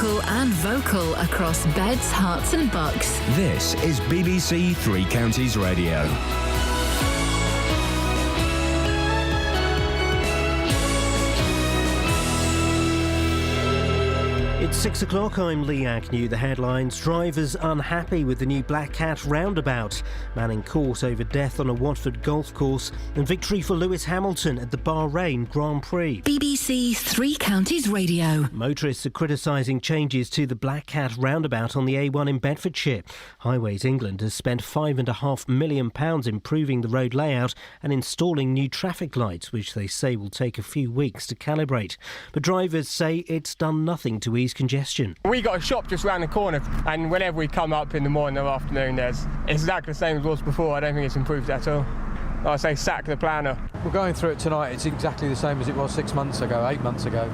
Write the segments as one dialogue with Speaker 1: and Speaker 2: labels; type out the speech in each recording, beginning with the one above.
Speaker 1: local and vocal across beds, hearts and bucks.
Speaker 2: This is BBC Three Counties Radio.
Speaker 3: It's 6 o'clock, I'm Lee Agnew. The headlines: drivers unhappy with the new Black Cat roundabout, man in court over death on a Watford golf course, and victory for Lewis Hamilton at the Bahrain Grand Prix.
Speaker 1: BBC Three Counties Radio.
Speaker 3: Motorists are criticising changes to the Black Cat roundabout on the A1 in Bedfordshire. Highways England has spent £5.5 million improving the road layout and installing new traffic lights, which they say will take a few weeks to calibrate. But drivers say it's done nothing to ease congestion.
Speaker 4: We got a shop just round the corner, and whenever we come up in the morning or afternoon, it's exactly the same as it was before. I don't think it's improved at all. I say sack the planner.
Speaker 5: We're going through it tonight. It's exactly the same as it was 6 months ago, 8 months ago.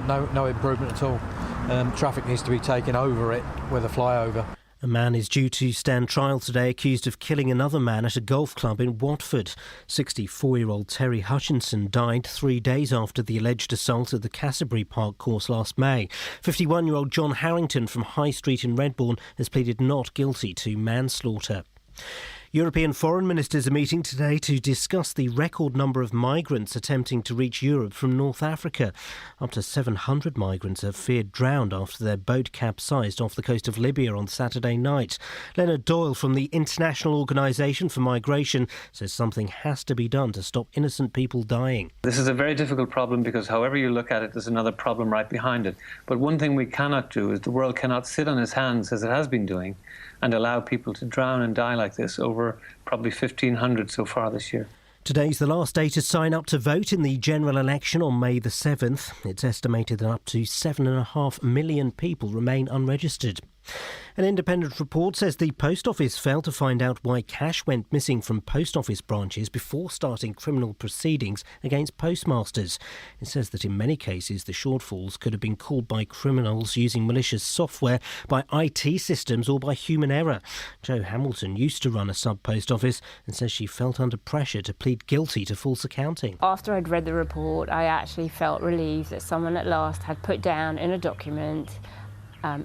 Speaker 5: No improvement at all. Traffic needs to be taken over it with a flyover.
Speaker 3: A man is due to stand trial today accused of killing another man at a golf club in Watford. 64-year-old Terry Hutchinson died 3 days after the alleged assault at the Casselbury Park course last May. 51-year-old John Harrington from High Street in Redbourne has pleaded not guilty to manslaughter. European foreign ministers are meeting today to discuss the record number of migrants attempting to reach Europe from North Africa. Up to 700 migrants are feared drowned after their boat capsized off the coast of Libya on Saturday night. Leonard Doyle from the International Organisation for Migration says something has to be done to stop innocent people dying.
Speaker 6: This is a very difficult problem because however you look at it, there's another problem right behind it. But one thing we cannot do is the world cannot sit on its hands as it has been doing and allow people to drown and die like this, over probably 1,500 so far this year.
Speaker 3: Today's the last day to sign up to vote in the general election on May the 7th. It's estimated that up to 7.5 million people remain unregistered. An independent report says the Post Office failed to find out why cash went missing from post office branches before starting criminal proceedings against postmasters. It says that in many cases the shortfalls could have been caused by criminals using malicious software, by IT systems or by human error. Jo Hamilton used to run a sub-post office and says she felt under pressure to plead guilty to false accounting.
Speaker 7: After I'd read the report, I actually felt relieved that someone at last had put down in a document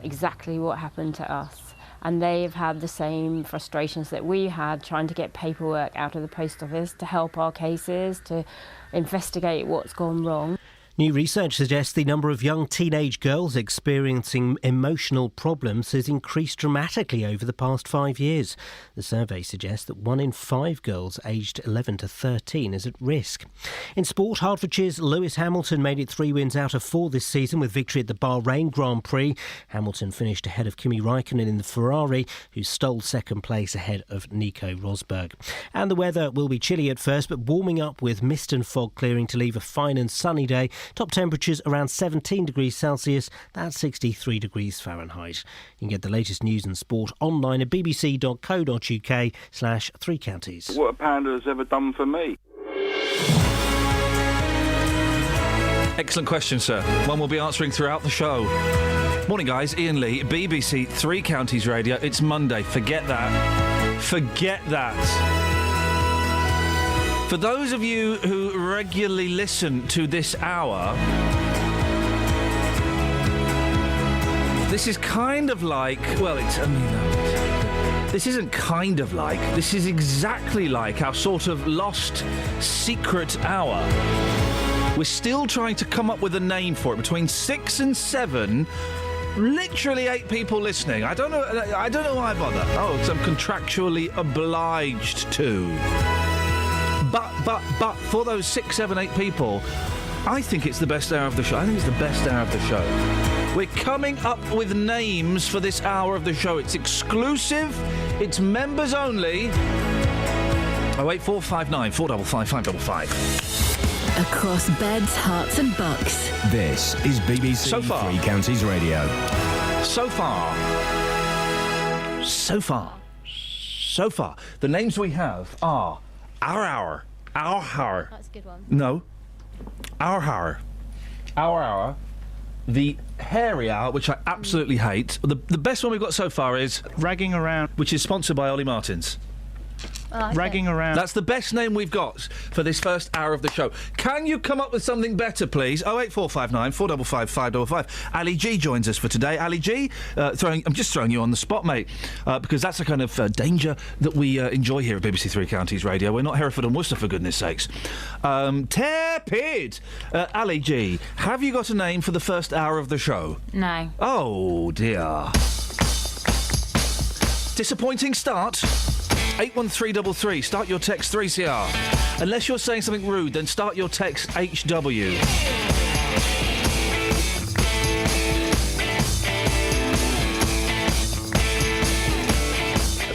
Speaker 7: exactly what happened to us, and they've had the same frustrations that we had trying to get paperwork out of the post office to help our cases, to investigate what's gone wrong.
Speaker 3: New research suggests the number of young teenage girls experiencing emotional problems has increased dramatically over the past 5 years. The survey suggests that 1 in 5 girls aged 11 to 13 is at risk. In sport, Hertfordshire's Lewis Hamilton made it 3 wins out of 4 this season with victory at the Bahrain Grand Prix. Hamilton finished ahead of Kimi Raikkonen in the Ferrari, who stole second place ahead of Nico Rosberg. And the weather will be chilly at first, but warming up with mist and fog clearing to leave a fine and sunny day. Top temperatures around 17 degrees Celsius, that's 63 degrees Fahrenheit. You can get the latest news and sport online at bbc.co.uk/3 counties.
Speaker 8: What a panda has ever done for me.
Speaker 9: Excellent question, sir. One we'll be answering throughout the show. Morning, guys. Iain Lee, BBC Three Counties Radio. It's Monday. Forget that. Forget that. For those of you who regularly listen to this hour, this is kind of like, this isn't kind of like, this is exactly like our sort of lost secret hour. We're still trying to come up with a name for it. Between 6 and 7, literally 8 people listening. I don't know why I bother. Oh, because I'm contractually obliged to. But for those 6, 7, 8 people, I think it's the best hour of the show. I think it's the best hour of the show. We're coming up with names for this hour of the show. It's exclusive. It's members only. 08459 455 555.
Speaker 1: Across beds, hearts and bucks.
Speaker 2: This is BBC
Speaker 9: So far.
Speaker 2: Three Counties Radio.
Speaker 9: So far, the names we have are Our Hour.
Speaker 10: That's a good one.
Speaker 9: No. Our Hour. The Hairy Hour, which I absolutely hate. The best one we've got so far is
Speaker 11: Ragging Around,
Speaker 9: which is sponsored by Ollie Martins. Ragging around. That's the best name we've got for this first hour of the show. Can you come up with something better, please? 08459 455 555. Ali G joins us for today. Ali G, I'm just throwing you on the spot, mate, because that's the kind of danger that we enjoy here at BBC Three Counties Radio. We're not Hereford and Worcester, for goodness sakes. Tepid! Ali G, have you got a name for the first hour of the show?
Speaker 7: No.
Speaker 9: Oh, dear. Disappointing start. 81333. Start your text 3CR. Unless you're saying something rude, then start your text HW.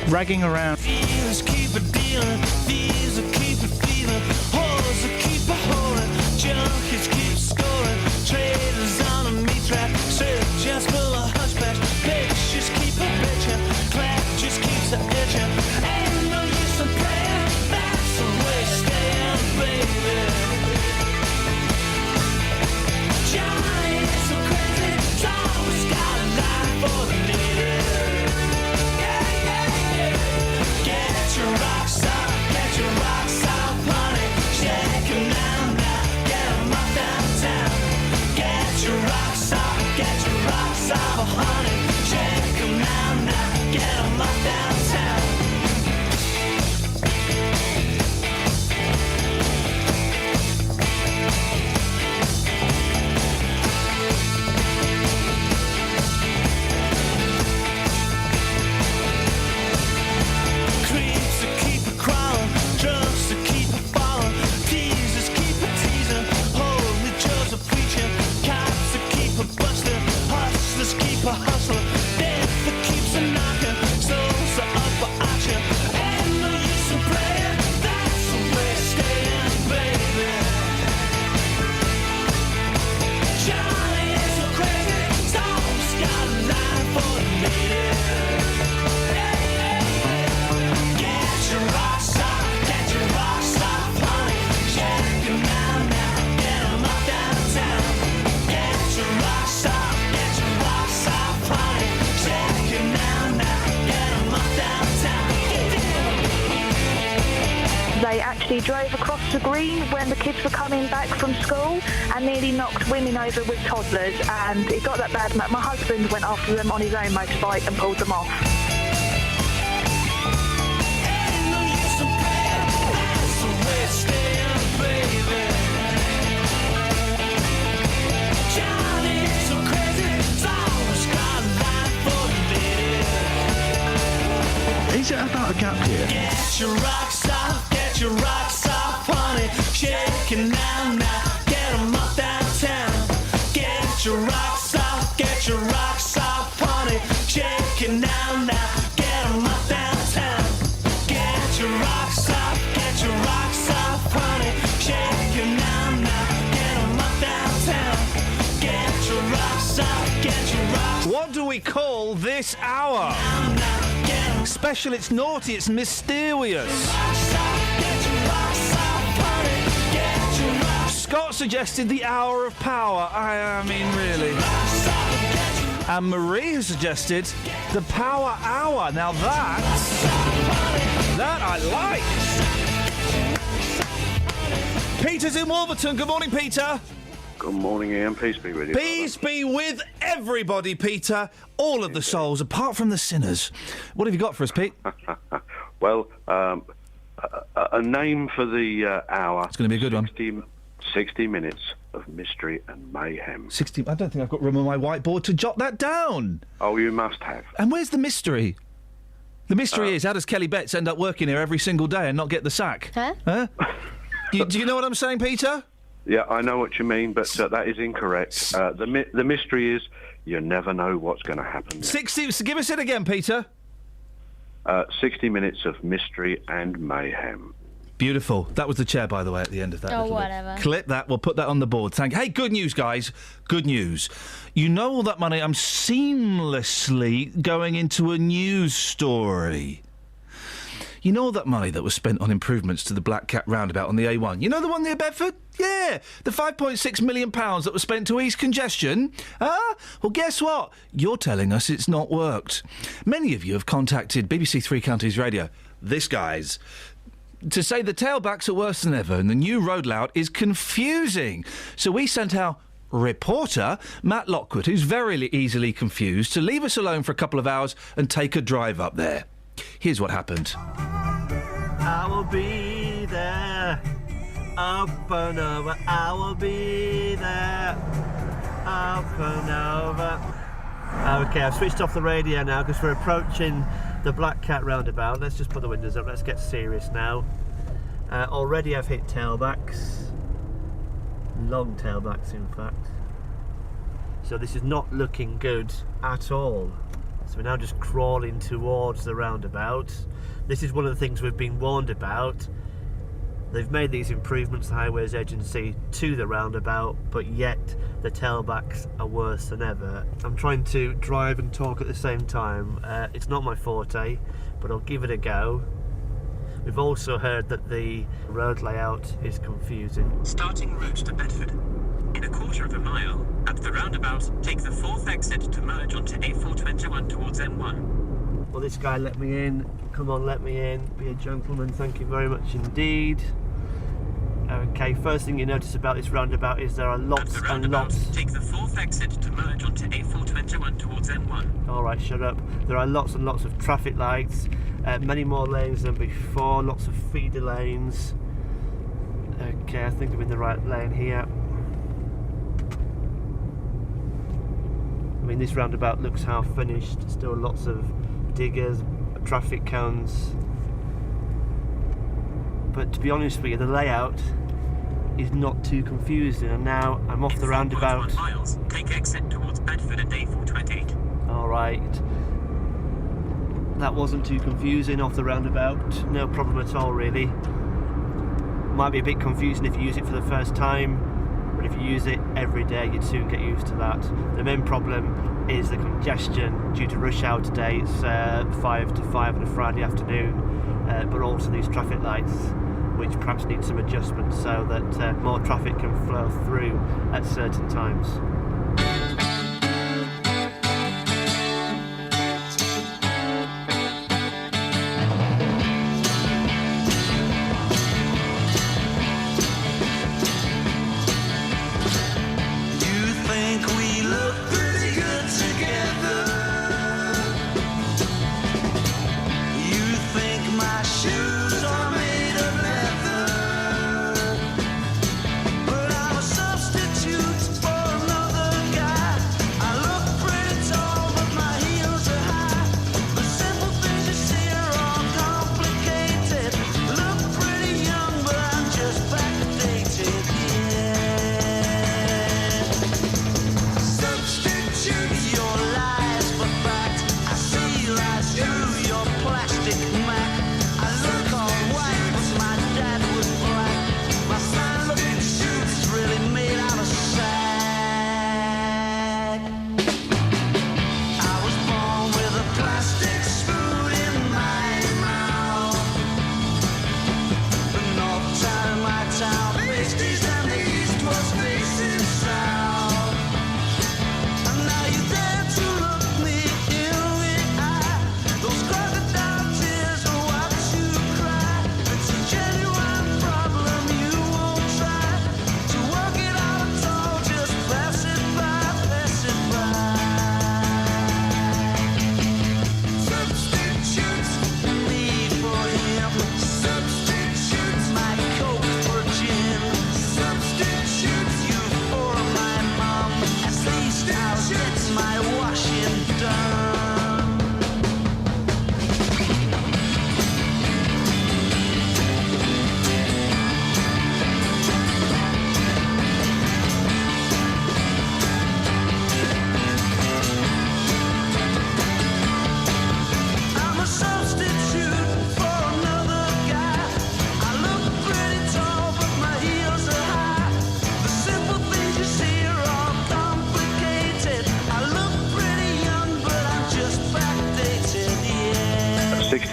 Speaker 9: Ragging around.
Speaker 11: Feelers keep a dealing, fees will keep a feeling, holes will keep a holding, junkies keep scoring, traders on a meat track, surgeons full of hunchbacks, bitches keep a bitchin', clap just keeps a itchin', ain't no use in playing, that's the way staying, baby. Johnny is so crazy, he's always got a line for the leader. Get your rocks off, honey. Shake 'em now, get 'em off downtown. Get your rocks off, honey. Shake 'em now, get 'em off downtown. Creeps that keep a crawling, drugs that keep a falling, teasers keep a teasing, holy Joes are preaching, cops that keep a busting, hustlers keep a hustling, death that keeps a knocking, souls are up for auction, ain't no use in playing, that's the way staying, baby. Johnny is so crazy, he's always got a line for the lady. Get your rocks off, honey. Shake 'em now, get 'em off downtown. Get your rocks off, honey. Shake 'em now, get 'em off downtown.
Speaker 12: They actually drove across the green when the kids were coming back from school and nearly knocked women over with toddlers, and it got that bad. My husband went after them on his own motorbike and pulled them off.
Speaker 11: Ain't no use in playing, that's the way staying, baby. Johnny is so crazy, he's always got a line for the lady.
Speaker 2: Is it about a gap year?
Speaker 11: Get your rocks off, honey. Shake 'em now, get 'em off downtown. Get your rocks off, honey. Shake 'em now, get 'em off downtown. Get your rocks off, honey. Shake 'em now, get 'em off downtown. Get your rocks off,
Speaker 9: What do we call this hour? Special, it's naughty, it's mysterious. Scott suggested the hour of power. I mean, really. And Marie has suggested the power hour. Now that I like. Peter's in Wolverton. Good morning, Peter.
Speaker 8: Good morning, Ian. Peace be with you.
Speaker 9: Peace be with everybody, Peter. All of the souls, apart from the sinners. What have you got for us, Pete?
Speaker 8: Well, a name for the hour.
Speaker 9: It's going to be a good one.
Speaker 8: 60 minutes of mystery and mayhem.
Speaker 9: 60. I don't think I've got room on my whiteboard to jot that down.
Speaker 8: Oh, you must have.
Speaker 9: And where's the mystery? The mystery is, how does Kelly Betts end up working here every single day and not get the sack? Huh? Do you know what I'm saying, Peter?
Speaker 8: Yeah, I know what you mean, but that is incorrect. The mystery is you never know what's going to happen.
Speaker 9: 60. So give us it again, Peter.
Speaker 8: 60 minutes of mystery and mayhem.
Speaker 9: Beautiful. That was the chair, by the way, at the end of that.
Speaker 10: Oh, whatever.
Speaker 9: Clip that. We'll put that on the board. Thank you. Hey, good news, guys. Good news. You know all that money I'm seamlessly going into a news story. You know all that money that was spent on improvements to the Black Cat roundabout on the A1? You know the one near Bedford? Yeah, the £5.6 million that was spent to ease congestion. Well, guess what? You're telling us it's not worked. Many of you have contacted BBC Three Counties Radio this guy's. To say the tailbacks are worse than ever and the new road layout is confusing. So we sent our reporter, Matt Lockwood, who's very easily confused, to leave us alone for a couple of hours and take a drive up there. Here's what happened.
Speaker 13: I will be there, up and over, I will be there, up and over. OK, I've switched off the radio now because we're approaching the Black Cat roundabout. Let's just put the windows up, let's get serious now. Already I've hit tailbacks, long tailbacks in fact. So this is not looking good at all. So we're now just crawling towards the roundabout. This is one of the things we've been warned about. They've made these improvements, the Highways Agency, to the roundabout, but yet the tailbacks are worse than ever. I'm trying to drive and talk at the same time. It's not my forte, but I'll give it a go. We've also heard that the road layout is confusing.
Speaker 14: Starting route to Bedford. In a quarter of a mile, at the roundabout, take the 4th exit to merge onto A421 towards M1.
Speaker 13: Well, this guy let me in. Come on, let me in. Be a gentleman. Thank you very much indeed. Okay, first thing you notice about this roundabout is there are lots and lots.
Speaker 14: Take the 4th exit to merge onto A421 towards M1.
Speaker 13: Alright, shut up. There are lots and lots of traffic lights, many more lanes than before, lots of feeder lanes. Okay, I think I'm in the right lane here. I mean, this roundabout looks half finished, still lots of diggers, traffic cones. But to be honest with you, the layout is not too confusing, and now I'm off the roundabout.
Speaker 14: 4.1 miles, take exit towards Bedford and A428.
Speaker 13: Alright. That wasn't too confusing off the roundabout, no problem at all really. Might be a bit confusing if you use it for the first time, but if you use it every day you'd soon get used to that. The main problem is the congestion due to rush hour today. It's 5 to 5 on a Friday afternoon, but also these traffic lights which perhaps need some adjustment so that more traffic can flow through at certain times.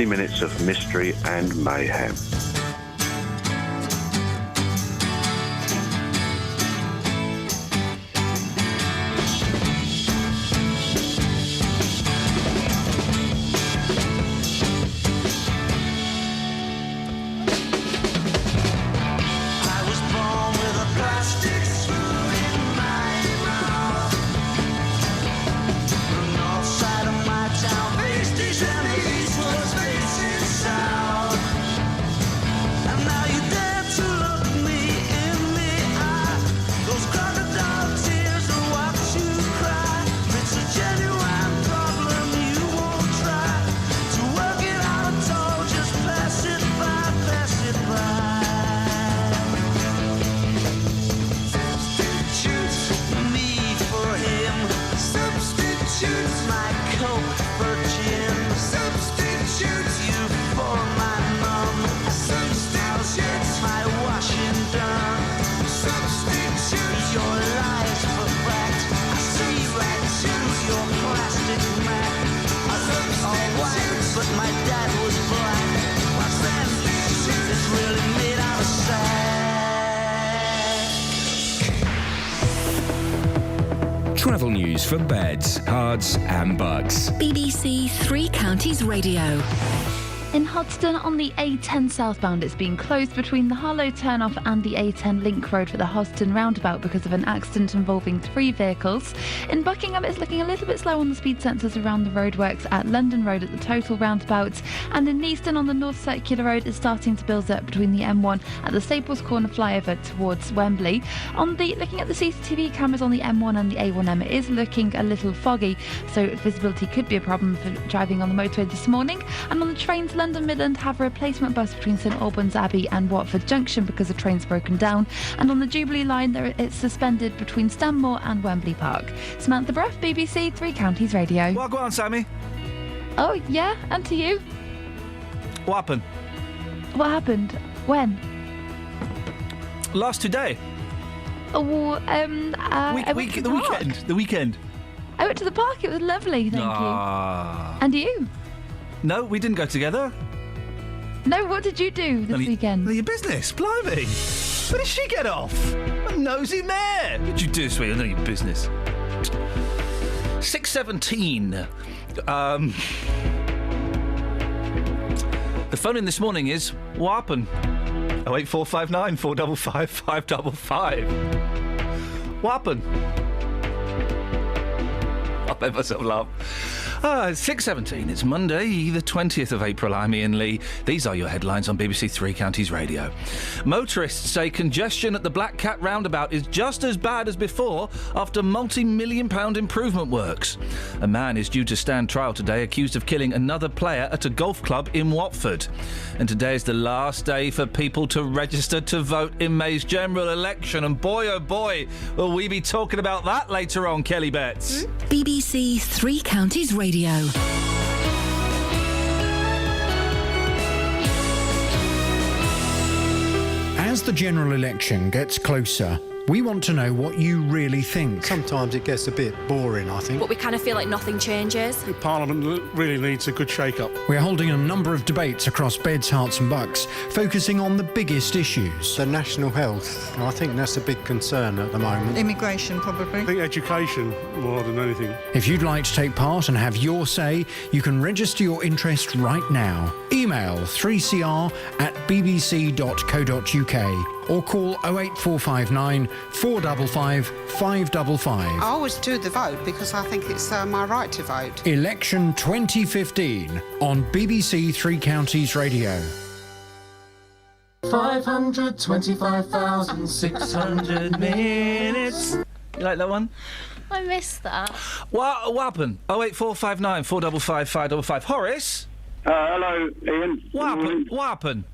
Speaker 8: Minutes of mystery and mayhem.
Speaker 11: Substitute my coke for gin. Substitute you for my mum. Substitute my washing done. Substitute your lies for fact. I see right through your plastic mat. I look all white, but my dad was black. My substitute is really made out of sack.
Speaker 2: Travel news for beds, cards and bugs.
Speaker 1: BBC Three Counties Radio.
Speaker 10: In Hoddesdon on the A10 southbound, it's been closed between the Harlow turnoff and the A10 link road for the Hoddesdon roundabout because of an accident involving 3 vehicles. In Buckingham, it's looking a little bit slow on the speed sensors around the roadworks at London Road at the total roundabout. And in Neaston on the North Circular Road, it's starting to build up between the M1 at the Staples Corner flyover towards Wembley. Looking at the CCTV cameras on the M1 and the A1M, it is looking a little foggy, so visibility could be a problem for driving on the motorway this morning. And on the trains, London Midland have a replacement bus between St Albans Abbey and Watford Junction because the train's broken down. And on the Jubilee line, it's suspended between Stanmore and Wembley Park. Samantha Bruff, BBC Three Counties Radio.
Speaker 9: Well, go on, Sammy.
Speaker 10: Oh, yeah, and to you.
Speaker 9: What happened?
Speaker 10: What happened? When?
Speaker 9: Last today.
Speaker 10: Oh,
Speaker 9: The weekend.
Speaker 10: I went to the park. It was lovely, thank you. And you?
Speaker 9: No, we didn't go together.
Speaker 10: No, what did you do this weekend?
Speaker 9: None of your business, blimey. Where did she get off? A nosy mare. What did you do, sweetie? None of your business. 6:17. The phone in this morning is, what happened? 08459 455 555. What happened? I made myself laugh. 6:17. It's Monday, the 20th of April. I'm Iain Lee. These are your headlines on BBC Three Counties Radio. Motorists say congestion at the Black Cat roundabout is just as bad as before after multi-million-pound improvement works. A man is due to stand trial today accused of killing another player at a golf club in Watford. And today is the last day for people to register to vote in May's general election. And boy, oh boy, will we be talking about that later on, Kelly Betts.
Speaker 1: BBC Three Counties Radio.
Speaker 15: As the general election gets closer, we want to know what you really think.
Speaker 16: Sometimes it gets a bit boring, I think.
Speaker 17: But we kind of feel like nothing changes.
Speaker 16: Parliament really needs a good shake-up.
Speaker 15: We're holding a number of debates across Beds, Herts and Bucks, focusing on the biggest issues.
Speaker 16: The national health, I think that's a big concern at the moment.
Speaker 18: Immigration, probably.
Speaker 16: I think education more than anything.
Speaker 15: If you'd like to take part and have your say, you can register your interest right now. Email 3cr@bbc.co.uk or call 08459 455 555.
Speaker 18: I always do the vote because I think it's my right to vote.
Speaker 15: Election 2015 on BBC Three Counties Radio.
Speaker 9: 525,600 minutes. You like that one?
Speaker 10: I missed that.
Speaker 9: What happened? 08459 455 555. Horace?
Speaker 19: Hello, Iain.
Speaker 9: What happened? What happened?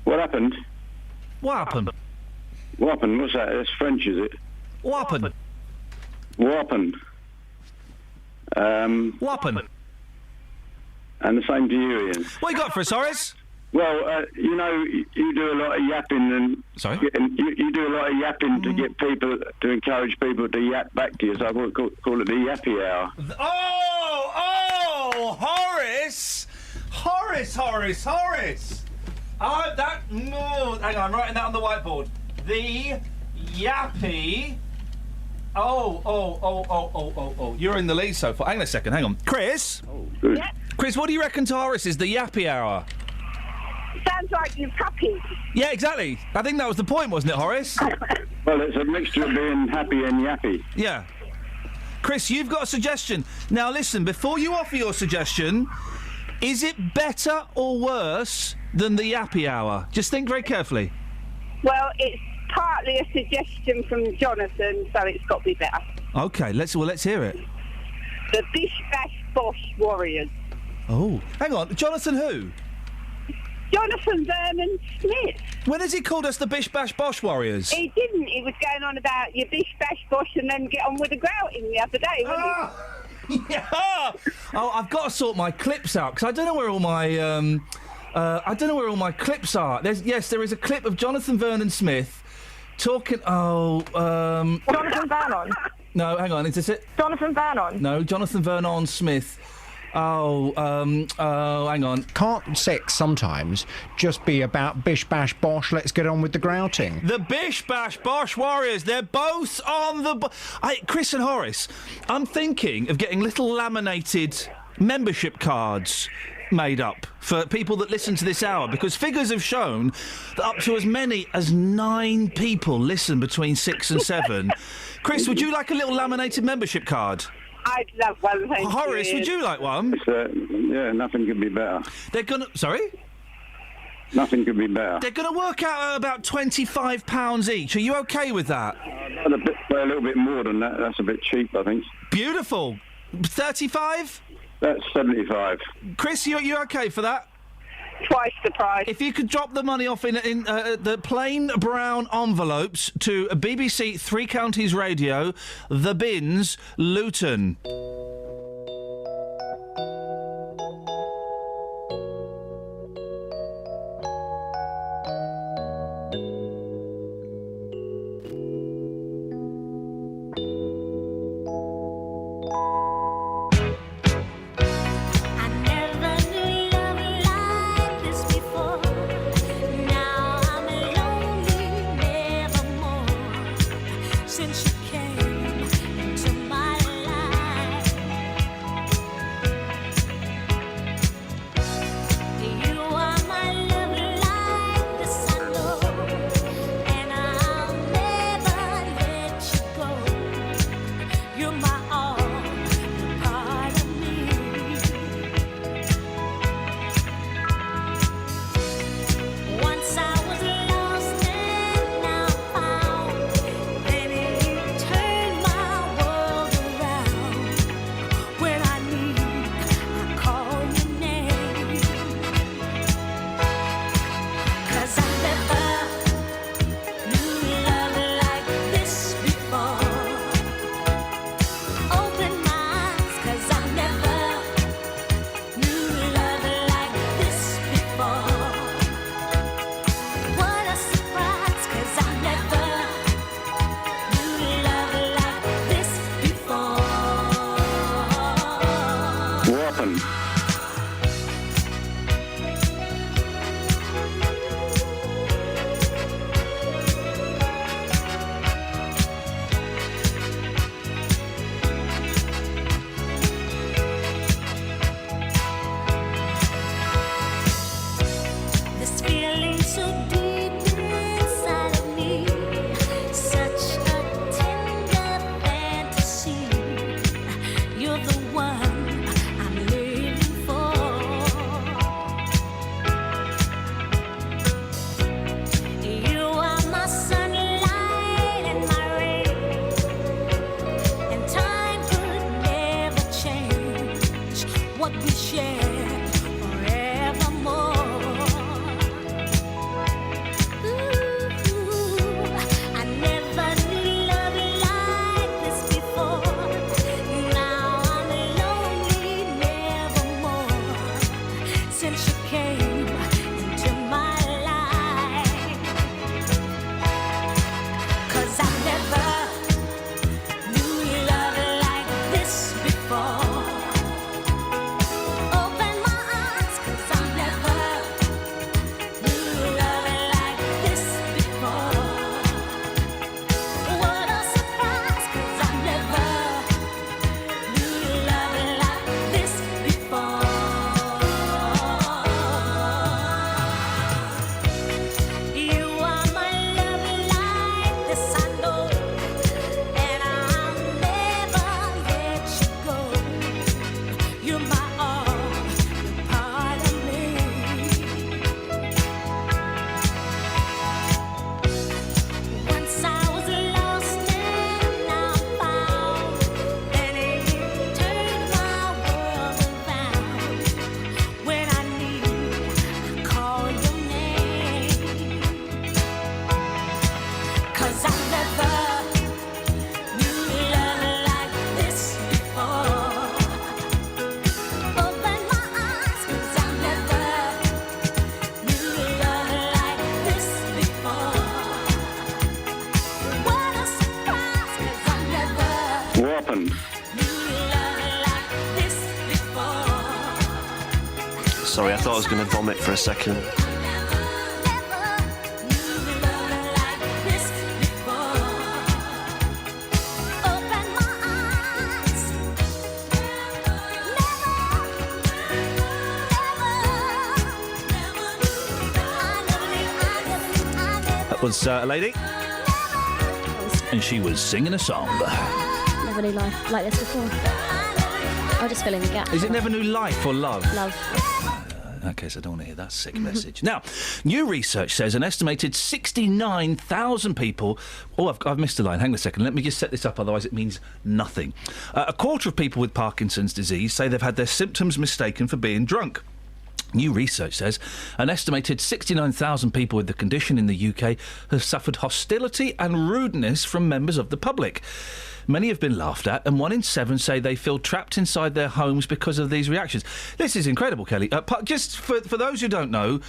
Speaker 19: What happened?
Speaker 9: What happened?
Speaker 19: What happened? What's that? It's French, is it?
Speaker 9: What happened?
Speaker 19: What happened?
Speaker 9: What happened?
Speaker 19: And the same to you, Iain.
Speaker 9: What you got for us, Horace?
Speaker 19: Well, you know, you do a lot of yapping and...
Speaker 9: Sorry?
Speaker 19: You do a lot of yapping to get people, to encourage people to yap back to you, so I would call it the yappy hour.
Speaker 9: Oh, Horace! Horace! Oh, hang on, I'm writing that on the whiteboard. The yappy... Oh. You're in the lead so far. Hang on a second, hang on. Chris?
Speaker 19: Good.
Speaker 12: Yep.
Speaker 9: Chris, what do you reckon to Horace is the yappy hour?
Speaker 12: Sounds like you're happy.
Speaker 9: Yeah, exactly. I think that was the point, wasn't it, Horace?
Speaker 19: Well, it's a mixture of being happy and yappy.
Speaker 9: Yeah. Chris, you've got a suggestion. Now, listen, before you offer your suggestion, is it better or worse than the yappy hour? Just think very carefully.
Speaker 12: Well, it's partly a suggestion from Jonathan, so it's got to be better.
Speaker 9: OK, let's hear it.
Speaker 12: The Bish Bash Bosh Warriors.
Speaker 9: Oh. Hang on, Jonathan who?
Speaker 20: Jonathan Vernon Smith.
Speaker 9: When has he called us the Bish Bash Bosh Warriors?
Speaker 20: He didn't. He was going on about your bish bash bosh and then get on with the grouting the other day, wasn't he?
Speaker 9: Yeah. Oh, I've got to sort my clips out because I don't know where all my clips are. There is a clip of Jonathan Vernon Smith talking.
Speaker 12: Jonathan Vernon.
Speaker 9: No, hang on. Is this it?
Speaker 12: Jonathan Vernon.
Speaker 9: No, Jonathan Vernon Smith. Hang on.
Speaker 15: Can't sex sometimes just be about bish bash bosh, let's get on with the grouting?
Speaker 9: The Bish Bash Bosh Warriors, they're both on the... Chris and Horace, I'm thinking of getting little laminated membership cards made up for people that listen to this hour, because figures have shown that up to as many as 9 people listen between 6 and 7. Chris, would you like a little laminated membership card?
Speaker 20: I'd love one, thank you.
Speaker 9: Horace, would you like one?
Speaker 19: Yeah, nothing could be better.
Speaker 9: They're gonna... Sorry?
Speaker 19: Nothing could be better.
Speaker 9: They're going to work out at about £25 each. Are you OK with that?
Speaker 19: A little bit more than that. That's a bit cheap, I think.
Speaker 9: Beautiful. 35?
Speaker 19: That's 75.
Speaker 9: Chris, you OK for that?
Speaker 20: Twice the price.
Speaker 9: If you could drop the money off in the plain brown envelopes to BBC Three Counties Radio, The Bins, Luton.
Speaker 11: Since you came into my life, you are my love like the sun, and I'll never let you go. You're my all, you're part of me. Once I was lost and now found. Turn my world around. When I need, I call your name. 'Cause I never knew love like this before. Open my eyes, 'cause I never knew love like this before. What a surprise, 'cause I never love like this before.
Speaker 19: What happened?
Speaker 11: This feeling so deep inside of me, such a tender fantasy. You're the one I'm living for. You are my sunlight and my rain, and time could never change what we share forevermore. I never knew love like this before. Now I'm lonely nevermore. Since you came into my life, 'cause I never knew love like this before. Open my
Speaker 21: Sorry, I thought I was going to vomit for a second.
Speaker 9: That was a lady, and she was singing a song.
Speaker 22: Never knew life like this before. I'll just fill in the gap.
Speaker 9: Is it never knew life or love?
Speaker 22: Love.
Speaker 9: In that case, I don't want to hear that sick message. Now, new research says an estimated 69,000 people... Oh, I've missed a line. Hang on a second. Let me just set this up, otherwise it means nothing. A quarter of people with Parkinson's disease say they've had their symptoms mistaken for being drunk. New research says an estimated 69,000 people with the condition in the UK have suffered hostility and rudeness from members of the public. Many have been laughed at, and 1 in 7 say they feel trapped inside their homes because of these reactions. This is incredible, Kelly. Just for those who don't know,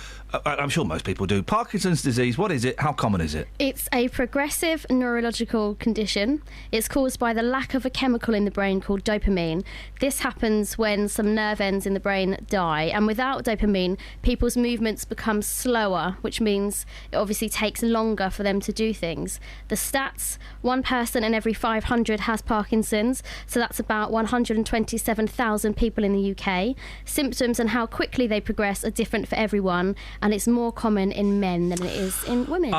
Speaker 9: I'm sure most people do, Parkinson's disease, what is it? How common is it?
Speaker 22: It's a progressive neurological condition. It's caused by the lack of a chemical in the brain called dopamine. This happens when some nerve ends in the brain die, and without dopamine, people's movements become slower, which means it obviously takes longer for them to do things. The stats, 1 person in every 500 has Parkinson's, so that's about 127,000 people in the UK. Symptoms and how quickly they progress are different for everyone, and it's more common in men than it is in women.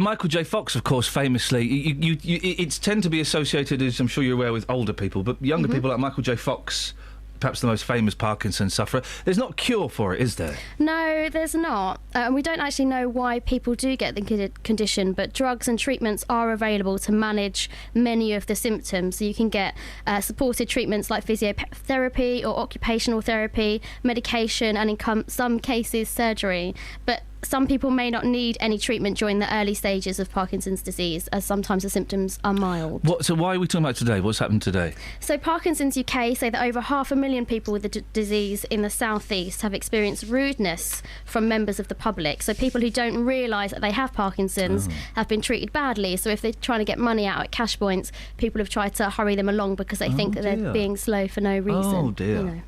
Speaker 9: Michael J. Fox, of course, famously, it's tend to be associated, as I'm sure you're aware, with older people, but younger people like Michael J. Fox, perhaps the most famous Parkinson's sufferer. There's not a cure for it, is there?
Speaker 22: No, there's not. We don't actually know why people do get the condition, but drugs and treatments are available to manage many of the symptoms. So you can get supported treatments like physiotherapy or occupational therapy, medication, and in some cases surgery. But some people may not need any treatment during the early stages of Parkinson's disease, as sometimes the symptoms are mild.
Speaker 9: So why are we talking about today? What's happened today?
Speaker 22: So Parkinson's UK say that over 500,000 people with the disease in the southeast have experienced rudeness from members of the public. So people who don't realise that they have Parkinson's have been treated badly. So if they're trying to get money out at cash points, people have tried to hurry them along because they think that they're being slow for no reason.
Speaker 9: Oh dear.
Speaker 22: You know.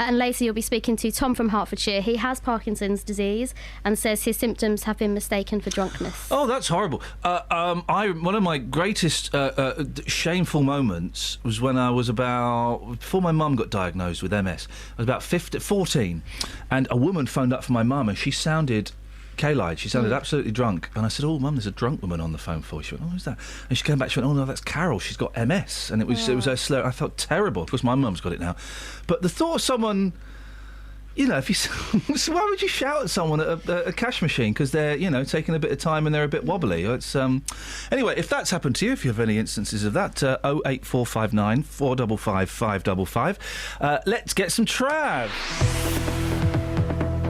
Speaker 22: And later you'll be speaking to Tom from Hertfordshire. He has Parkinson's disease and says his symptoms have been mistaken for drunkenness.
Speaker 9: Oh, that's horrible. One of my greatest shameful moments was when I was before my mum got diagnosed with MS. I was about 14, and a woman phoned up for my mum, and she sounded K-Lied. She sounded absolutely drunk. And I said, "Oh, Mum, there's a drunk woman on the phone for you." She went, "Oh, who's that?" And she came back, she went, "Oh, no, that's Carol. She's got MS." And it was her slur. I felt terrible. Of course, my mum's got it now. But the thought of someone... if you... So why would you shout at someone at a cash machine because they're, taking a bit of time and they're a bit wobbly? It's Anyway, if that's happened to you, if you have any instances of that, 08459 455 555. Let's get some trav.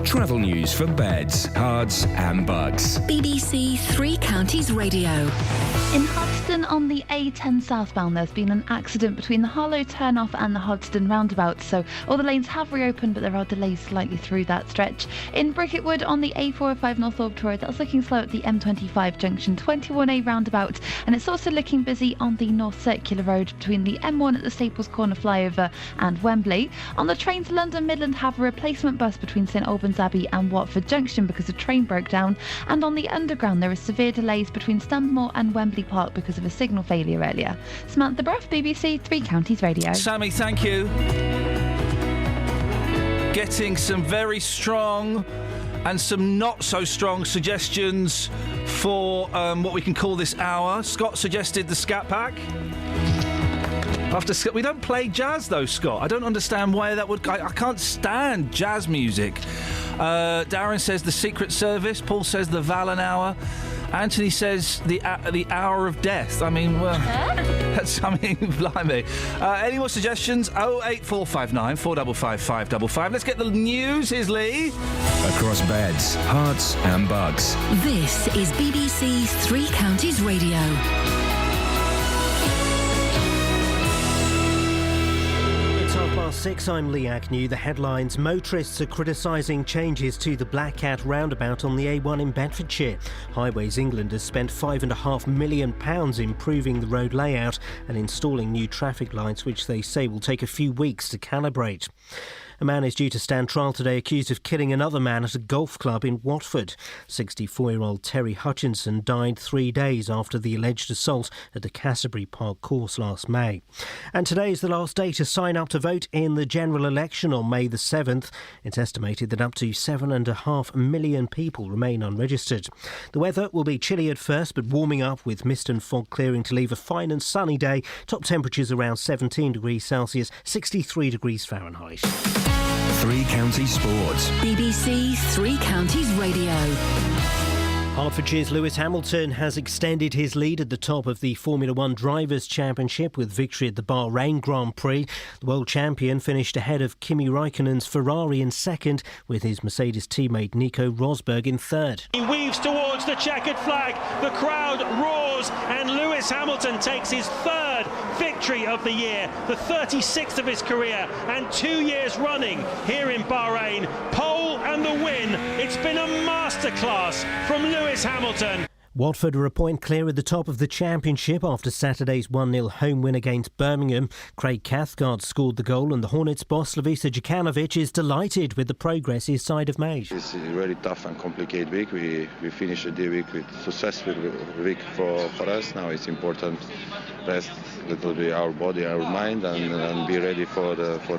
Speaker 2: Travel news for beds, cards and bugs.
Speaker 1: BBC Three Counties Radio.
Speaker 10: In Hoddesdon on the A10 southbound, there's been an accident between the Harlow turnoff and the Hoddesdon roundabout, so all the lanes have reopened, but there are delays slightly through that stretch. In Bricketwood on the A405 North Orbit Road, that's looking slow at the M25 junction 21A roundabout, and it's also looking busy on the North Circular Road between the M1 at the Staples Corner flyover and Wembley. On the train to London Midland, have a replacement bus between St Albans Abbey and Watford Junction because a train broke down, and on the Underground there are severe delays between Stanmore and Wembley Park because of a signal failure earlier. Samantha Bruff, BBC Three Counties Radio.
Speaker 9: Sammy, thank you. Getting some very strong and some not so strong suggestions for what we can call this hour. Scott suggested the Scat Pack. We don't play jazz though, Scott. I don't understand why that would... I can't stand jazz music. Darren says the Secret Service. Paul says the Valen Hour. Anthony says the Hour of Death. I mean, well, that's... I mean, blimey. Any more suggestions? 08459 455 555. Let's get the news. Here's Lee.
Speaker 2: Across beds, hearts and bugs.
Speaker 1: This is BBC Three Counties Radio.
Speaker 3: Past 6, I'm Lee Agnew. The headlines: motorists are criticising changes to the Black Cat roundabout on the A1 in Bedfordshire. Highways England has spent £5.5 million improving the road layout and installing new traffic lights, which they say will take a few weeks to calibrate. A man is due to stand trial today accused of killing another man at a golf club in Watford. 64-year-old Terry Hutchinson died 3 days after the alleged assault at the Canterbury Park course last May. And today is the last day to sign up to vote in the general election on May the 7th. It's estimated that up to 7.5 million people remain unregistered. The weather will be chilly at first, but warming up with mist and fog clearing to leave a fine and sunny day. Top temperatures around 17 degrees Celsius, 63 degrees Fahrenheit.
Speaker 2: Three Counties Sports.
Speaker 1: BBC Three Counties Radio.
Speaker 3: Hertfordshire's Lewis Hamilton has extended his lead at the top of the Formula One Drivers' Championship with victory at the Bahrain Grand Prix. The world champion finished ahead of Kimi Raikkonen's Ferrari in second, with his Mercedes teammate Nico Rosberg in third.
Speaker 11: He weaves towards the checkered flag. The crowd roars, and Lewis Hamilton takes his third victory of the year, the 36th of his career, and 2 years running here in Bahrain. Pole and the win. It's been a masterclass from Lewis Hamilton.
Speaker 3: Watford are a point clear at the top of the championship after Saturday's 1-0 home win against Birmingham. Craig Cathcart scored the goal, and the Hornets boss Slavica Jokanovic is delighted with the progress his side have made.
Speaker 4: It's a very tough and complicated week. We finished the week with successful week for us. Now it's important rest a little bit our body, our mind, and be ready for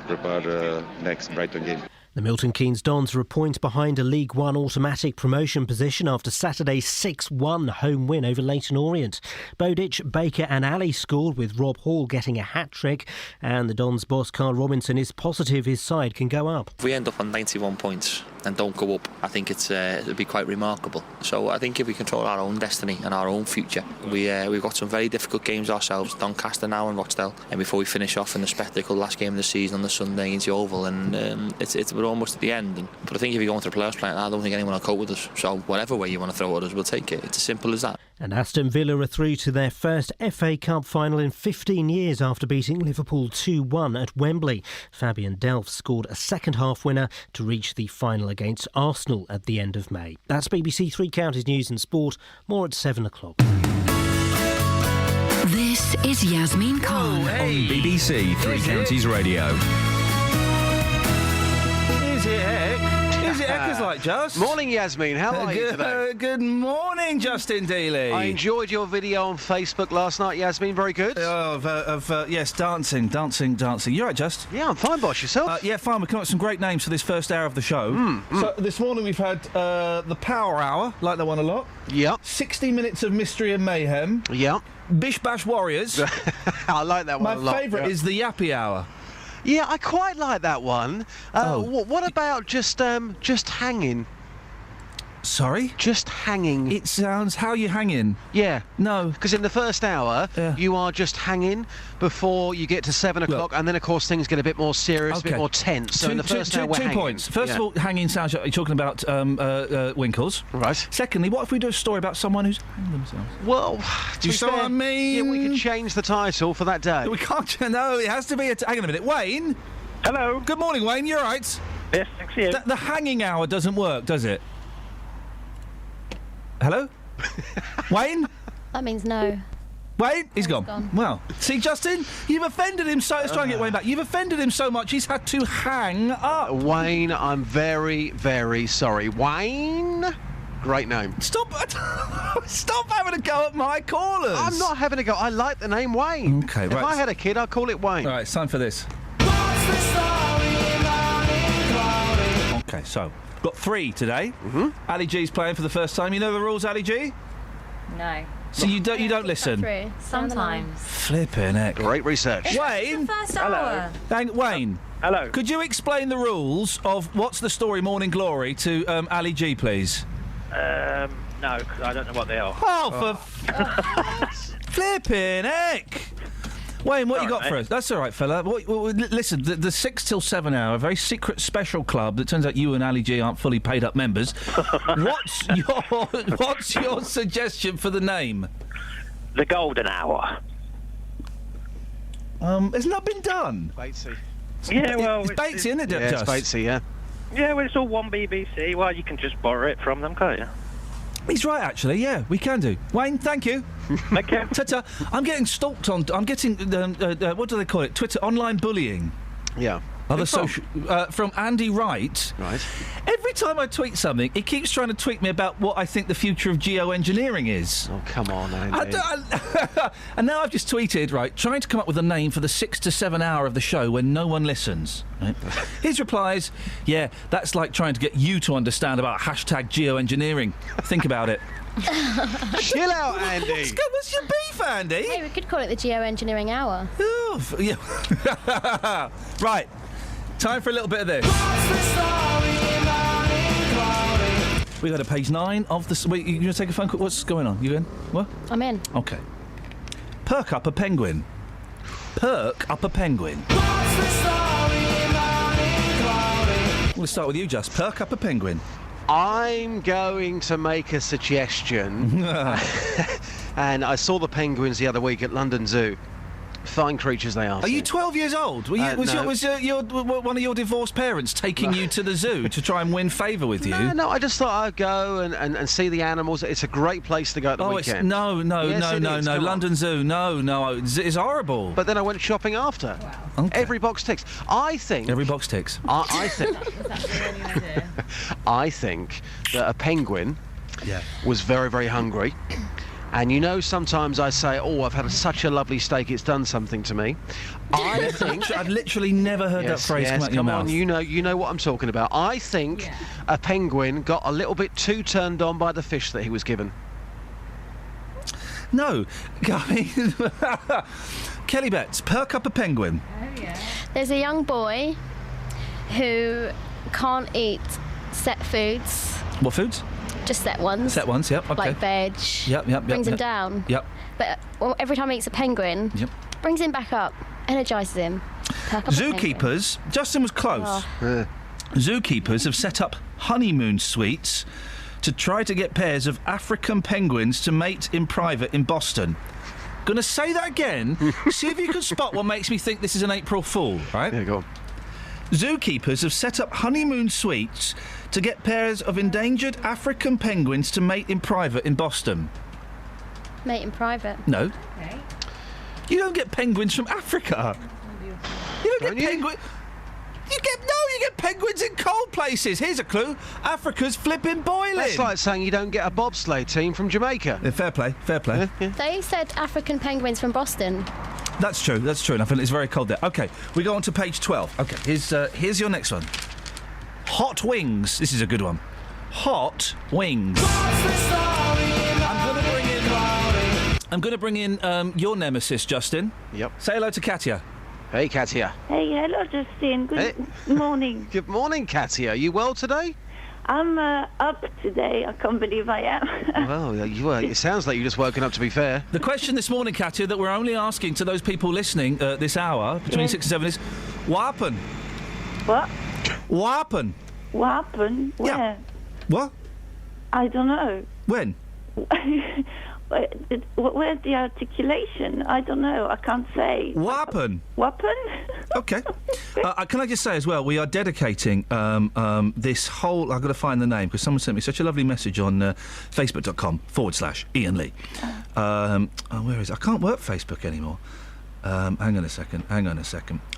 Speaker 4: prepare next Brighton game.
Speaker 3: The Milton Keynes Dons are a point behind a League One automatic promotion position after Saturday's 6-1 home win over Leyton Orient. Bowditch, Baker and Ali scored, with Rob Hall getting a hat-trick, and the Dons boss Carl Robinson is positive his side can go up.
Speaker 5: If we end up on 91 points and don't go up, I think it'll be quite remarkable. So I think if we control our own destiny and our own future, we've got some very difficult games ourselves, Doncaster now and Rochdale, and before we finish off in the spectacle last game of the season on the Sunday into Oval, and we're almost at the end. But I think if you're going to the players playing, I don't think anyone will cope with us. So whatever way you want to throw at us, we'll take it. It's as simple as that.
Speaker 3: And Aston Villa are through to their first FA Cup final in 15 years after beating Liverpool 2-1 at Wembley. Fabian Delph scored a second-half winner to reach the final against Arsenal at the end of May. That's BBC Three Counties News and Sport. More at 7 o'clock.
Speaker 1: This is Yasmin Khan
Speaker 2: on BBC Three Counties Radio.
Speaker 9: Is it Eckers like Just?
Speaker 23: Morning, Yasmin. How are you today?
Speaker 9: Good morning, Justin Dealey.
Speaker 23: I enjoyed your video on Facebook last night, Yasmin. Very good.
Speaker 9: Yes, dancing. You all right, Just?
Speaker 23: Yeah, I'm fine, boss. Yourself?
Speaker 9: Yeah, fine. We're coming up with some great names for this first hour of the show. So this morning we've had the Power Hour, like that one a lot.
Speaker 23: Yeah.
Speaker 9: 60 minutes of mystery and mayhem.
Speaker 23: Yeah.
Speaker 9: Bish Bash Warriors.
Speaker 23: I like that one a lot.
Speaker 9: My favourite is the Yappy Hour.
Speaker 23: Yeah, I quite like that one. What about just hanging?
Speaker 9: Sorry?
Speaker 23: Just hanging.
Speaker 9: It sounds... How are you hanging?
Speaker 23: Yeah.
Speaker 9: No.
Speaker 23: Because in the first hour, you are just hanging before you get to 7 o'clock, and then, of course, things get a bit more serious, a bit more tense. So in the first hour, we're hanging.
Speaker 9: 2 points. First of all, hanging sounds like you're talking about Winkles.
Speaker 23: Right.
Speaker 9: Secondly, what if we do a story about someone who's hanged themselves?
Speaker 23: Well,
Speaker 9: do you see what I mean?
Speaker 23: Yeah, we could change the title for that day.
Speaker 9: We can't... No, it has to be... Hang on a minute. Wayne?
Speaker 24: Hello.
Speaker 9: Good morning, Wayne. You all right?
Speaker 24: Yes, thanks you.
Speaker 9: The hanging hour doesn't work, does it? Hello? Wayne?
Speaker 22: That means no.
Speaker 9: Wayne? He's gone. Well, see, Justin, you've offended him so... Let's try and get Wayne back. You've offended him so much, he's had to hang up.
Speaker 23: Wayne, I'm very, very sorry. Wayne? Great name.
Speaker 9: Stop having a go at my callers.
Speaker 23: I'm not having a go. I like the name Wayne.
Speaker 9: Okay,
Speaker 23: right. If I had a kid, I'd call it Wayne.
Speaker 9: All right, it's time for this. Okay, so... Got 3 today. Ali G's playing for the first time. You know the rules, Ali G?
Speaker 25: No.
Speaker 9: So you don't listen?
Speaker 25: Sometimes.
Speaker 9: Flipping heck.
Speaker 23: Great research.
Speaker 9: Wayne?
Speaker 25: First hour.
Speaker 9: Wayne?
Speaker 24: Hello.
Speaker 9: Could you explain the rules of What's the Story Morning Glory to Ali G, please?
Speaker 24: No, because I don't know what they are.
Speaker 9: Oh, for... Flipping heck! Wayne, what you got for us? That's all right, fella. Listen, the 6 till 7 hour, a very secret special club that turns out you and Ali G aren't fully paid up members. What's your suggestion for the name?
Speaker 24: The Golden Hour.
Speaker 9: Hasn't that been done?
Speaker 23: Batesy.
Speaker 24: Yeah, well...
Speaker 9: It's Batesy, isn't it,
Speaker 23: Yeah, it's Batesy, yeah.
Speaker 24: Yeah, well, it's all one BBC. Well, you can just borrow it from them, can't you?
Speaker 9: He's right, actually, yeah, we can do. Wayne, thank you.
Speaker 24: Thank you.
Speaker 9: I'm getting stalked on... I'm getting, what do they call it? Twitter, online bullying.
Speaker 23: Yeah.
Speaker 9: Other social from Andy Wright.
Speaker 23: Right.
Speaker 9: Every time I tweet something, he keeps trying to tweet me about what I think the future of geoengineering is.
Speaker 23: Oh, come on, Andy.
Speaker 9: And now I've just tweeted, right, trying to come up with a name for the 6 to 7 hour of the show when no one listens. Right? His replies, yeah, that's like trying to get you to understand about hashtag geoengineering. Think about it.
Speaker 23: Chill out, Andy.
Speaker 9: What's your beef, Andy?
Speaker 22: Hey, we could call it the geoengineering hour.
Speaker 9: Oh, yeah. Right. Time for a little bit of this. We got to page 9 of the... Wait, you going to take a phone call? What's going on? You in? What?
Speaker 22: I'm in.
Speaker 9: OK. Perk up a penguin. Perk up a penguin. We'll start with you, Just. Perk up a penguin.
Speaker 23: I'm going to make a suggestion. And I saw the penguins the other week at London Zoo. Fine creatures they are.
Speaker 9: Are you 12 years old? Was one of your divorced parents taking you to the zoo to try and win favour with you?
Speaker 23: No, I just thought I'd go and see the animals. It's a great place to go at the weekend.
Speaker 9: No. London Zoo, no. It's horrible.
Speaker 23: But then I went shopping after. Wow. Okay. Every box ticks. I think...
Speaker 9: Every box ticks.
Speaker 23: I think... I think that a penguin was very, very hungry. And you know, sometimes I say, oh, I've had such a lovely steak, it's done something to me. I think...
Speaker 9: I've literally never heard that phrase come out of your mouth.
Speaker 23: You know what I'm talking about. I think a penguin got a little bit too turned on by the fish that he was given.
Speaker 9: No. I mean... Kelly Betts, perk up a penguin.
Speaker 22: Oh, yeah. There's a young boy who can't eat set foods.
Speaker 9: What foods?
Speaker 22: Just set ones.
Speaker 9: Set ones, yep, okay.
Speaker 22: Like veg.
Speaker 9: Yep.
Speaker 22: Brings him down.
Speaker 9: Yep.
Speaker 22: But every time he eats a penguin, brings him back up, energises him.
Speaker 9: Zookeepers, Justin was close.
Speaker 23: Oh.
Speaker 9: Zookeepers have set up honeymoon suites to try to get pairs of African penguins to mate in private in Boston. Gonna say that again. See if you can spot what makes me think this is an April Fool, right?
Speaker 23: Yeah, go on.
Speaker 9: Zookeepers have set up honeymoon suites to get pairs of endangered African penguins to mate in private in Boston.
Speaker 22: Mate in private?
Speaker 9: No.
Speaker 22: Okay.
Speaker 9: You don't get penguins from Africa. You don't get penguins... You get penguins in cold places. Here's a clue. Africa's flipping boiling.
Speaker 23: That's like saying you don't get a bobsleigh team from Jamaica.
Speaker 9: Yeah, fair play.
Speaker 23: Yeah.
Speaker 22: They said African penguins from Boston.
Speaker 9: That's true, enough, and it's very cold there. OK, we go on to page 12. OK, here's your next one. Hot wings. This is a good one. Hot wings. I'm going to bring in your nemesis, Justin.
Speaker 23: Yep.
Speaker 9: Say hello to Katya.
Speaker 23: Hey, Katya.
Speaker 6: Hey, hello, Justin. Good morning.
Speaker 23: Good morning, Katya. Are you well today?
Speaker 6: I'm up today. I can't believe I am.
Speaker 23: Well, you were. It sounds like you've just woken up, to be fair.
Speaker 9: The question this morning, Katya, that we're only asking to those people listening this hour, between 6 and 7, is, what happened?
Speaker 6: What?
Speaker 9: What happened?
Speaker 6: What happened? Where?
Speaker 9: Yeah. What?
Speaker 6: I don't know.
Speaker 9: When?
Speaker 6: Where's the articulation? I don't know. I can't say.
Speaker 9: What happened?
Speaker 6: What happened?
Speaker 9: OK. Can I just say as well, we are dedicating this whole... I've got to find the name, because someone sent me such a lovely message on facebook.com/Iain Lee. Where is it? I can't work Facebook anymore. Hang on a second.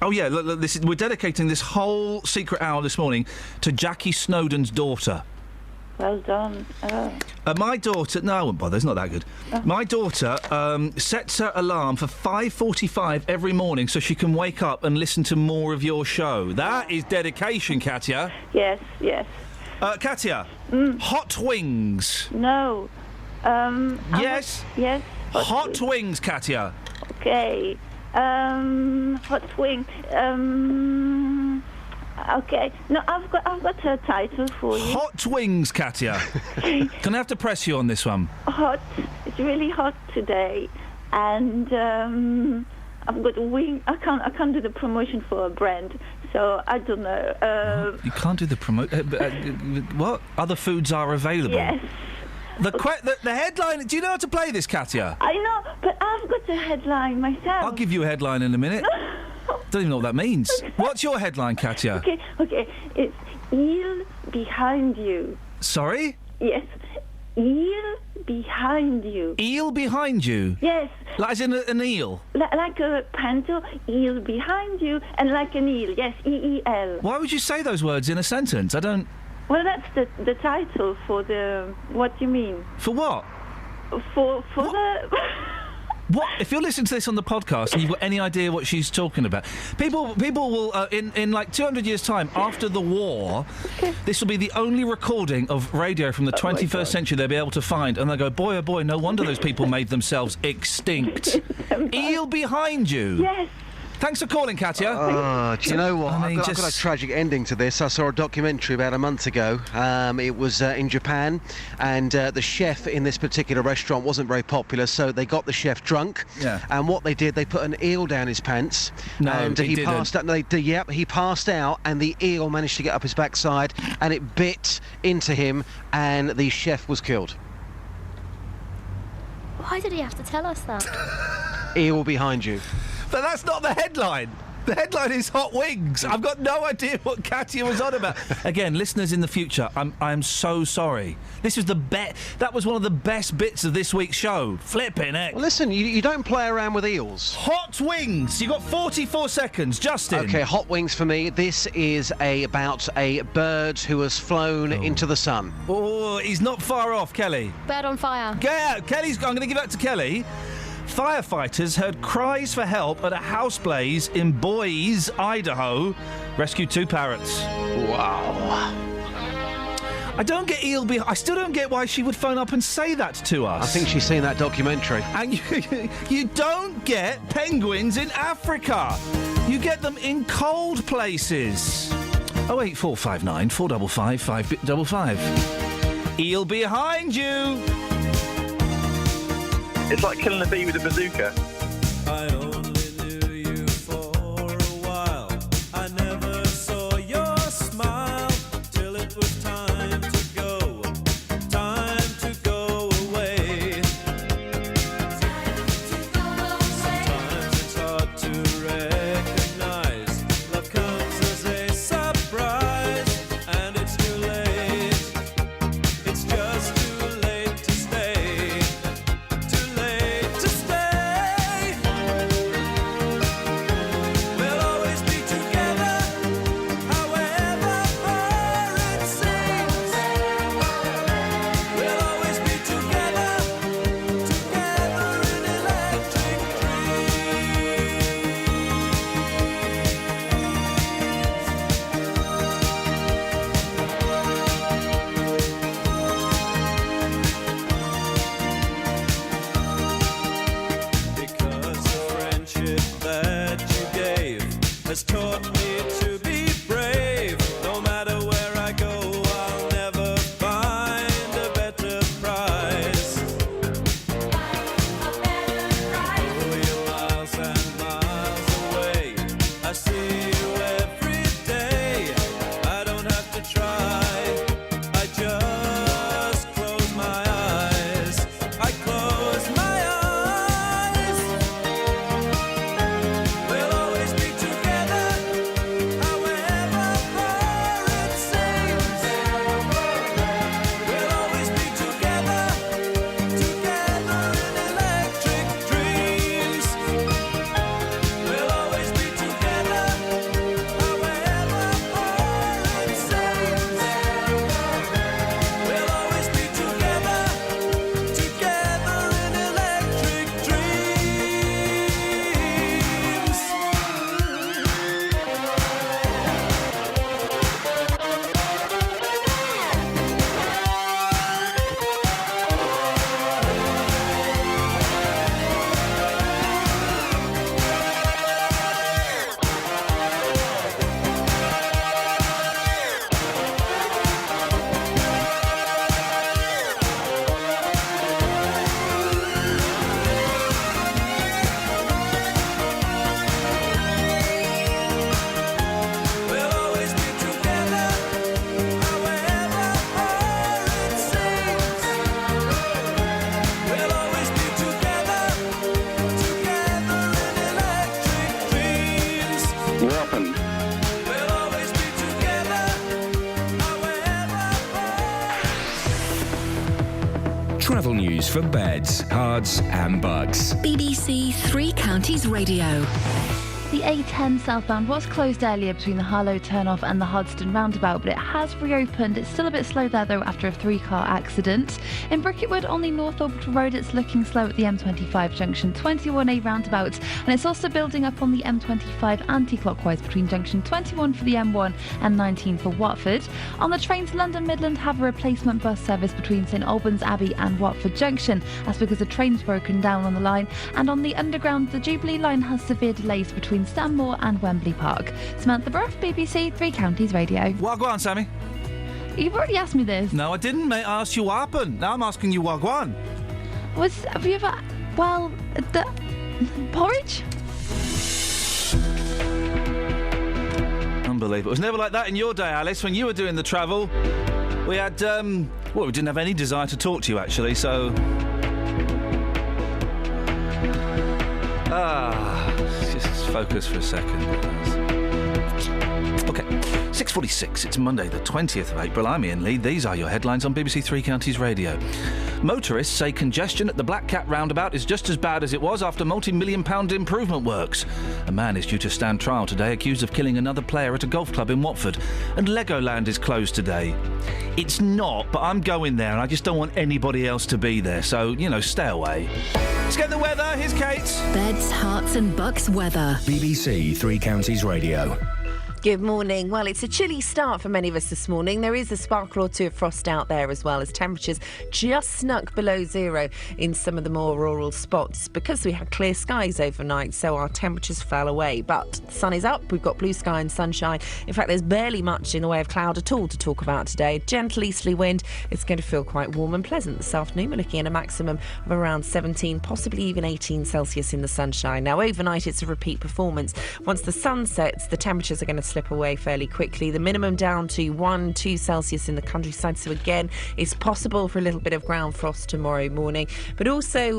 Speaker 9: Oh, yeah, look, we're dedicating this whole secret hour this morning to Jackie Snowden's daughter.
Speaker 6: Well done.
Speaker 9: My daughter... No, I won't bother. It's not that good. My daughter sets her alarm for 5:45 every morning so she can wake up and listen to more of your show. That is dedication, Katya.
Speaker 6: Yes.
Speaker 9: Katya, hot wings.
Speaker 6: No.
Speaker 9: Yes?
Speaker 6: Yes.
Speaker 9: Hot wings, Katya.
Speaker 6: Okay. Hot wing. Okay. No, I've got a title for you.
Speaker 9: Hot wings, Katya. Can I have to press you on this one?
Speaker 6: Hot. It's really hot today, and I've got a wing. I can't do the promotion for a brand, so I don't know.
Speaker 9: You can't do the what? Other foods are available.
Speaker 6: Yes.
Speaker 9: The headline. Do you know how to play this, Katya?
Speaker 6: I know, but I've got a headline myself.
Speaker 9: I'll give you a headline in a minute. Don't even know what that means. What's your headline, Katya?
Speaker 6: Okay. It's Iain behind you.
Speaker 9: Sorry?
Speaker 6: Yes. Iain behind you.
Speaker 9: Eel behind you?
Speaker 6: Yes.
Speaker 9: Like as in an eel?
Speaker 6: Like a panther, eel behind you, and like an eel, yes, E-E-L.
Speaker 9: Why would you say those words in a sentence? I don't...
Speaker 6: Well, that's the title for the... What do you mean?
Speaker 9: For what?
Speaker 6: For the...
Speaker 9: What? If you're listening to this on the podcast and you've got any idea what she's talking about, people will in like 200 years' time, after the war, this will be the only recording of radio from the 21st century they'll be able to find, and they'll go, boy, oh boy, no wonder those people made themselves extinct. Eel behind you.
Speaker 6: Yes.
Speaker 9: Thanks for calling, Katya.
Speaker 23: Oh, do you know what?
Speaker 9: I mean,
Speaker 23: I've got a tragic ending to this. I saw a documentary about a month ago. It was in Japan, and the chef in this particular restaurant wasn't very popular, so they got the chef drunk.
Speaker 9: Yeah.
Speaker 23: And what they did, they put an eel down his pants.
Speaker 9: No,
Speaker 23: and
Speaker 9: he didn't.
Speaker 23: passed out. Yep, he passed out, and the eel managed to get up his backside, and it bit into him, and the chef was killed.
Speaker 22: Why did he have to tell us that?
Speaker 23: Eel behind you.
Speaker 9: But that's not the headline. The headline is Hot Wings. I've got no idea what Katya was on about. Again, listeners in the future, I'm so sorry. This was that was one of the best bits of this week's show. Flipping heck.
Speaker 23: Well, listen, you don't play around with eels.
Speaker 9: Hot Wings. You got 44 seconds, Justin.
Speaker 23: Okay, Hot Wings for me. This is about a bird who has flown into the sun.
Speaker 9: Oh, he's not far off, Kelly.
Speaker 22: Bird on fire.
Speaker 9: Yeah, I'm going to give that to Kelly. Firefighters heard cries for help at a house blaze in Boise, Idaho. Rescued 2 parrots.
Speaker 23: Wow.
Speaker 9: I don't get I still don't get why she would phone up and say that to us.
Speaker 23: I think she's seen that documentary.
Speaker 9: And you don't get penguins in Africa. You get them in cold places. 08459 455 555. Eel behind you.
Speaker 24: It's like killing a bee with a bazooka.
Speaker 11: I only knew you for a while. I never saw your smile till it was time to go away. Sometimes it's hard to recognize love comes as a surprise, and it's too late. It's just too late to stay. Too late to stay.
Speaker 2: Travel news for beds, cards and bugs.
Speaker 1: BBC Three Counties Radio.
Speaker 10: The A10 southbound was closed earlier between the Harlow turnoff and the Hardston roundabout, but it has reopened. It's still a bit slow there, though, after a 3-car accident. In Bricketwood, on the North Orbital Road, it's looking slow at the M25 junction 21A roundabout, and it's also building up on the M25 anti-clockwise between junction 21 for the M1 and 19 for Watford. On the trains, London Midland have a replacement bus service between St Albans Abbey and Watford Junction. That's because the train's broken down on the line. And on the Underground, the Jubilee line has severe delays between Stanmore and Wembley Park. Samantha Brough, BBC Three Counties Radio.
Speaker 9: Wagwan, Sammy.
Speaker 10: You've already asked me this.
Speaker 9: No, I didn't, mate. I asked you what happened. Now I'm asking you wagwan.
Speaker 10: Have you ever... Well, the... porridge?
Speaker 9: Unbelievable. It was never like that in your day, Alice, when you were doing the travel. We had, well, we didn't have any desire to talk to you, actually, so... Just focus for a second. OK, 6:46. It's Monday, the 20th of April. I'm Iain Lee. These are your headlines on BBC Three Counties Radio. Motorists say congestion at the Black Cat roundabout is just as bad as it was after multi-million-pound improvement works. A man is due to stand trial today, accused of killing another player at a golf club in Watford. And Legoland is closed today. It's not, but I'm going there, and I just don't want anybody else to be there. So, stay away. Let's get the weather. Here's Kate.
Speaker 1: Beds, Hearts and Bucks weather.
Speaker 2: BBC Three Counties Radio.
Speaker 7: Good morning. Well, it's a chilly start for many of us this morning. There is a sparkle or two of frost out there as well, as temperatures just snuck below zero in some of the more rural spots because we had clear skies overnight, so our temperatures fell away. But the sun is up, we've got blue sky and sunshine. In fact, there's barely much in the way of cloud at all to talk about today. Gentle easterly wind. It's going to feel quite warm and pleasant this afternoon. We're looking at a maximum of around 17, possibly even 18 Celsius in the sunshine. Now, overnight, it's a repeat performance. Once the sun sets, the temperatures are going to slip away fairly quickly. The minimum down to 1-2 Celsius in the countryside. So again, it's possible for a little bit of ground frost tomorrow morning. But also,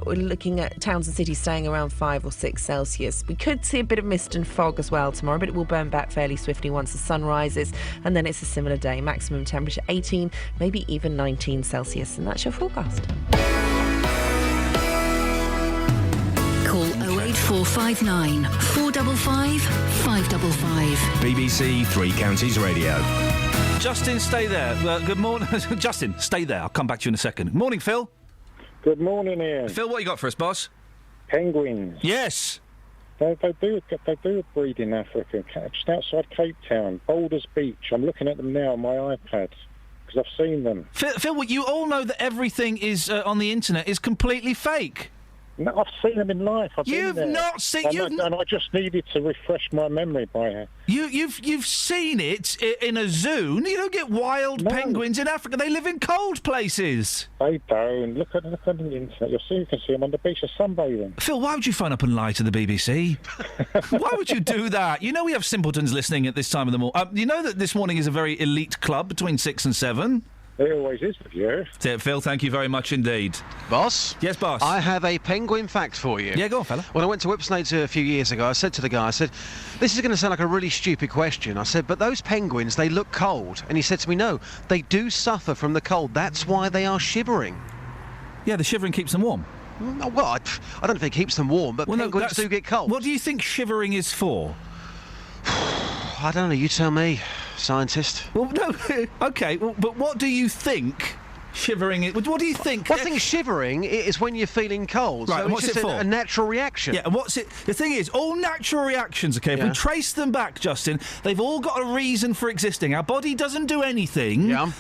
Speaker 7: we're looking at towns and cities staying around 5 or 6 Celsius. We could see a bit of mist and fog as well tomorrow, but it will burn back fairly swiftly once the sun rises. And then it's a similar day. Maximum temperature 18, maybe even 19 Celsius. And that's your forecast.
Speaker 1: Call 08459 455 555.
Speaker 2: BBC Three Counties Radio.
Speaker 9: Justin, stay there. Good morning. Justin, stay there. I'll come back to you in a second. Morning, Phil.
Speaker 8: Good morning, Ian.
Speaker 9: Phil, what you got for us, boss?
Speaker 8: Penguins.
Speaker 9: Yes.
Speaker 8: They do breed in Africa, just outside Cape Town, Boulders Beach. I'm looking at them now on my iPad because I've seen them.
Speaker 9: Phil, you all know that everything is on the internet is completely fake.
Speaker 8: No, I've seen them in life.
Speaker 9: You've not seen...
Speaker 8: And I just needed to refresh my memory by...
Speaker 9: You've seen it in a zoo. You don't get wild penguins in Africa. They live in cold places.
Speaker 8: They don't. Look at the internet. You can see them on the beach of sunbathing.
Speaker 9: Phil, why would you phone up and lie to the BBC? Why would you do that? You know we have simpletons listening at this time of the morning. You know that this morning is a very elite club between 6 and 7?
Speaker 8: It always is with you.
Speaker 9: That's it, Phil, thank you very much indeed.
Speaker 23: Boss?
Speaker 9: Yes, boss?
Speaker 23: I have a penguin fact for you.
Speaker 9: Yeah, go on, fella.
Speaker 23: When I went to Whipsnade a few years ago, I said to the guy, this is going to sound like a really stupid question. I said, but those penguins, they look cold. And he said to me, no, they do suffer from the cold. That's why they are shivering.
Speaker 9: Yeah, the shivering keeps them warm.
Speaker 23: Well, I don't know if it keeps them warm, but penguins do get cold.
Speaker 9: What do you think shivering is for?
Speaker 23: I don't know, you tell me, scientist.
Speaker 9: Well, no, OK, but what do you think... shivering it. What do you think?
Speaker 23: Well, I think shivering is when you're feeling cold.
Speaker 9: Right,
Speaker 23: so
Speaker 9: and what's
Speaker 23: it's
Speaker 9: it
Speaker 23: just
Speaker 9: for?
Speaker 23: A natural reaction.
Speaker 9: Yeah, and what's it? The thing is, all natural reactions, OK, if we trace them back, Justin, they've all got a reason for existing. Our body doesn't do anything.
Speaker 23: Yeah.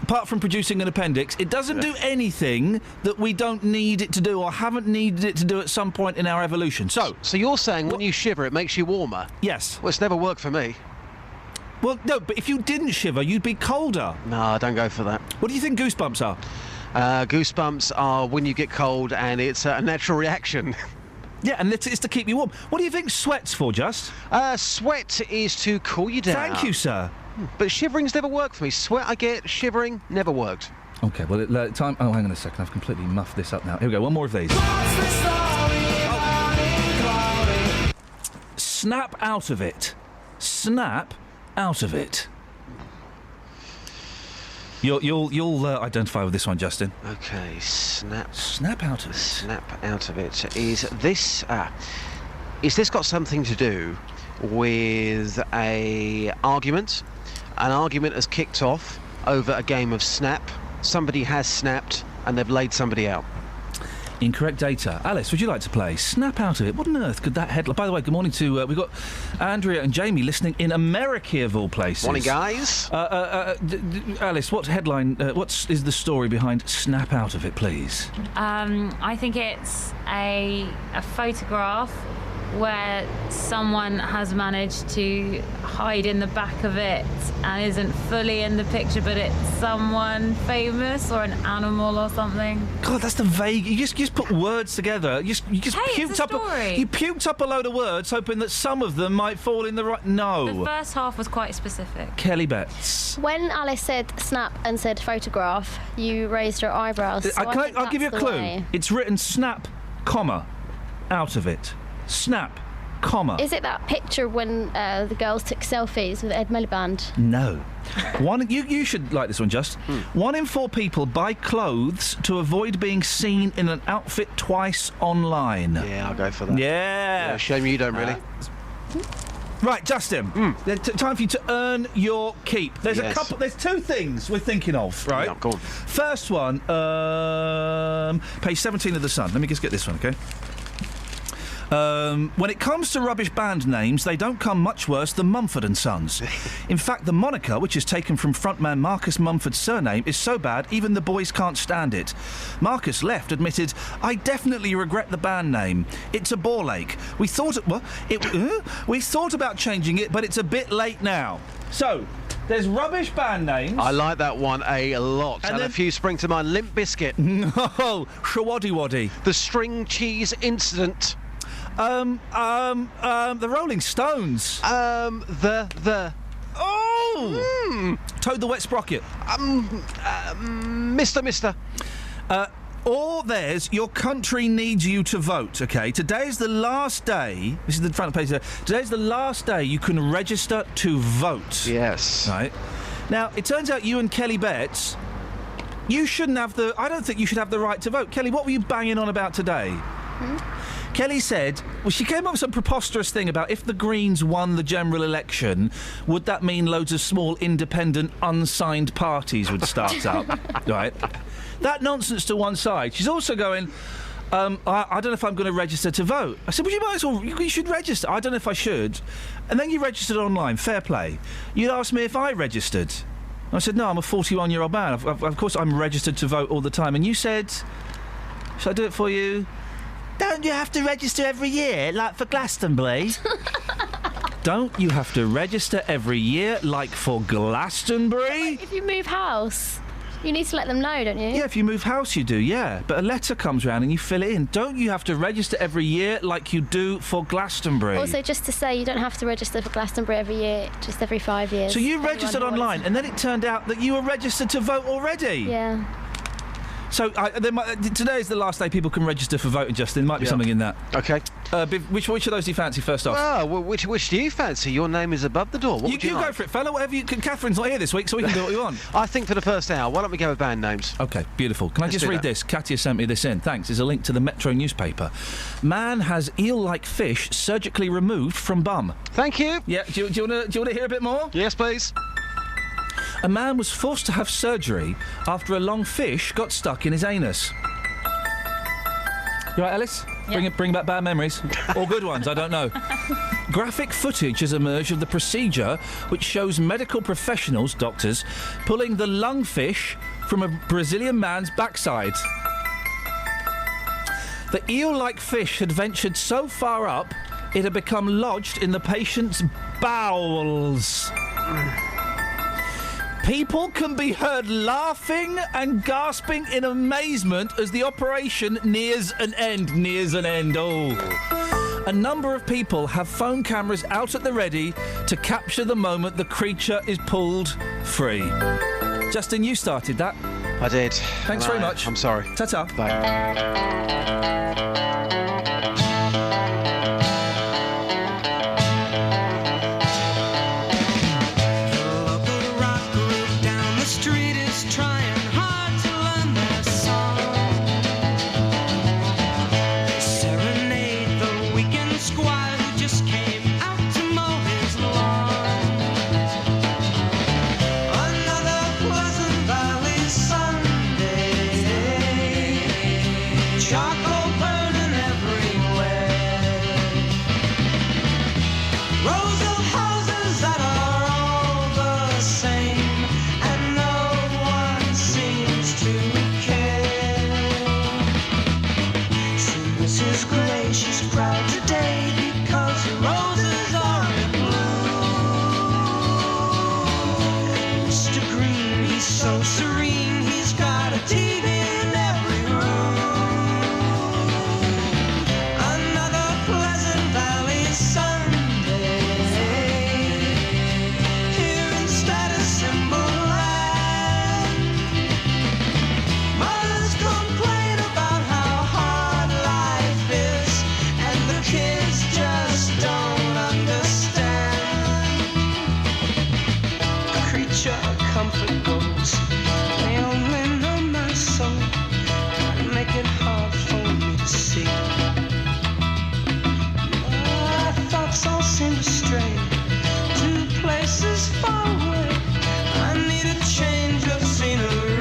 Speaker 9: Apart from producing an appendix, it doesn't do anything that we don't need it to do or haven't needed it to do at some point in our evolution. So
Speaker 23: you're saying when you shiver, it makes you warmer?
Speaker 9: Yes.
Speaker 23: Well, it's never worked for me.
Speaker 9: Well, no, but if you didn't shiver, you'd be colder.
Speaker 23: No, don't go for that.
Speaker 9: What do you think goosebumps are?
Speaker 23: Goosebumps are when you get cold and it's a natural reaction.
Speaker 9: Yeah, and it's to keep you warm. What do you think sweat's for, Just?
Speaker 23: Sweat is to cool you down.
Speaker 9: Thank you, sir.
Speaker 23: But shivering's never worked for me. Sweat I get, shivering never worked.
Speaker 9: OK, well, time... Oh, hang on a second. I've completely muffed this up now. Here we go. One more of these. Snap out of it. Snap out of it. You'll identify with this one, Justin.
Speaker 23: Okay, snap.
Speaker 9: Snap out of it.
Speaker 23: Snap out of it. Is this got something to do with a argument? An argument has kicked off over a game of snap. Somebody has snapped and they've laid somebody out.
Speaker 9: Incorrect data. Alice, would you like to play Snap Out of It? What on earth could that headline... By the way, good morning to... we've got Andrea and Jamie listening in America, of all places.
Speaker 23: Morning, guys.
Speaker 9: Alice, what headline... what is the story behind Snap Out of It, please?
Speaker 25: I think it's a photograph where someone has managed to hide in the back of it and isn't fully in the picture, but it's someone famous or an animal or something.
Speaker 9: God, that's the vague... You just put words together. You just
Speaker 25: Hey, it's a story.
Speaker 9: You puked up a load of words hoping that some of them might fall in the right... No.
Speaker 25: The first half was quite specific.
Speaker 9: Kelly Betts.
Speaker 22: When Alice said snap and said photograph, you raised your eyebrows. So
Speaker 9: I'll give you a clue. It's written snap, comma, out of it. Snap, comma.
Speaker 22: Is it that picture when the girls took selfies with Ed Miliband?
Speaker 9: No. You should like this one, Just. 1 in 4 people buy clothes to avoid being seen in an outfit twice online.
Speaker 23: Yeah, I'll go for that.
Speaker 9: Yeah.
Speaker 23: Shame you don't really.
Speaker 9: Right, Justin. Time for you to earn your keep. There's
Speaker 23: Yes.
Speaker 9: a couple. There's 2 things we're thinking of. Right.
Speaker 23: Yeah, go on.
Speaker 9: First one, page 17 of the Sun. Let me just get this one, okay? When it comes to rubbish band names, they don't come much worse than Mumford & Sons. In fact, the moniker, which is taken from frontman Marcus Mumford's surname, is so bad even the boys can't stand it. Marcus Left admitted, "I definitely regret the band name. It's a ball ache. We thought about changing it, but it's a bit late now." So, there's rubbish band names.
Speaker 23: I like that one a lot. And
Speaker 9: then-
Speaker 23: a few spring to mind. Limp Bizkit.
Speaker 9: No, Shawaddy Waddy.
Speaker 23: The string cheese incident.
Speaker 9: The Rolling Stones. Toad the Wet Sprocket.
Speaker 23: Mister.
Speaker 9: Or there's Your Country Needs You to Vote, OK? Today is the last day... This is the front page there. Today's the last day you can register to vote.
Speaker 23: Yes.
Speaker 9: Right? Now, it turns out you and Kelly Betts, you shouldn't have the... I don't think you should have the right to vote. Kelly, what were you banging on about today? Kelly said... Well, she came up with some preposterous thing about if the Greens won the general election, would that mean loads of small, independent, unsigned parties would start up? Right? That nonsense to one side. She's also going... I don't know if I'm going to register to vote. I said, well, you might as well... You should register. I don't know if I should. And then you registered online. Fair play. You'd asked me if I registered. I said, no, I'm a 41-year-old man. Of course I'm registered to vote all the time. And you said... Shall I do it for you? Don't you have to register every year, like for Glastonbury? Don't you have to register every year, like for Glastonbury?
Speaker 22: If you move house, you need to let them know, don't you?
Speaker 9: Yeah, if you move house, you do, yeah. But a letter comes round and you fill it in. Don't you have to register every year like you do for Glastonbury?
Speaker 22: Also, just to say, you don't have to register for Glastonbury every year, just every 5 years.
Speaker 9: So you
Speaker 22: Anyone
Speaker 9: registered
Speaker 22: who wants
Speaker 9: online, and then it turned out that you were registered to vote already?
Speaker 22: Yeah.
Speaker 9: So today is the last day people can register for voting, Justin. There might be something in that.
Speaker 23: Okay.
Speaker 9: Which of those do you fancy first off?
Speaker 23: Well, which do you fancy? Your name is above the door. What would you like?
Speaker 9: Go for it, fella. Whatever you... Catherine's not here this week, so we can do what we want.
Speaker 23: I think for the first hour, why don't we go with band names?
Speaker 9: OK, beautiful. Can I
Speaker 23: Let's
Speaker 9: just
Speaker 23: do
Speaker 9: read
Speaker 23: that.
Speaker 9: this? Katia sent me this in. Thanks. There's a link to the Metro newspaper. Man has eel-like fish surgically removed from bum.
Speaker 23: Thank you.
Speaker 9: Yeah, do you want to hear a bit more?
Speaker 23: Yes, please.
Speaker 9: A man was forced to have surgery after a long fish got stuck in his anus. You right, Alice?
Speaker 25: Yeah.
Speaker 9: Bring back bad memories. Or good ones, I don't know. Graphic footage has emerged of the procedure which shows medical professionals, doctors, pulling the lungfish from a Brazilian man's backside. The eel-like fish had ventured so far up, it had become lodged in the patient's bowels. People can be heard laughing and gasping in amazement as the operation nears an end. Nears an end, oh. A number of people have phone cameras out at the ready to capture the moment the creature is pulled free. Justin, you started that.
Speaker 23: I did.
Speaker 9: Thanks very much.
Speaker 23: I'm sorry.
Speaker 9: Ta-ta.
Speaker 23: Bye.
Speaker 11: Local rock group down the street is comfort goes. They only know my soul, make it hard for me to see. My thoughts all seem to stray to places far away. I need a change of scenery.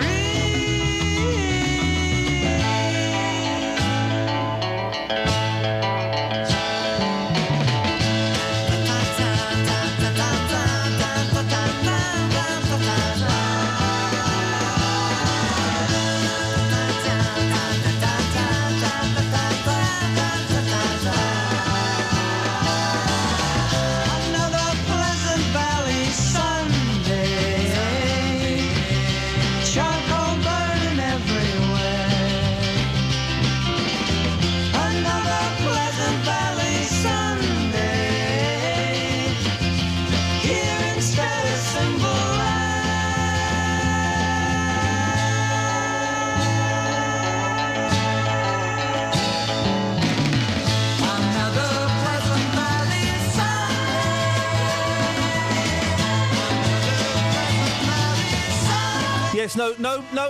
Speaker 9: Yes, no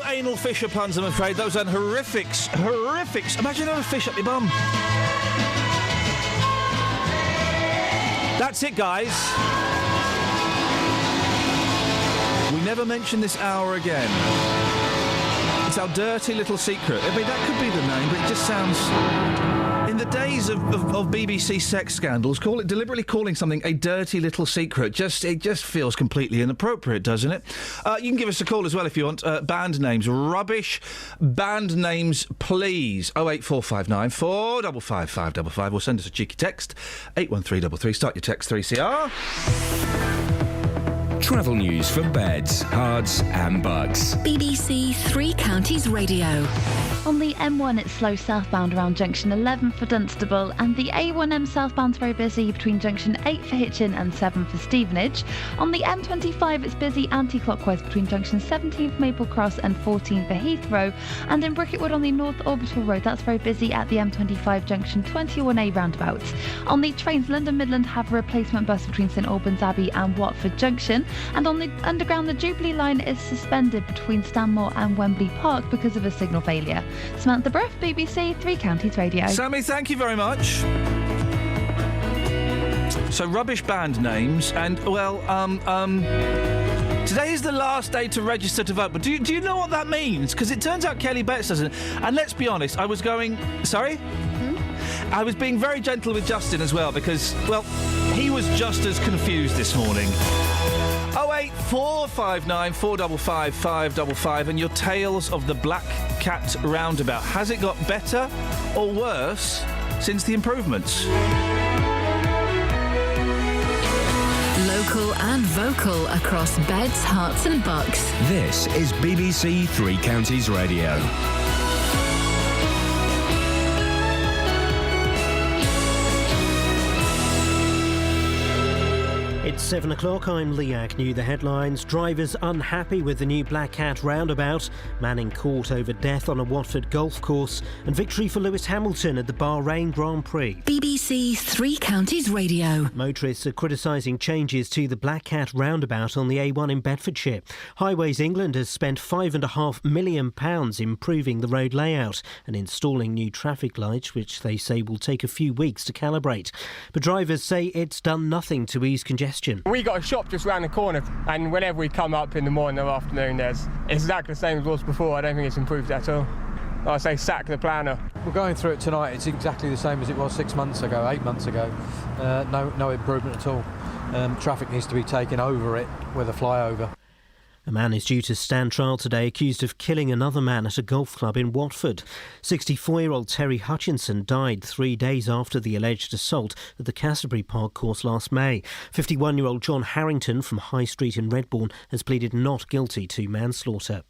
Speaker 9: anal fissure puns, I'm afraid. Those are horrifics. Imagine having a fish up your bum. That's it, guys. We never mention this hour again. It's our dirty little secret. I mean, that could be the name, but it just sounds... In the days of BBC sex scandals, deliberately calling something a dirty little secret. It just feels completely inappropriate, doesn't it? You can give us a call as well if you want. Band names, rubbish band names, please. 08459 455 555, or send us a cheeky text 81333. Start your text 3CR.
Speaker 2: Travel news for beds, cards and bugs.
Speaker 1: BBC Three Counties Radio.
Speaker 10: On the M1, it's slow southbound around junction 11 for Dunstable, and the A1M southbound's very busy between junction 8 for Hitchin and 7 for Stevenage. On the M25, it's busy anti-clockwise between junction 17 for Maple Cross and 14 for Heathrow. And in Bricketwood on the North Orbital Road, that's very busy at the M25 junction 21A roundabout. On the trains, London Midland have a replacement bus between St Albans Abbey and Watford Junction. And on the Underground, the Jubilee line is suspended between Stanmore and Wembley Park because of a signal failure. Samantha Bruff, BBC Three Counties Radio.
Speaker 9: Sammy, thank you very much. So, rubbish band names, and, well, today is the last day to register to vote, but do you know what that means? Because it turns out Kelly Betts doesn't. And let's be honest, I was going... Sorry? I was being very gentle with Justin as well, because, well, he was just as confused this morning. 08459 455 555, and your tales of the Black Cat roundabout. Has it got better or worse since the improvements?
Speaker 1: Local and vocal across beds, hearts and bucks.
Speaker 2: This is BBC Three Counties Radio.
Speaker 3: It's 7 o'clock, I'm Lee Agnew. The headlines: drivers unhappy with the new Black Cat roundabout, man in court over death on a Watford golf course, and victory for Lewis Hamilton at the Bahrain Grand Prix.
Speaker 1: BBC Three Counties Radio.
Speaker 3: Motorists are criticising changes to the Black Cat roundabout on the A1 in Bedfordshire. Highways England has spent £5.5 million improving the road layout and installing new traffic lights, which they say will take a few weeks to calibrate. But drivers say it's done nothing to ease congestion.
Speaker 13: We got a shop just round the corner, and whenever we come up in the morning or afternoon, it's exactly the same as it was before. I don't think it's improved at all. I say sack the planner.
Speaker 14: We're going through it tonight. It's exactly the same as it was 6 months ago, 8 months ago. No improvement at all. Traffic needs to be taken over it with a flyover.
Speaker 3: A man is due to stand trial today accused of killing another man at a golf club in Watford. 64-year-old Terry Hutchinson died 3 days after the alleged assault at the Canterbury Park course last May. 51-year-old John Harrington from High Street in Redbourne has pleaded not guilty to manslaughter.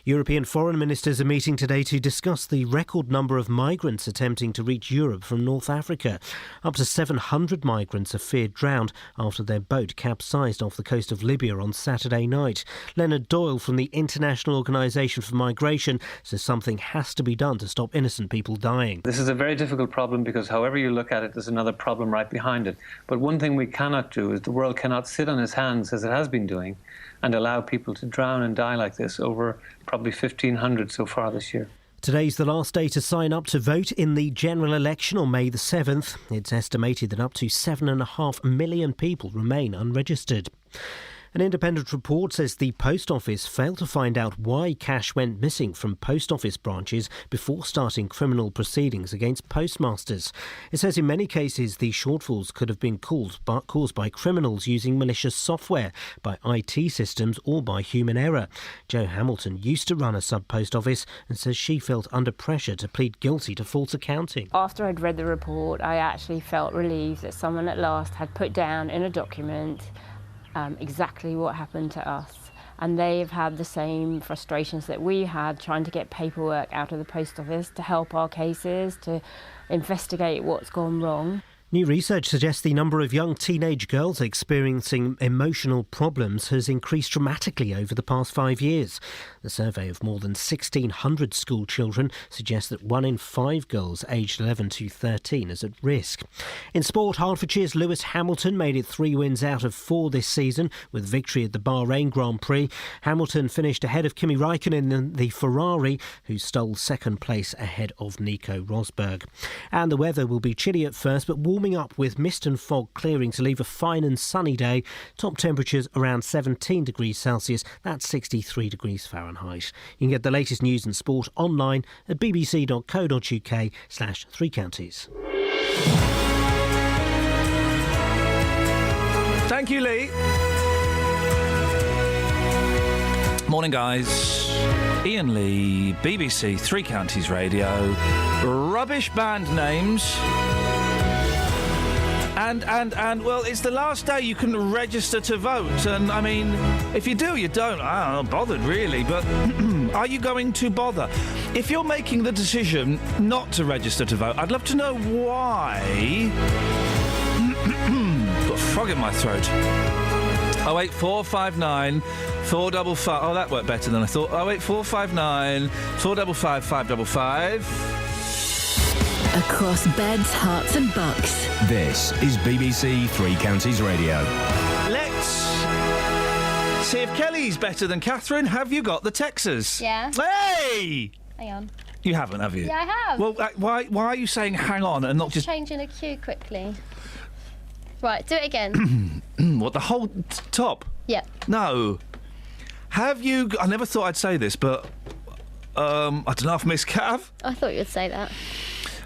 Speaker 3: European foreign ministers are meeting today to discuss the record number of migrants attempting to reach Europe from North Africa. Up to 700 migrants are feared drowned after their boat capsized off the coast of Libya on Saturday night. Leonard Doyle from the International Organisation for Migration says something has to be done to stop innocent people dying.
Speaker 12: This is a very difficult problem because however you look at it, there's another problem right behind it. But one thing we cannot do is the world cannot sit on its hands, as it has been doing, and allow people to drown and die like this, over probably 1,500 so far this year.
Speaker 3: Today's the last day to sign up to vote in the general election on May the 7th. It's estimated that up to 7.5 million people remain unregistered. An independent report says the Post Office failed to find out why cash went missing from post office branches before starting criminal proceedings against postmasters. It says in many cases the shortfalls could have been caused by criminals using malicious software, by IT systems or by human error. Jo Hamilton used to run a sub-post office and says she felt under pressure to plead guilty to false accounting.
Speaker 15: After I'd read the report, I actually felt relieved that someone at last had put down in a document exactly what happened to us, and they've had the same frustrations that we had trying to get paperwork out of the post office to help our cases, to investigate what's gone wrong.
Speaker 3: New research suggests the number of young teenage girls experiencing emotional problems has increased dramatically over the past 5 years. The survey of more than 1,600 school children suggests that 1 in 5 girls aged 11 to 13 is at risk. In sport, Hertfordshire's Lewis Hamilton made it 3 wins out of 4 this season, with victory at the Bahrain Grand Prix. Hamilton finished ahead of Kimi Raikkonen in the Ferrari, who stole second place ahead of Nico Rosberg. And the weather will be chilly at first, but warming up with mist and fog clearing to leave a fine and sunny day. Top temperatures around 17 degrees Celsius, that's 63 degrees Fahrenheit. You can get the latest news and sport online at bbc.co.uk/3 counties.
Speaker 9: Thank you, Lee. Morning, guys. Iain Lee, BBC Three Counties Radio. Rubbish band names. And well, it's the last day you can register to vote. And, I mean, if you do, you don't. I'm not bothered, really. But are you going to bother? If you're making the decision not to register to vote, I'd love to know why. Got a frog in my throat. 08459 455. Oh, that worked better than I thought. 08459 455 555.
Speaker 1: Across beds, hearts and bucks.
Speaker 2: This is BBC Three Counties Radio.
Speaker 9: Let's see if Kelly's better than Catherine. Have you got the Texas?
Speaker 22: Yeah.
Speaker 9: Hey!
Speaker 22: Hang on.
Speaker 9: You haven't, have you?
Speaker 22: Yeah, I have.
Speaker 9: Well, why are you saying hang on and not just...
Speaker 22: Changing a cue quickly. Right, do it again.
Speaker 9: What, the whole top?
Speaker 22: Yeah.
Speaker 9: No. Have you... I never thought I'd say this, but... I don't know if Miss Cav...
Speaker 22: I thought you would say that.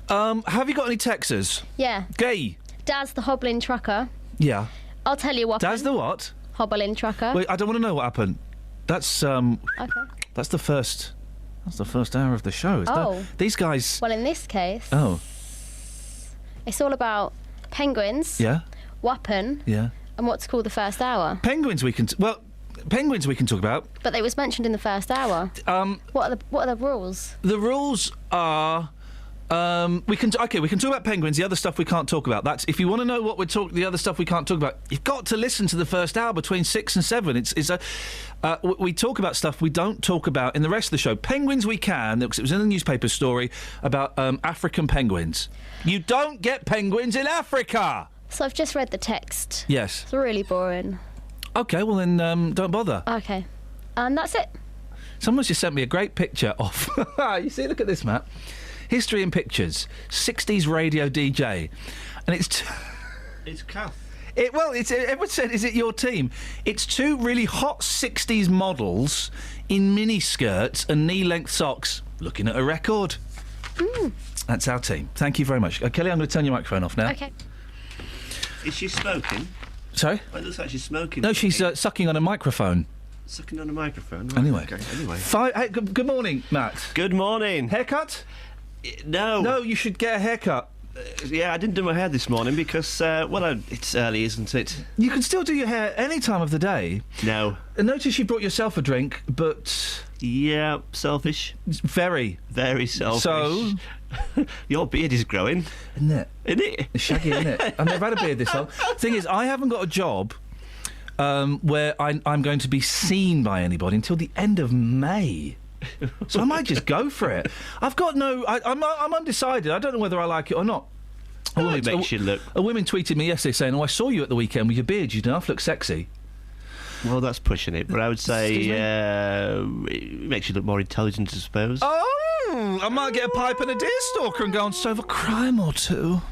Speaker 9: Have you got any Texas?
Speaker 22: Yeah.
Speaker 9: Gay.
Speaker 22: Daz the hobbling trucker.
Speaker 9: Yeah.
Speaker 22: I'll tell you what.
Speaker 9: Daz the what?
Speaker 22: Hobbling trucker.
Speaker 9: Wait, I don't want to know what happened. That's
Speaker 22: Okay.
Speaker 9: That's the first hour of the show. These guys.
Speaker 22: Well, in this case.
Speaker 9: Oh.
Speaker 22: It's all about penguins.
Speaker 9: Yeah.
Speaker 22: Wappen.
Speaker 9: Yeah.
Speaker 22: And what's called the first hour.
Speaker 9: Penguins we can talk about.
Speaker 22: But they was mentioned in the first hour. What are the rules?
Speaker 9: The rules are. We can talk about penguins. The other stuff we can't talk about. That's if you want to know what the other stuff we can't talk about. You've got to listen to the first hour between 6 and 7. We talk about stuff we don't talk about in the rest of the show. Penguins we can, because it was in the newspaper story about African penguins. You don't get penguins in Africa.
Speaker 22: So I've just read the text.
Speaker 9: Yes.
Speaker 22: It's really boring.
Speaker 9: Okay, well then don't bother.
Speaker 22: Okay, and that's it.
Speaker 9: Someone's just sent me a great picture of. You see, look at this, Matt. History in Pictures, 60s radio DJ, and it's
Speaker 16: Kath.
Speaker 9: Everyone said, is it your team? It's 2 really hot 60s models in mini skirts and knee-length socks, looking at a record. That's our team. Thank you very much, Kelly. I'm going to turn your microphone off now.
Speaker 22: Okay.
Speaker 16: Is she smoking?
Speaker 9: Sorry?
Speaker 16: It looks like she's smoking.
Speaker 9: No, she's sucking on a microphone.
Speaker 16: Sucking on a microphone. Right,
Speaker 9: anyway.
Speaker 16: Okay, anyway.
Speaker 9: Hey, good morning, Matt.
Speaker 16: Good morning.
Speaker 9: Haircut?
Speaker 16: No.
Speaker 9: No, you should get a haircut.
Speaker 16: Yeah, I didn't do my hair this morning because, it's early, isn't it?
Speaker 9: You can still do your hair any time of the day.
Speaker 16: No.
Speaker 9: Notice you brought yourself a drink, but...
Speaker 16: Yeah, selfish.
Speaker 9: Very.
Speaker 16: Very selfish.
Speaker 9: So...
Speaker 16: Your beard is growing.
Speaker 9: Isn't it?
Speaker 16: Isn't it?
Speaker 9: It's shaggy, isn't it? I've never had a beard this long. Thing is, I haven't got a job where I'm going to be seen by anybody until the end of May. So I might just go for it. I've got no... I'm undecided. I don't know whether I like it or not.
Speaker 16: It makes you look...
Speaker 9: A woman tweeted me yesterday saying, I saw you at the weekend with your beard. You don't look sexy.
Speaker 16: Well, that's pushing it, but I would say it makes you look more intelligent, I suppose.
Speaker 9: Oh, I might get a pipe and a deer stalker and go and solve a crime or two.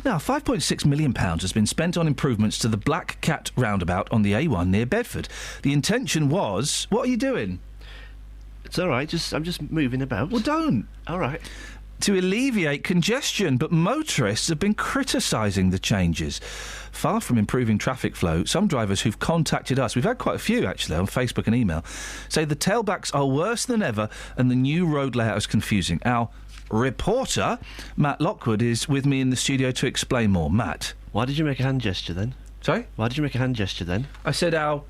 Speaker 9: Now, £5.6 million has been spent on improvements to the Black Cat roundabout on the A1 near Bedford. The intention was... What are you doing?
Speaker 16: It's all right, I'm just moving about.
Speaker 9: Well, don't.
Speaker 16: All right.
Speaker 9: To alleviate congestion, but motorists have been criticising the changes. Far from improving traffic flow, some drivers who've contacted us, we've had quite a few actually on Facebook and email, say the tailbacks are worse than ever and the new road layout is confusing. Our reporter, Matt Lockwood, is with me in the studio to explain more. Matt.
Speaker 16: Why did you make a hand gesture then?
Speaker 9: Sorry?
Speaker 16: Why did you make a hand gesture then?
Speaker 9: I said our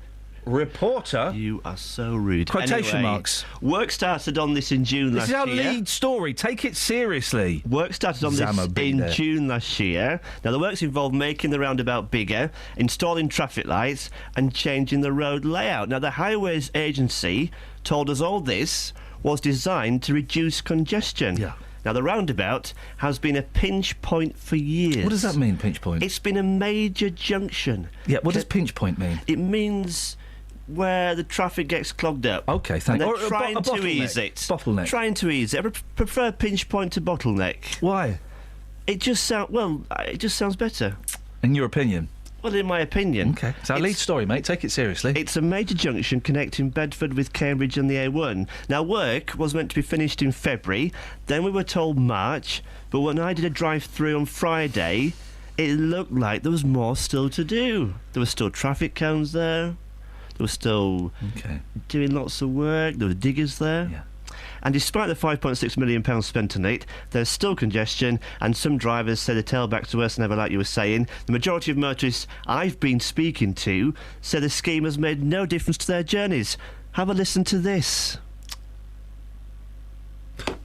Speaker 9: reporter.
Speaker 16: You are so rude.
Speaker 9: Quotation
Speaker 16: anyway,
Speaker 9: marks.
Speaker 16: Work started on this in June last year.
Speaker 9: This is our lead story. Take it seriously.
Speaker 16: Work started on this in June last year. Now, the works involved making the roundabout bigger, installing traffic lights and changing the road layout. Now, the Highways Agency told us all this was designed to reduce congestion.
Speaker 9: Yeah.
Speaker 16: Now, the roundabout has been a pinch point for years.
Speaker 9: What does that mean, pinch point?
Speaker 16: It's been a major junction.
Speaker 9: Yeah, what does pinch point mean?
Speaker 16: It means where the traffic gets clogged up.
Speaker 9: OK, thank you.
Speaker 16: And they're trying to ease it.
Speaker 9: Bottleneck.
Speaker 16: Trying to ease it. I prefer pinch point to bottleneck.
Speaker 9: Why?
Speaker 16: It just sounds better.
Speaker 9: In your opinion?
Speaker 16: Well, in my opinion.
Speaker 9: OK, it's our lead story, mate. Take it seriously.
Speaker 16: It's a major junction connecting Bedford with Cambridge and the A1. Now, work was meant to be finished in February, then we were told March, but when I did a drive-through on Friday, it looked like there was more still to do. There were still traffic cones there, there were still doing lots of work, there were diggers there.
Speaker 9: Yeah.
Speaker 16: And despite the £5.6 million spent on it, there's still congestion, and some drivers say the tailbacks are worse than ever, like you were saying. The majority of motorists I've been speaking to say the scheme has made no difference to their journeys. Have a listen to this.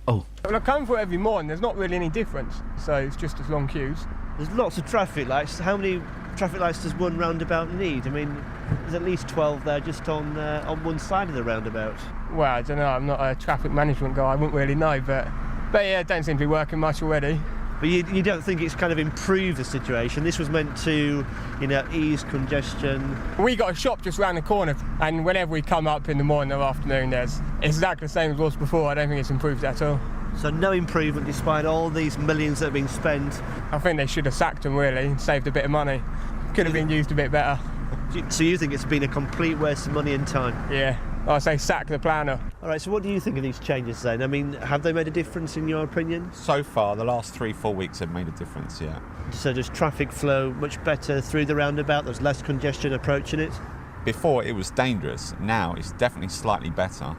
Speaker 13: When I come for it every morning, there's not really any difference, so it's just as long queues.
Speaker 16: There's lots of traffic lights. How many traffic lights does one roundabout need? I mean, there's at least 12 there just on one side of the roundabout.
Speaker 13: Well, I don't know, I'm not a traffic management guy, I wouldn't really know, but yeah, it don't seem to be working much already.
Speaker 16: But you don't think it's kind of improved the situation? This was meant to, ease congestion.
Speaker 13: We got a shop just round the corner, and whenever we come up in the morning or afternoon, it's exactly the same as it was before. I don't think it's improved at all.
Speaker 16: So no improvement despite all these millions that have been spent?
Speaker 13: I think they should have sacked them, really, and saved a bit of money. Could have been used a bit better.
Speaker 16: So you think it's been a complete waste of money and time?
Speaker 13: Yeah. I say sack the planner.
Speaker 16: All right, so what do you think of these changes then? I mean, have they made a difference in your opinion?
Speaker 17: So far, the last 3-4 weeks have made a difference, yeah.
Speaker 16: So does traffic flow much better through the roundabout? There's less congestion approaching it?
Speaker 17: Before, it was dangerous. Now, it's definitely slightly better.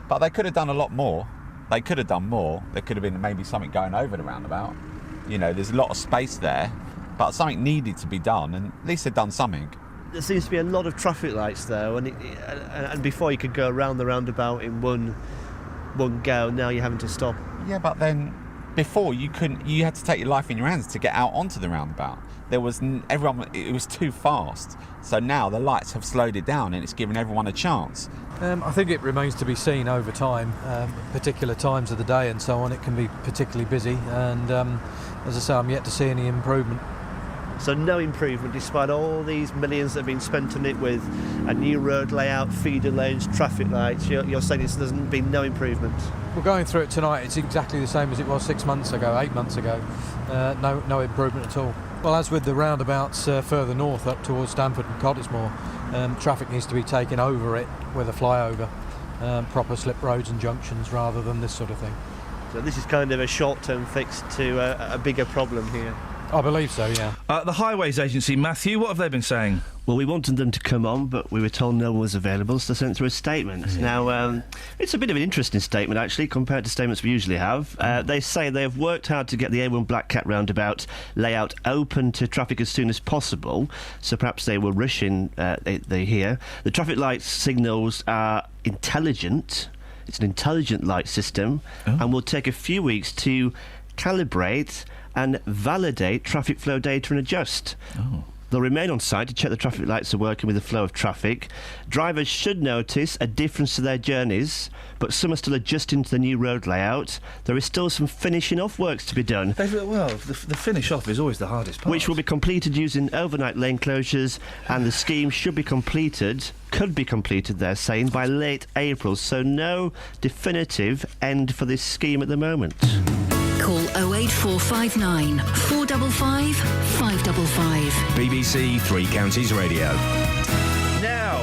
Speaker 17: But they could have done a lot more. They could have done more. There could have been maybe something going over the roundabout. There's a lot of space there, but something needed to be done, and at least they've done something.
Speaker 16: There seems to be a lot of traffic lights there, and before you could go around the roundabout in one go, now you're having to stop.
Speaker 17: Yeah, but then before you couldn't. You had to take your life in your hands to get out onto the roundabout. It was too fast. So now the lights have slowed it down, and it's given everyone a chance.
Speaker 14: I think it remains to be seen over time. Particular times of the day and so on, it can be particularly busy. And as I say, I'm yet to see any improvement.
Speaker 16: So no improvement despite all these millions that have been spent on it with a new road layout, feeder lanes, traffic lights. You're saying there's been no improvement?
Speaker 14: Well, going through it tonight, it's exactly the same as it was 6 months ago, 8 months ago. No improvement at all. Well, as with the roundabouts further north up towards Stamford and Cottesmore, traffic needs to be taken over it with a flyover, proper slip roads and junctions rather than this sort of thing.
Speaker 16: So this is kind of a short-term fix to a bigger problem here.
Speaker 14: I believe so, yeah.
Speaker 9: The Highways Agency, Matthew, what have they been saying?
Speaker 16: Well, we wanted them to come on, but we were told no one was available, so they sent through a statement. Yeah. Now, it's a bit of an interesting statement, actually, compared to statements we usually have. They say they have worked hard to get the A1 Black Cat roundabout layout open to traffic as soon as possible, so perhaps they were rushing, they hear. The traffic light signals are intelligent. It's an intelligent light system, and will take a few weeks to calibrate and validate traffic flow data and adjust. They'll remain on site to check the traffic lights are working with the flow of traffic. Drivers should notice a difference to their journeys, but some are still adjusting to the new road layout. There is still some finishing off works to be done.
Speaker 9: Well, the finish off is always the hardest part.
Speaker 16: Which will be completed using overnight lane closures, and the scheme could be completed, they're saying, by late April. So no definitive end for this scheme at the moment.
Speaker 1: Call 08459 455 555.
Speaker 2: BBC Three Counties Radio.
Speaker 9: Now,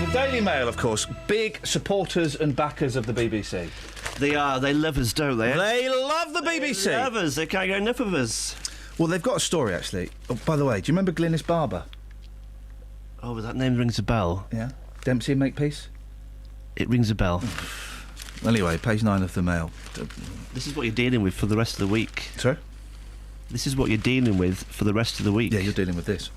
Speaker 9: the Daily Mail, of course, big supporters and backers of the BBC.
Speaker 16: They are. They love us, don't they?
Speaker 9: They love the BBC.
Speaker 16: They love us. They can't get enough of us.
Speaker 9: Well, they've got a story, actually. Oh, by the way, do you remember Glynis Barber?
Speaker 16: Oh, that name rings a bell.
Speaker 9: Yeah. Dempsey and Makepeace?
Speaker 16: It rings a bell.
Speaker 9: Anyway, page 9 of the Mail.
Speaker 16: This is what you're dealing with for the rest of the week.
Speaker 9: Sorry?
Speaker 16: This is what you're dealing with for the rest of the week.
Speaker 9: Yeah, you're dealing with this.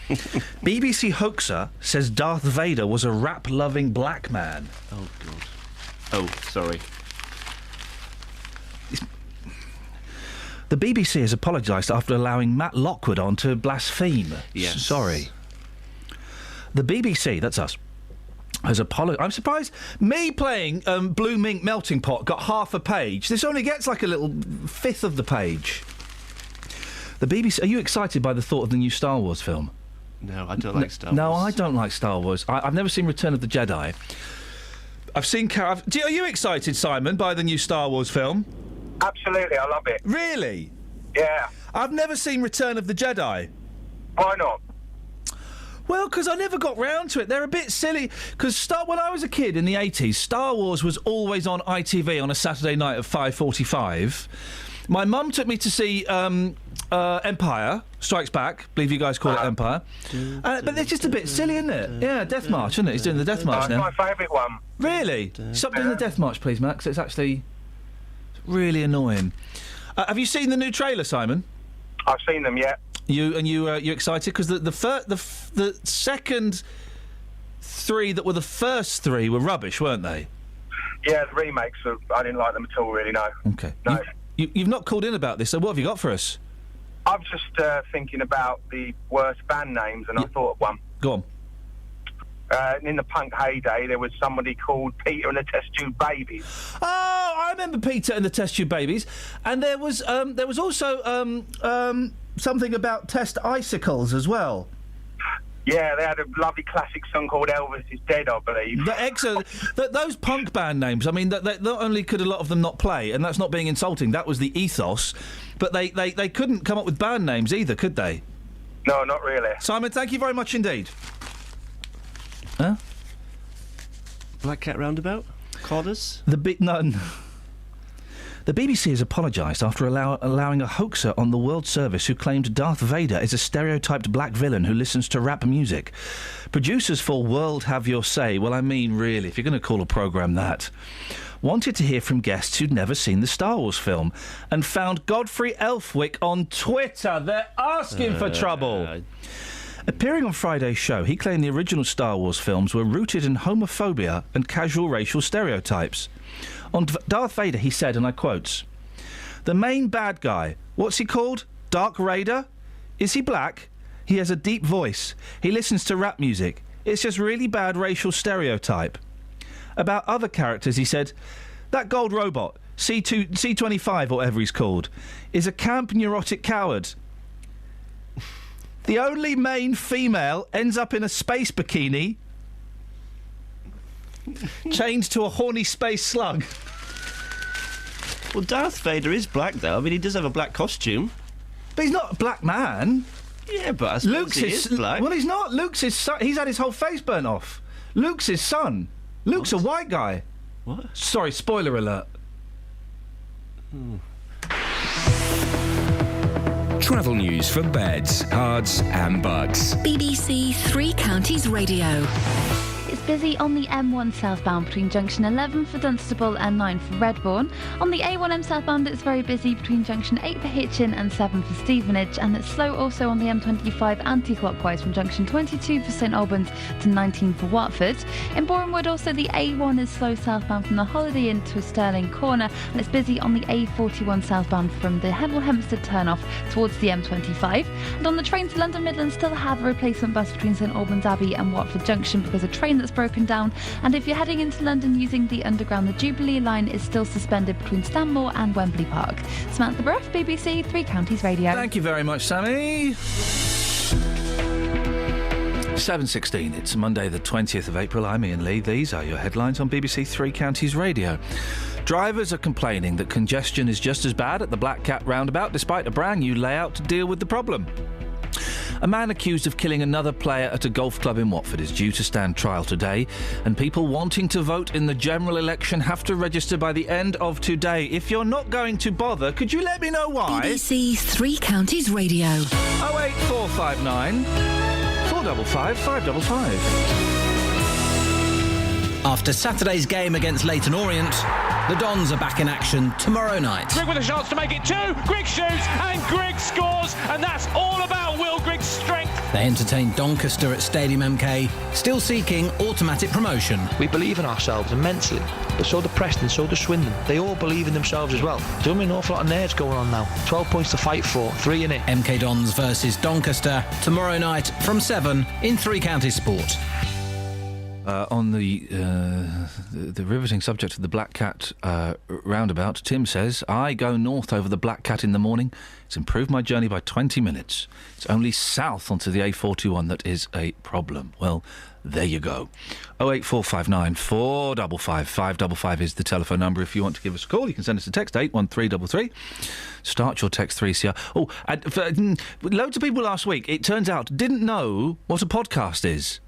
Speaker 9: BBC hoaxer says Darth Vader was a rap-loving black man.
Speaker 16: Oh, God. Oh, sorry.
Speaker 9: The BBC has apologised after allowing Matt Lockwood on to blaspheme.
Speaker 16: Yes.
Speaker 9: Sorry. The BBC, that's us, has apologised. I'm surprised me playing Blue Mink Melting Pot got half a page. This only gets like a little fifth of the page. The BBC, are you excited by the thought of the new Star Wars film?
Speaker 16: No, I don't like Star Wars.
Speaker 9: No, I don't like Star Wars. I've never seen Return of the Jedi. I've seen... Are you excited, Simon, by the new Star Wars film?
Speaker 4: Absolutely, I love it.
Speaker 9: Really?
Speaker 4: Yeah.
Speaker 9: I've never seen Return of the Jedi.
Speaker 4: Why not?
Speaker 9: Well, because I never got round to it. They're a bit silly. Because when I was a kid in the 80s, Star Wars was always on ITV on a Saturday night at 5:45. My mum took me to see Empire Strikes Back. Believe you guys call it Empire. But they're just a bit silly, isn't it? Yeah, Death March, isn't it? He's doing the Death March now.
Speaker 4: That's my favourite one.
Speaker 9: Really? Stop doing the Death March, please, Max. It's actually really annoying. Have you seen the new trailer, Simon?
Speaker 4: I've seen them, yeah.
Speaker 9: You excited? Because the second three that were the first three were rubbish, weren't they?
Speaker 4: Yeah, the remakes, I didn't like them at all, really, no.
Speaker 9: Okay.
Speaker 4: No.
Speaker 9: You've not called in about this, so what have you got for us?
Speaker 4: I'm just thinking about the worst band names, and I thought of one.
Speaker 9: Go on.
Speaker 4: In the punk heyday, there was somebody called Peter and the Test Tube Babies.
Speaker 9: Oh, I remember Peter and the Test Tube Babies, and there was also something about Test Icicles as well.
Speaker 4: Yeah, they had a lovely classic song called Elvis is Dead, I believe.
Speaker 9: Excellent. Those punk band names, I mean, that not only could a lot of them not play, and that's not being insulting, that was the ethos, but they couldn't come up with band names either, could they?
Speaker 4: No, not really.
Speaker 9: Simon, thank you very much indeed. Huh?
Speaker 16: Black Cat Roundabout? Corders?
Speaker 9: None. The BBC has apologised after allowing a hoaxer on the World Service who claimed Darth Vader is a stereotyped black villain who listens to rap music. Producers for World Have Your Say, well, I mean, really, if you're going to call a programme that, wanted to hear from guests who'd never seen the Star Wars film and found Godfrey Elfwick on Twitter. They're asking for trouble. Appearing on Friday's show, he claimed the original Star Wars films were rooted in homophobia and casual racial stereotypes. On Darth Vader, he said, and I quote, "The main bad guy, what's he called? Dark Raider? Is he black? He has a deep voice. He listens to rap music. It's just really bad racial stereotype." About other characters, he said, "That gold robot, C25 or whatever he's called, is a camp neurotic coward. The only main female ends up in a space bikini chained to a horny space slug."
Speaker 16: Well, Darth Vader is black, though. I mean, he does have a black costume.
Speaker 9: But he's not a black man.
Speaker 16: Yeah, but I suppose he is black.
Speaker 9: Well, he's not. Luke's his son. He's had his whole face burnt off. Luke's his son. Luke's a white guy.
Speaker 16: What?
Speaker 9: Sorry, spoiler alert.
Speaker 2: Travel news for beds, cards and bugs.
Speaker 1: BBC Three Counties Radio.
Speaker 10: It's busy on the M1 southbound between junction 11 for Dunstable and 9 for Redbourne. On the A1M southbound, it's very busy between junction 8 for Hitchin and 7 for Stevenage, and it's slow also on the M25 anti-clockwise from junction 22 for St Albans to 19 for Watford. In Borehamwood, also the A1 is slow southbound from the Holiday Inn to Stirling Corner, and it's busy on the A41 southbound from the Hemel Hempstead turn-off towards the M25. And on the train to London Midland, still have a replacement bus between St Albans Abbey and Watford Junction because a train that's broken down. And if you're heading into London using the Underground, the Jubilee line is still suspended between Stanmore and Wembley Park. Samantha Bruff, BBC Three Counties Radio.
Speaker 9: Thank you very much, Sammy. 7:16. It's Monday the 20th of April. I'm Iain Lee. These are your headlines on BBC Three Counties Radio. Drivers are complaining that congestion is just as bad at the Black Cat roundabout despite a brand new layout to deal with the problem. A man accused of killing another player at a golf club in Watford is due to stand trial today, and people wanting to vote in the general election have to register by the end of today. If you're not going to bother, could you let me know why?
Speaker 1: BBC Three Counties Radio.
Speaker 9: 08459 455 555.
Speaker 5: After Saturday's game against Leyton Orient, the Dons are back in action tomorrow night.
Speaker 11: Grigg with a chance to make it 2. Grigg shoots and Grigg scores, and that's all about Will Grigg's strength.
Speaker 5: They entertain Doncaster at Stadium MK, still seeking automatic promotion.
Speaker 18: We believe in ourselves immensely, but so do Preston, so do Swindon. They all believe in themselves as well. There's only an awful lot of nerves going on now. 12 points to fight for, 3 in it.
Speaker 5: MK Dons versus Doncaster tomorrow night from 7 in Three Counties Sport.
Speaker 9: On the riveting subject of the Black Cat roundabout, Tim says, I go north over the Black Cat in the morning. It's improved my journey by 20 minutes. It's only south onto the A41 that is a problem. Well, there you go. 08459 455 555 is the telephone number if you want to give us a call. You can send us a text, 81333. Start your text 3CR. Oh, and loads of people last week, it turns out, didn't know what a podcast is.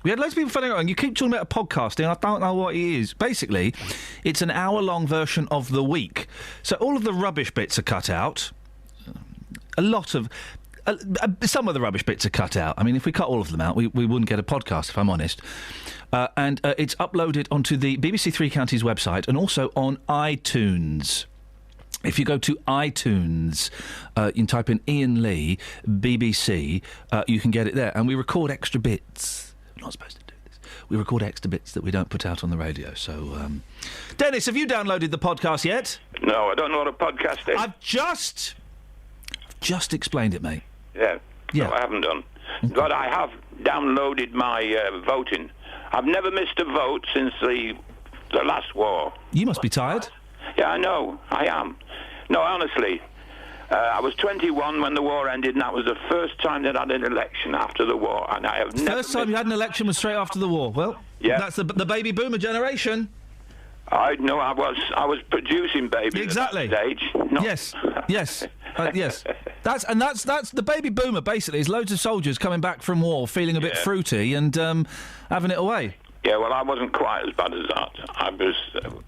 Speaker 9: We had loads of people phoning out, and you keep talking about a podcasting, I don't know what it is. Basically, it's an hour-long version of The Week. So all of the rubbish bits are cut out. Some of the rubbish bits are cut out. I mean, if we cut all of them out, we wouldn't get a podcast, if I'm honest. And it's uploaded onto the BBC Three Counties website and also on iTunes. If you go to iTunes, you can type in Iain Lee, BBC, you can get it there. And we record extra bits. We're not supposed to do this. We record extra bits that we don't put out on the radio. So, Dennis, have you downloaded the podcast yet?
Speaker 19: No, I don't know what a podcast is.
Speaker 9: I've just explained it, mate.
Speaker 19: Yeah.
Speaker 9: Yeah.
Speaker 19: No, I haven't done. But I have downloaded my voting. I've never missed a vote since the last war.
Speaker 9: You must be tired.
Speaker 19: Yeah, I know. I am. No, honestly. I was 21 when the war ended, and that was the first time that I had an election after the war. And I have never
Speaker 9: First time you had an election was straight after the war. Well,
Speaker 19: yeah.
Speaker 9: That's the baby boomer generation.
Speaker 19: I know. I was producing babies
Speaker 9: exactly.
Speaker 19: At that stage.
Speaker 9: Yes. Yes. That's the baby boomer. Basically, is loads of soldiers coming back from war, feeling a bit fruity and having it away.
Speaker 19: Yeah, well, I wasn't quite as bad as that. I was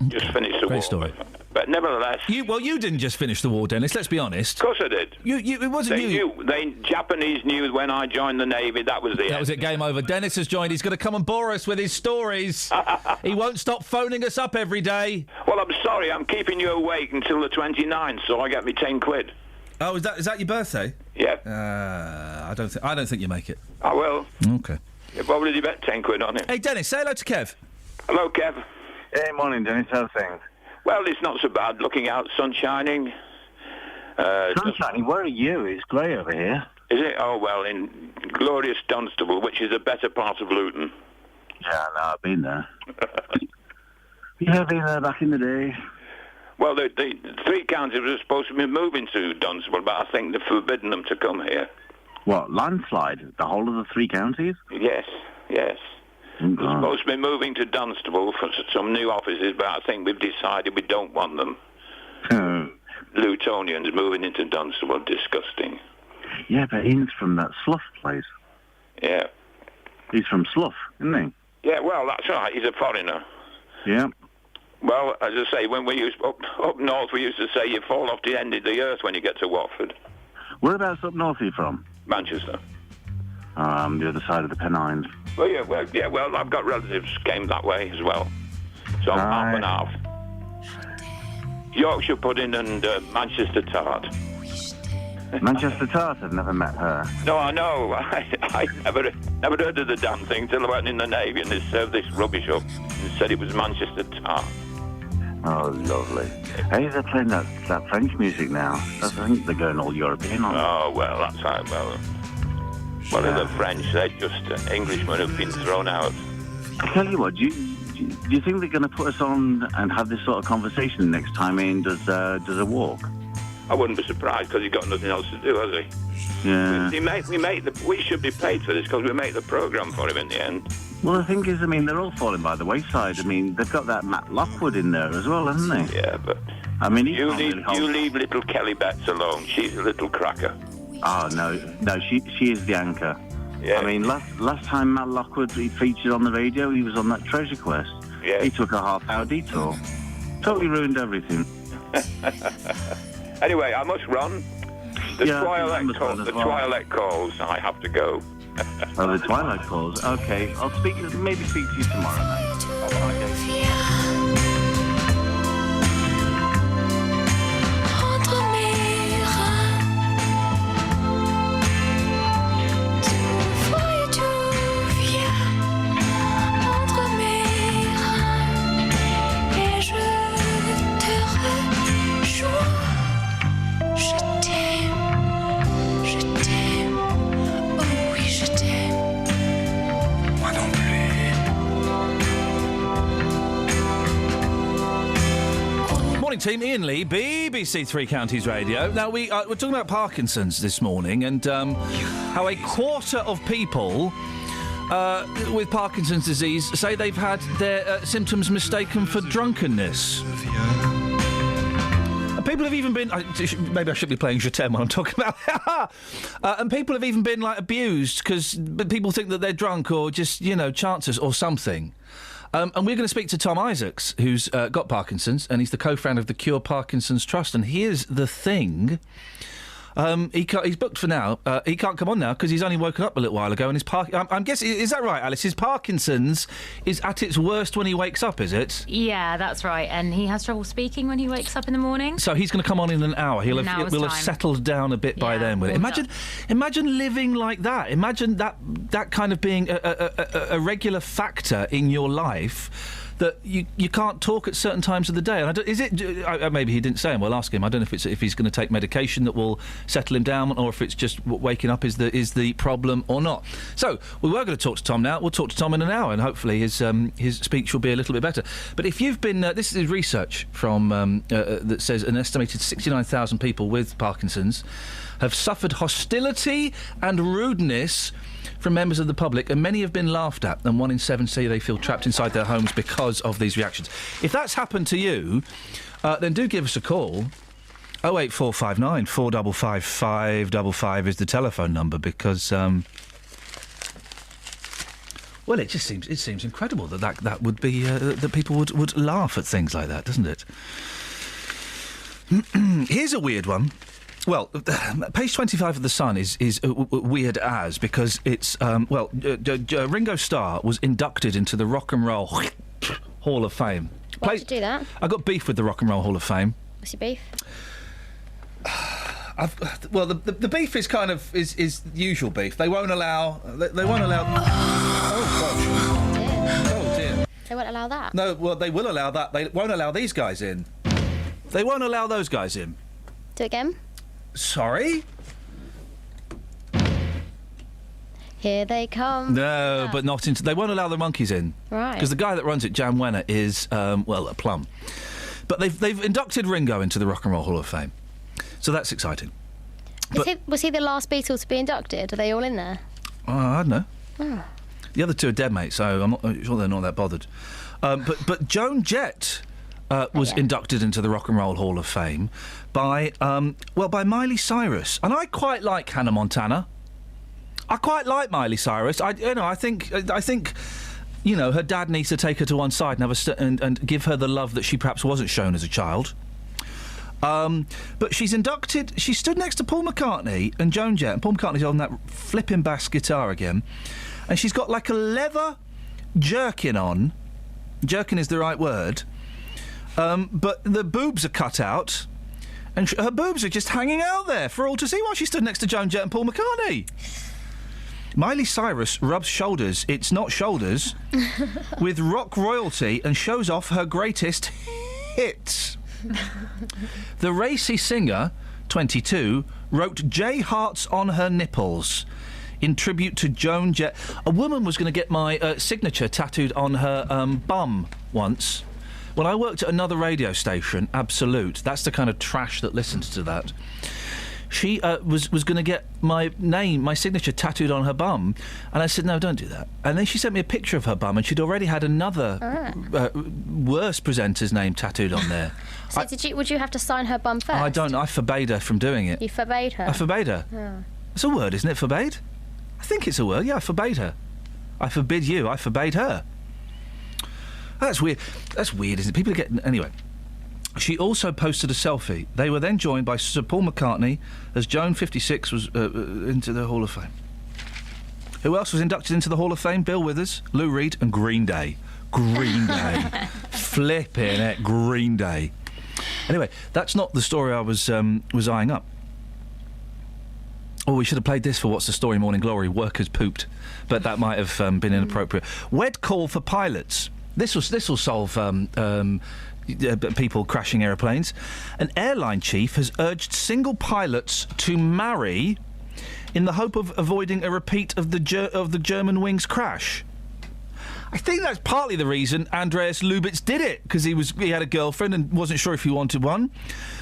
Speaker 19: just finished the war.
Speaker 9: Great story.
Speaker 19: But nevertheless...
Speaker 9: You didn't just finish the war, Dennis, let's be honest.
Speaker 19: Of course I did.
Speaker 9: It wasn't you.
Speaker 19: Japanese knew when I joined the Navy, that was the
Speaker 9: That was it, game over. Dennis has joined. He's going to come and bore us with his stories. He won't stop phoning us up every day.
Speaker 19: Well, I'm sorry, I'm keeping you awake until the 29th, so I get me 10 quid.
Speaker 9: Oh, is that your birthday?
Speaker 19: Yeah.
Speaker 9: I don't think you make it.
Speaker 19: I will.
Speaker 9: Okay.
Speaker 19: What would you bet 10 quid on it?
Speaker 9: Hey, Dennis, say hello to Kev.
Speaker 19: Hello, Kev.
Speaker 20: Hey, morning, Dennis. How's things?
Speaker 19: Well, it's not so bad. Looking out, sun shining.
Speaker 20: Sun shining? Where are you? It's grey over here.
Speaker 19: Is it? Oh, well, in glorious Dunstable, which is a better part of Luton.
Speaker 20: Yeah, no, I've been there. Yeah, I've been there back in the day.
Speaker 19: Well, the Three Counties were supposed to be moving to Dunstable, but I think they've forbidden them to come here.
Speaker 20: What, landslide? The whole of the Three Counties?
Speaker 19: Yes.
Speaker 20: Oh,
Speaker 19: We're supposed to be moving to Dunstable for some new offices, but I think we've decided we don't want them. Lutonians moving into Dunstable, disgusting.
Speaker 20: Yeah, but Ian's from that Slough place.
Speaker 19: Yeah.
Speaker 20: He's from Slough, isn't he?
Speaker 19: Yeah, well, that's right. He's a foreigner.
Speaker 20: Yeah.
Speaker 19: Well, as I say, when we used up north, we used to say you fall off the end of the earth when you get to Watford.
Speaker 20: Whereabouts up north are you from?
Speaker 19: Manchester.
Speaker 20: The other side of the Pennines.
Speaker 19: Well, I've got relatives came that way as well. So I'm half and half. Yorkshire pudding and Manchester tart.
Speaker 20: Manchester tart? I've never met her.
Speaker 19: No, I know. I never heard of the damn thing till I went in the Navy and they served this rubbish up and said it was Manchester tart.
Speaker 20: Oh, lovely. Hey, they're playing that French music now. I think they're going all European on it.
Speaker 19: Oh, well, that's right. Well, they're French. They're just Englishmen who've been thrown out.
Speaker 20: I tell you what, do you think they're going to put us on and have this sort of conversation next time Iain does a walk?
Speaker 19: I wouldn't be surprised because he's got nothing else to do, has he?
Speaker 20: Yeah.
Speaker 19: We should be paid for this because we make the programme for him in the end.
Speaker 20: Well, the thing is, they're all falling by the wayside. They've got that Matt Lockwood in there as well, haven't they?
Speaker 19: Yeah, but... you leave little Kelly Betts alone. She's a little cracker.
Speaker 20: Oh, no, she is the anchor.
Speaker 19: Yeah.
Speaker 20: Last time Matt Lockwood featured on the radio, he was on that Treasure Quest.
Speaker 19: Yeah.
Speaker 20: He took a half-hour detour. Totally ruined everything.
Speaker 19: Anyway, I must run. The Twilight calls. I have to go.
Speaker 20: Oh, the Twilight calls. Okay, I'll maybe speak to you tomorrow night. Okay.
Speaker 9: Team Iain Lee, BBC Three Counties Radio. Now, we're talking about Parkinson's this morning and how a quarter of people with Parkinson's disease say they've had their symptoms mistaken for drunkenness. And people have even been... maybe I should be playing Je t'aime when I'm talking about... and people have even been, abused because people think that they're drunk or just, chances or something. And we're going to speak to Tom Isaacs, who's got Parkinson's, and he's the co-founder of the Cure Parkinson's Trust. And here's the thing. He's booked for now. He can't come on now because he's only woken up a little while ago. And I'm guessing, is that right, Alice? His Parkinson's is at its worst when he wakes up, is it?
Speaker 25: Yeah, that's right. And he has trouble speaking when he wakes up in the morning.
Speaker 9: So he's going to come on in an hour. We'll have settled down a bit by then with it. Imagine living like that. Imagine that kind of being a regular factor in your life. That you can't talk at certain times of the day. And maybe he didn't say, and we'll ask him. I don't know if he's going to take medication that will settle him down, or if it's just waking up is the problem or not. So we were going to talk to Tom now. We'll talk to Tom in an hour, and hopefully his speech will be a little bit better. But if you've been, this is research from that says an estimated 69,000 people with Parkinson's have suffered hostility and rudeness from members of the public, and many have been laughed at, and 1 in 7 say they feel trapped inside their homes because of these reactions. If that's happened to you, then do give us a call. 08459 455 555 is the telephone number, because well, it seems incredible that would be that people would laugh at things like that, doesn't it? Here's a weird one. Well, page 25 of The Sun is weird as, because it's, Ringo Starr was inducted into the Rock and Roll Hall of Fame.
Speaker 22: Why did you do that?
Speaker 9: I got beef with the Rock and Roll Hall of Fame.
Speaker 22: What's your beef?
Speaker 9: The beef is kind of is usual beef. They won't allow. They won't allow. Oh gosh. Oh dear.
Speaker 22: They won't allow that.
Speaker 9: No, well, they will allow that. They won't allow these guys in. They won't allow those guys in.
Speaker 22: Do it again.
Speaker 9: Sorry?
Speaker 22: Here they come.
Speaker 9: No, but not into... They won't allow the monkeys in.
Speaker 22: Right.
Speaker 9: Because the guy that runs it, Jan Wenner, is, a plum. But they've inducted Ringo into the Rock and Roll Hall of Fame. So that's exciting.
Speaker 22: Was he the last Beatle to be inducted? Are they all in there?
Speaker 9: I don't know.
Speaker 22: Oh.
Speaker 9: The other two are dead, mate, so I'm not sure they're not that bothered. But Joan Jett... was inducted into the Rock and Roll Hall of Fame by Miley Cyrus, and I quite like Hannah Montana. I quite like Miley Cyrus. I think her dad needs to take her to one side and and give her the love that she perhaps wasn't shown as a child. But she's inducted. She stood next to Paul McCartney and Joan Jett. And Paul McCartney's on that flipping bass guitar again. And she's got like a leather jerkin on. Jerkin is the right word. But the boobs are cut out. And her boobs are just hanging out there for all to see while she stood next to Joan Jett and Paul McCartney. Miley Cyrus rubs shoulders, it's not shoulders, with rock royalty and shows off her greatest hits. The racy singer, 22, wrote J Hearts on her nipples in tribute to Joan Jett. A woman was going to get my signature tattooed on her bum once. When I worked at another radio station, Absolute, that's the kind of trash that listens to that, she was going to get my name, my signature tattooed on her bum, and I said, no, don't do that. And then she sent me a picture of her bum, and she'd already had another worse presenter's name tattooed on there.
Speaker 22: So would you have to sign her bum first?
Speaker 9: I forbade her from doing it.
Speaker 22: You forbade her?
Speaker 9: I forbade her.
Speaker 22: Oh.
Speaker 9: It's a word, isn't it, forbade? I think it's a word, yeah, I forbade her. I forbid you, I forbade her. That's weird. That's weird, isn't it? People are getting... Anyway. She also posted a selfie. They were then joined by Sir Paul McCartney as Joan, 56, was into the Hall of Fame. Who else was inducted into the Hall of Fame? Bill Withers, Lou Reed and Green Day. Green Day. Flipping it, Green Day. Anyway, that's not the story I was eyeing up. Oh, we should have played this for What's the Story Morning Glory. Workers pooped. But that might have been inappropriate. Wed call for pilots. This will solve people crashing aeroplanes. An airline chief has urged single pilots to marry in the hope of avoiding a repeat of the German Wings crash. I think that's partly the reason Andreas Lubitz did it, because he had a girlfriend and wasn't sure if he wanted one.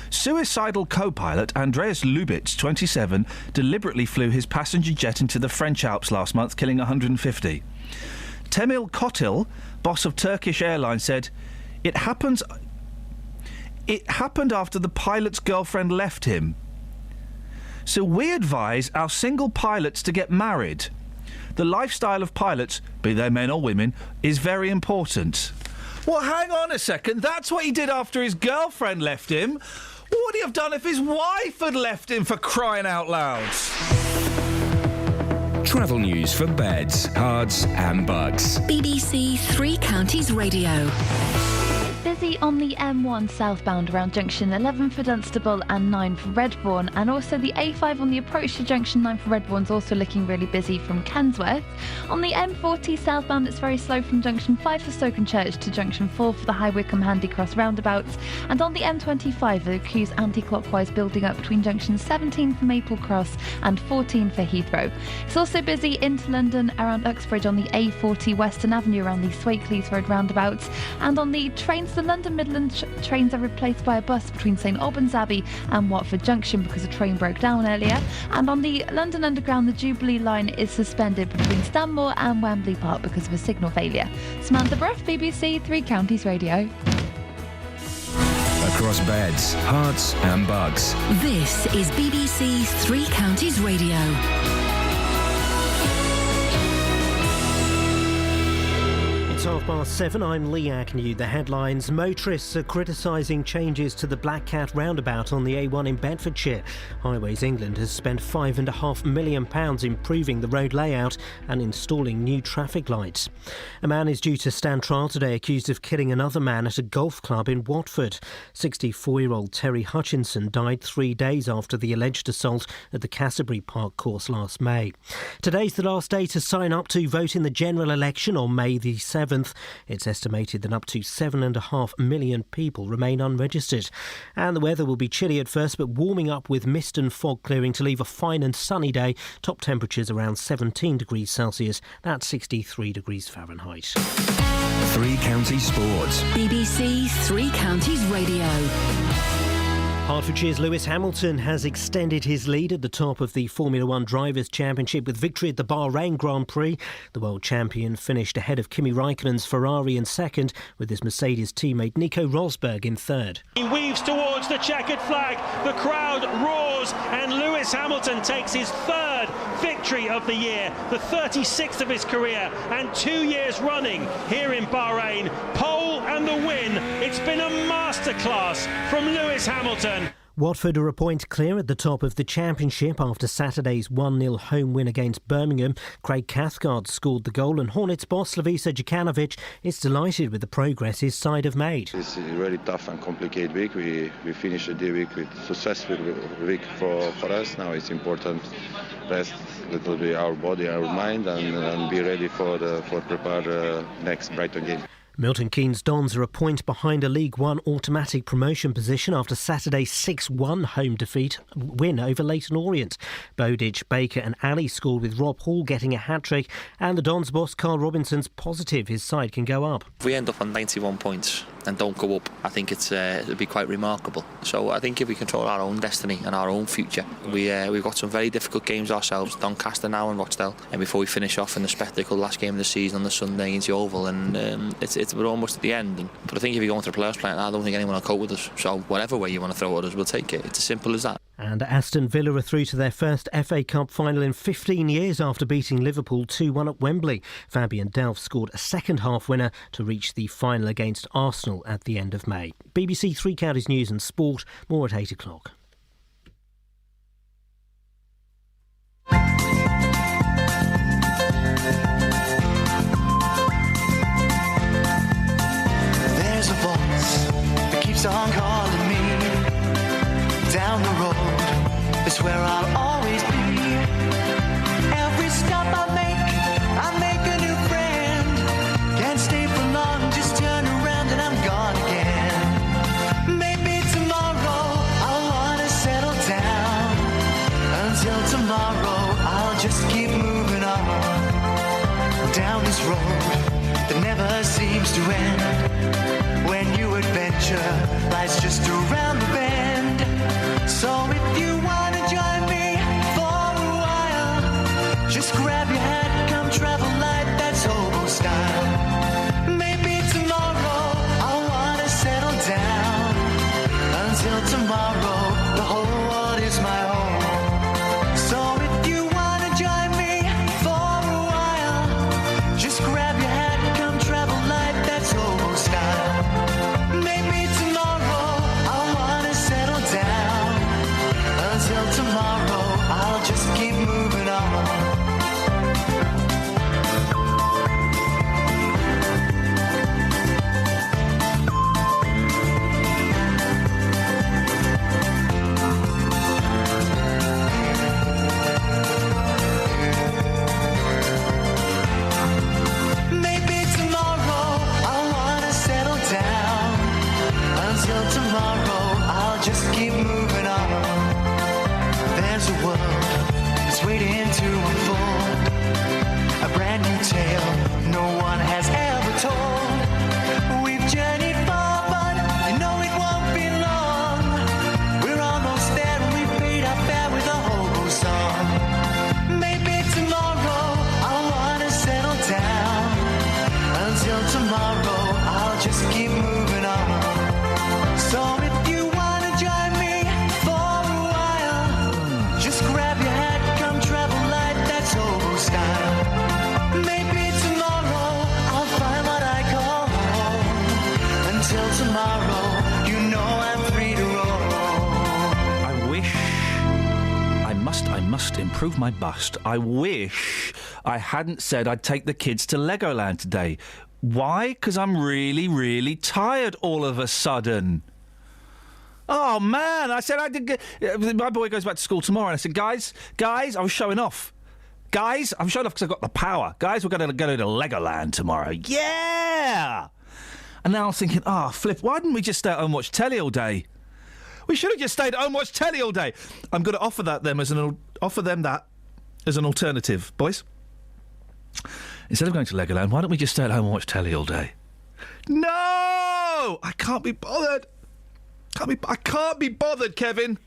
Speaker 9: Suicidal co-pilot Andreas Lubitz, 27, deliberately flew his passenger jet into the French Alps last month, killing 150. Temil Kotil, boss of Turkish Airlines, said, It happened after the pilot's girlfriend left him. So we advise our single pilots to get married. The lifestyle of pilots, be they men or women, is very important. Well, hang on a second. That's what he did after his girlfriend left him. What would he have done if his wife had left him, for crying out loud?
Speaker 2: Travel news for beds, cards and bugs.
Speaker 1: BBC Three Counties Radio.
Speaker 10: Busy on the M1 southbound around junction 11 for Dunstable and 9 for Redbourne, and also the A5 on the approach to junction 9 for Redbourne's also looking really busy from Kensworth. On the M40 southbound it's very slow from junction 5 for Stokenchurch to junction 4 for the High Wycombe Handy Cross roundabouts, and on the M25 the queues anti-clockwise building up between junction 17 for Maple Cross and 14 for Heathrow. It's also busy into London around Uxbridge on the A40 Western Avenue around the Swakeleys Road roundabouts, and on the trains the London Midland trains are replaced by a bus between St Albans Abbey and Watford Junction because a train broke down earlier. And on the London Underground, the Jubilee line is suspended between Stanmore and Wembley Park because of a signal failure. Samantha Bruff, BBC Three Counties Radio.
Speaker 2: Across beds, hearts and bugs.
Speaker 1: This is BBC Three Counties Radio.
Speaker 3: It's 7:30. I'm Lee Agnew. The headlines: motorists are criticising changes to the Black Cat roundabout on the A1 in Bedfordshire. Highways England has spent £5.5 million improving the road layout and installing new traffic lights. A man is due to stand trial today accused of killing another man at a golf club in Watford. 64-year-old Terry Hutchinson died 3 days after the alleged assault at the Canterbury Park course last May. Today's the last day to sign up to vote in the general election on May the 7th. It's estimated that up to 7.5 million people remain unregistered. And the weather will be chilly at first, but warming up with mist and fog clearing to leave a fine and sunny day. Top temperatures around 17 degrees Celsius. That's 63 degrees Fahrenheit.
Speaker 2: Three Counties Sports.
Speaker 1: BBC Three Counties Radio.
Speaker 3: Hertfordshire's Lewis Hamilton has extended his lead at the top of the Formula One Drivers' Championship with victory at the Bahrain Grand Prix. The world champion finished ahead of Kimi Raikkonen's Ferrari in second, with his Mercedes teammate Nico Rosberg in third.
Speaker 11: He weaves towards the checkered flag. The crowd roars and Lewis Hamilton takes his third victory of the year, the 36th of his career, and 2 years running here in Bahrain. Pole and the
Speaker 6: the win. It's been a masterclass from Lewis Hamilton.
Speaker 3: Watford are a point clear at the top of the Championship after Saturday's 1-0 home win against Birmingham. Craig Cathcart scored the goal, and Hornets boss Slavica Jokanovic is delighted with the progress his side have made.
Speaker 7: It's a very tough and complicated week. We finished the week with a successful week for us. Now it's important rest a little bit our body, our mind, and be ready for prepare the next Brighton game.
Speaker 3: Milton Keynes Dons are a point behind a League One automatic promotion position after Saturday's 6-1 home win over Leyton Orient. Bowditch, Baker and Ali scored, with Rob Hall getting a hat-trick, and the Dons boss Carl Robinson's positive his side can go up.
Speaker 8: If we end up on 91 points and don't go up, I think it'll be quite remarkable. So I think if we control our own destiny and our own future, we've got some very difficult games ourselves, Doncaster now and Rochdale, and before we finish off in the spectacle last game of the season on the Sunday into Oval, and we're almost at the end. But I think if you're going to the players playing, I don't think anyone will cope with us. So whatever way you want to throw at us, we'll take it. It's as simple as that.
Speaker 3: And Aston Villa are through to their first FA Cup final in 15 years after beating Liverpool 2-1 at Wembley. Fabian Delph scored a second-half winner to reach the final against Arsenal at the end of May. BBC Three Counties News and Sport, more at 8 o'clock.
Speaker 11: There's a voice that keeps on calling me. Down the road is where I'll always be. Every stop I make a new friend. Can't stay for long, just turn around and I'm gone again. Maybe tomorrow I'll wanna settle down. Until tomorrow I'll just keep moving on. Down this road that never seems to end. When new adventure lies just around the bend. So if you wanna join me for a while, just grab your hat, come travel light, that's hobo style. Maybe tomorrow I'll wanna settle down. Until tomorrow, the whole world is my home. So if you wanna join me for a while, just grab your hat, come travel light, that's hobo style. Maybe tomorrow I'll wanna settle down. Until tomorrow, I'll just keep moving on. Maybe tomorrow I'll wanna settle down. Until tomorrow, I'll just keep moving on. There's a world that's waiting to unfold, a brand new tale no one has ever told. We've journeyed far, but you know it won't be long. We're almost there and we paid our fare with a hobo song. Maybe tomorrow I'll wanna settle down. Until tomorrow, I'll just keep moving on. So if you wanna join me for a while, just grab your hat, come travel light, that's hobo style. Maybe tomorrow I'll find what I call home. Until tomorrow, you know I'm free to roll.
Speaker 9: I must improve my bust. I wish I hadn't said I'd take the kids to Legoland today. Why? Because I'm really, really tired all of a sudden. Oh, man, I said I did. My boy goes back to school tomorrow, and I said, guys, I was showing off. Guys, I'm showing off because I've got the power. Guys, we're going to go to Legoland tomorrow. Yeah! And now I'm thinking, flip, why didn't we just stay at home and watch telly all day? We should have just stayed at home and watched telly all day. I'm going to offer them that as an alternative, boys. Instead of going to Legoland, why don't we just stay at home and watch telly all day? No! I can't be bothered. I can't be bothered, Kevin.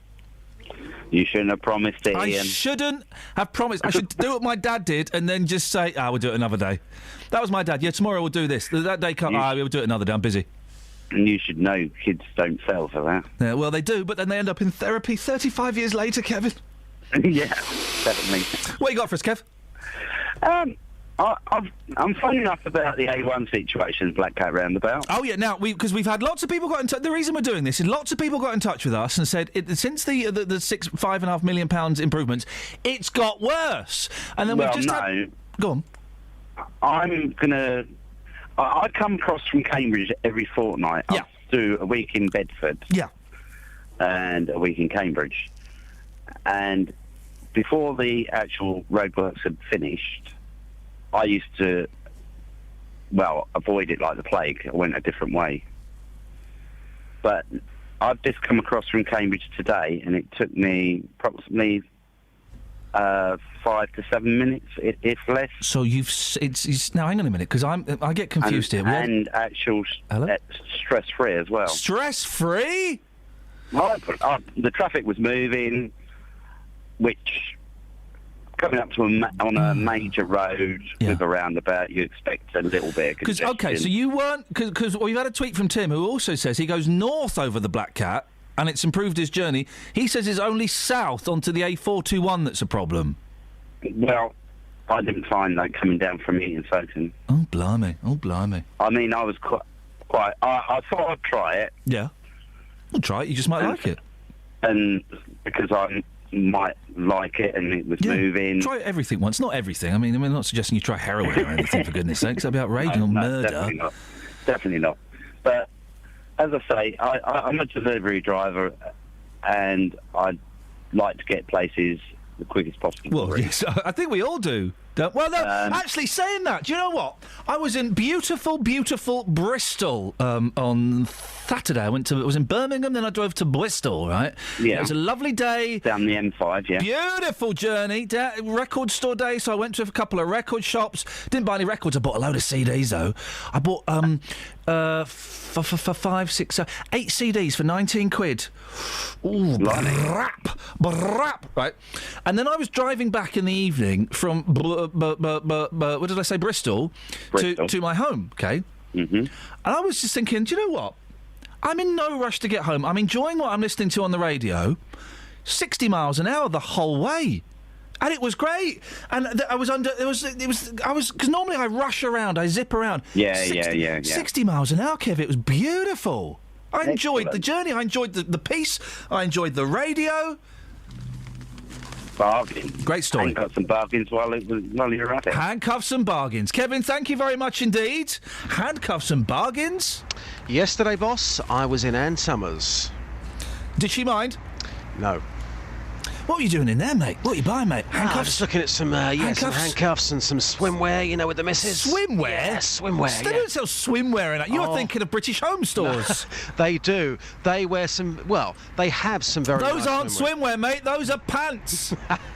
Speaker 20: You shouldn't have promised it,
Speaker 9: I
Speaker 20: Ian.
Speaker 9: shouldn't have promised. I should do what my dad did and then just say, we'll do it another day. That was my dad. Yeah, tomorrow we'll do this. That day can't. We'll do it another day. I'm busy.
Speaker 20: And you should know kids don't fell for that.
Speaker 9: Yeah, well, they do, but then they end up in therapy 35 years later, Kevin.
Speaker 20: Yeah, definitely.
Speaker 9: What you got for us, Kev?
Speaker 20: I'm phoning up about the A1 situation, Black Cat Roundabout.
Speaker 9: Oh yeah, now because we've had lots of people got in touch. The reason we're doing this is lots of people got in touch with us and said since the £5.5 million improvements, it's got worse. And then we've just go on.
Speaker 20: I come across from Cambridge every fortnight.
Speaker 9: Yeah.
Speaker 20: I do a week in Bedford.
Speaker 9: Yeah.
Speaker 20: And a week in Cambridge. And before the actual roadworks had finished, I used to, avoid it like the plague. I went a different way. But I've just come across from Cambridge today, and it took me approximately 5 to 7 minutes, if less.
Speaker 9: So it's now hang on a minute, because I get confused here.
Speaker 20: And actual stress-free as well.
Speaker 9: Stress-free?
Speaker 20: Well, the traffic was moving, which coming up to on a major road with a roundabout, you expect a little bit of congestion.
Speaker 9: Okay, so you weren't... Because we've had a tweet from Tim, who also says he goes north over the Black Cat, and it's improved his journey. He says it's only south onto the A421 that's a problem.
Speaker 20: Well, I didn't find that coming down from Eaton Soton.
Speaker 9: Oh, blimey. Oh, blimey.
Speaker 20: I mean, I was quite... I thought I'd try it.
Speaker 9: Yeah. Well, try it. You just might like it.
Speaker 20: And because I might like it and it was moving.
Speaker 9: Try everything once. Not everything. I mean, I'm not suggesting you try heroin or anything, for goodness sakes. That'd be outrageous. Or murder.
Speaker 20: Definitely not. But as I say, I'm a delivery driver and I'd like to get places the quickest possible.
Speaker 9: Well, yes, I think we all do. Well, no, actually, saying that, do you know what? I was in beautiful, beautiful Bristol on Saturday. I was in Birmingham, then I drove to Bristol, right?
Speaker 20: Yeah.
Speaker 9: It was a lovely day.
Speaker 20: Down the M5, yeah.
Speaker 9: Beautiful journey. Record store day, so I went to a couple of record shops. Didn't buy any records. I bought a load of CDs, though. I bought 5, 6, 8 CDs for 19 quid. Ooh, brap. Right. And then I was driving back in the evening from... what did I say? Bristol. To my home, okay?
Speaker 20: Mm-hmm.
Speaker 9: And I was just thinking, do you know what? I'm in no rush to get home. I'm enjoying what I'm listening to on the radio. 60 miles an hour the whole way. And it was great. And I was under... Because normally I rush around, I zip around.
Speaker 20: Yeah.
Speaker 9: 60 miles an hour, Kev. It was beautiful. I enjoyed the journey. I enjoyed the piece. I enjoyed the radio.
Speaker 20: Bargain.
Speaker 9: Great story.
Speaker 20: Handcuffs and bargains while you're at it.
Speaker 9: Handcuffs and bargains. Kevin, thank you very much indeed. Handcuffs and bargains.
Speaker 12: Yesterday, boss, I was in Ann Summers.
Speaker 9: Did she mind?
Speaker 12: No.
Speaker 9: What were you doing in there, mate? What are you buying, mate? Handcuffs?
Speaker 12: Just looking at some handcuffs and some swimwear, you know, with the missus.
Speaker 9: Swimwear?
Speaker 12: Yeah, swimwear.
Speaker 9: They don't sell swimwear in that. You're thinking of British Home Stores.
Speaker 12: They do. They wear some... Well, they have some very
Speaker 9: Those
Speaker 12: nice
Speaker 9: aren't swimwear, mate. Those are pants.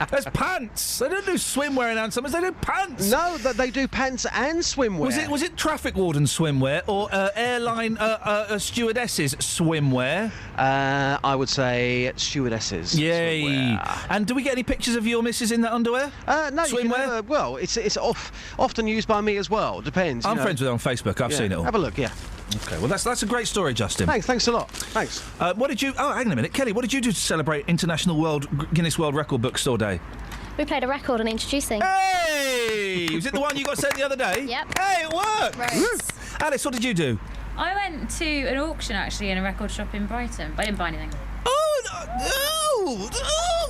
Speaker 9: There's pants. They don't do swimwear in Ann Summers. They do pants.
Speaker 12: No, they do pants and swimwear.
Speaker 9: Was it traffic warden swimwear or airline stewardesses swimwear?
Speaker 12: I would say stewardesses.
Speaker 9: Yay.
Speaker 12: Swimwear.
Speaker 9: And do we get any pictures of your missus in that underwear?
Speaker 12: No.
Speaker 9: Swimwear?
Speaker 12: Well, it's often used by me as well. Depends.
Speaker 9: I'm friends with her on Facebook. I've seen it all.
Speaker 12: Have a look, yeah.
Speaker 9: Okay, well, that's a great story, Justin.
Speaker 12: Thanks a lot. Thanks.
Speaker 9: What did you... Oh, hang on a minute. Kelly, what did you do to celebrate International Guinness World Record Bookstore Day?
Speaker 22: We played a record on introducing.
Speaker 9: Hey! Was it the one you got sent the other day?
Speaker 22: Yep.
Speaker 9: Hey, it worked!
Speaker 22: Right.
Speaker 9: Alice, what did you do?
Speaker 25: I went to an auction, actually, in a record shop in Brighton, but I didn't buy anything.
Speaker 9: Oh,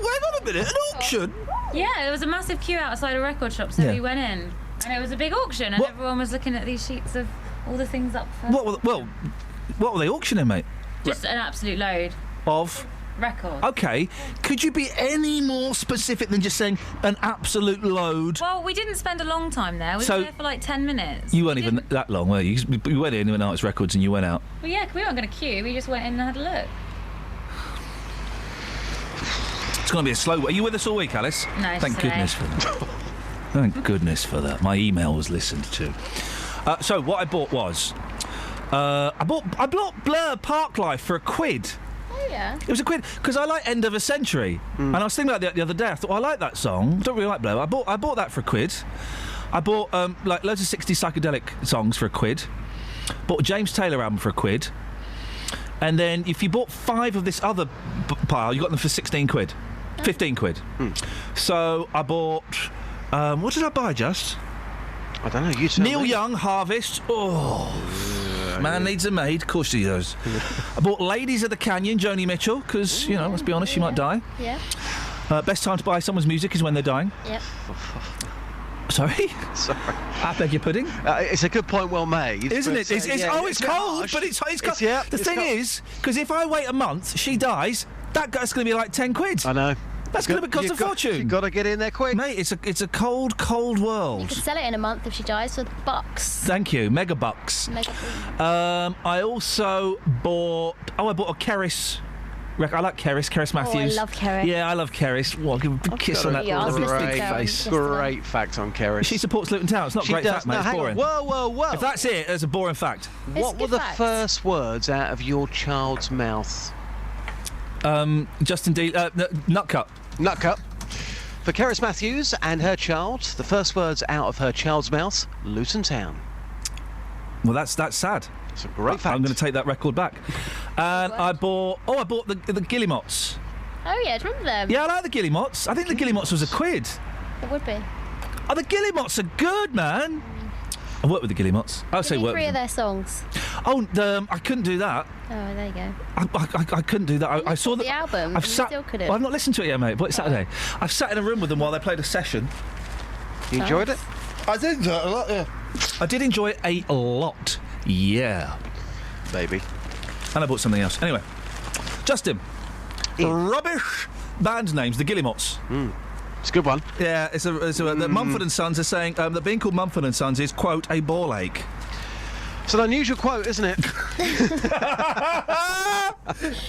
Speaker 9: wait on a minute, an auction?
Speaker 25: Yeah, there was a massive queue outside a record shop, so we went in. And it was a big auction, and everyone was looking at these sheets of all the things up for...
Speaker 9: What were they auctioning, mate?
Speaker 25: Just an absolute load.
Speaker 9: Of?
Speaker 25: Records.
Speaker 9: Okay. Could you be any more specific than just saying an absolute load?
Speaker 25: Well, we didn't spend a long time there. We were there for like 10 minutes.
Speaker 9: You weren't even that long, were you? You went in, you went, it's records, and you went out.
Speaker 25: Well, yeah, we weren't going to queue. We just went in and had a look.
Speaker 9: It's going to be a slow... Are you with us all week, Alice?
Speaker 25: No,
Speaker 9: Thank goodness for that. Thank goodness for that. My email was listened to. So what I bought was... I bought Blur Parklife for £1.
Speaker 22: Oh, yeah.
Speaker 9: It was £1 because I like End of a Century, and I was thinking about the other day. I thought, I like that song. I don't really like Blur. I bought that for £1. I bought like loads of 60s psychedelic songs for £1. Bought a James Taylor album for £1. And then if you bought 5 of this other pile, you got them for £16. 15 quid. So I bought... what did I buy, Just?
Speaker 12: I don't know. You tell
Speaker 9: Neil
Speaker 12: me.
Speaker 9: Young, Harvest. Oh, man needs a maid. Of course he does. I bought Ladies of the Canyon, Joni Mitchell, because, you know, let's be honest, she might die.
Speaker 22: Yeah.
Speaker 9: Best time to buy someone's music is when they're dying.
Speaker 22: Yep.
Speaker 9: Sorry?
Speaker 12: Sorry.
Speaker 9: I beg your pudding.
Speaker 12: It's a good point, well made.
Speaker 9: Isn't
Speaker 12: but,
Speaker 9: it? It's cold, but it's cold.
Speaker 12: Yeah,
Speaker 9: the thing is, because if I wait a month, she dies, that's going to be like 10 quid.
Speaker 12: I know.
Speaker 9: That's going to cost a fortune.
Speaker 12: You've got to get in there quick.
Speaker 9: Mate, it's a cold, cold world.
Speaker 22: You could sell it in a month if she dies for bucks.
Speaker 9: Thank you. Mega bucks. I also bought... I bought a Keris... I like Keris Matthews.
Speaker 22: I love Keris.
Speaker 9: Yeah, I love Keris. Well, I'll give a big kiss on that big face.
Speaker 12: Great fact on Keris.
Speaker 9: She supports Luton Town. It's not
Speaker 12: She
Speaker 9: great
Speaker 12: does.
Speaker 9: fact, mate.
Speaker 12: No,
Speaker 9: It's
Speaker 12: hang
Speaker 9: boring.
Speaker 12: on. Whoa.
Speaker 9: If that's it, it's a boring fact.
Speaker 12: What were the first words out of your child's mouth?
Speaker 9: Justin D. Nut cup.
Speaker 12: Nut cup. For Keris Matthews and her child, the first words out of her child's mouth, Luton Town.
Speaker 9: Well, that's sad.
Speaker 12: It's a great fact.
Speaker 9: I'm going to take that record back. And I bought the Guillemots.
Speaker 22: Oh, yeah, do you remember them?
Speaker 9: Yeah, I like the Guillemots. I think the Guillemots was £1.
Speaker 22: It would be.
Speaker 9: Oh, the Guillemots are good, man. I worked with the Guillemots. I say work.
Speaker 22: 3 of their songs.
Speaker 9: Oh, I couldn't do that.
Speaker 22: Oh, there you go.
Speaker 9: I couldn't do that. I saw
Speaker 22: the album.
Speaker 9: I've
Speaker 22: You
Speaker 9: sat.
Speaker 22: still couldn't.
Speaker 9: Well, I've not listened to it yet, mate. But it's Saturday. I've sat in a room with them while they played a session.
Speaker 12: You enjoyed it?
Speaker 9: I did enjoy it a lot. Yeah. I did enjoy it a lot. Yeah.
Speaker 12: Baby.
Speaker 9: And I bought something else. Anyway, Justin. Rubbish band names. The Guillemots.
Speaker 12: It's a good one.
Speaker 9: Yeah, the Mumford and Sons are saying that being called Mumford and Sons is, quote, a ball ache.
Speaker 12: It's an unusual quote, isn't it?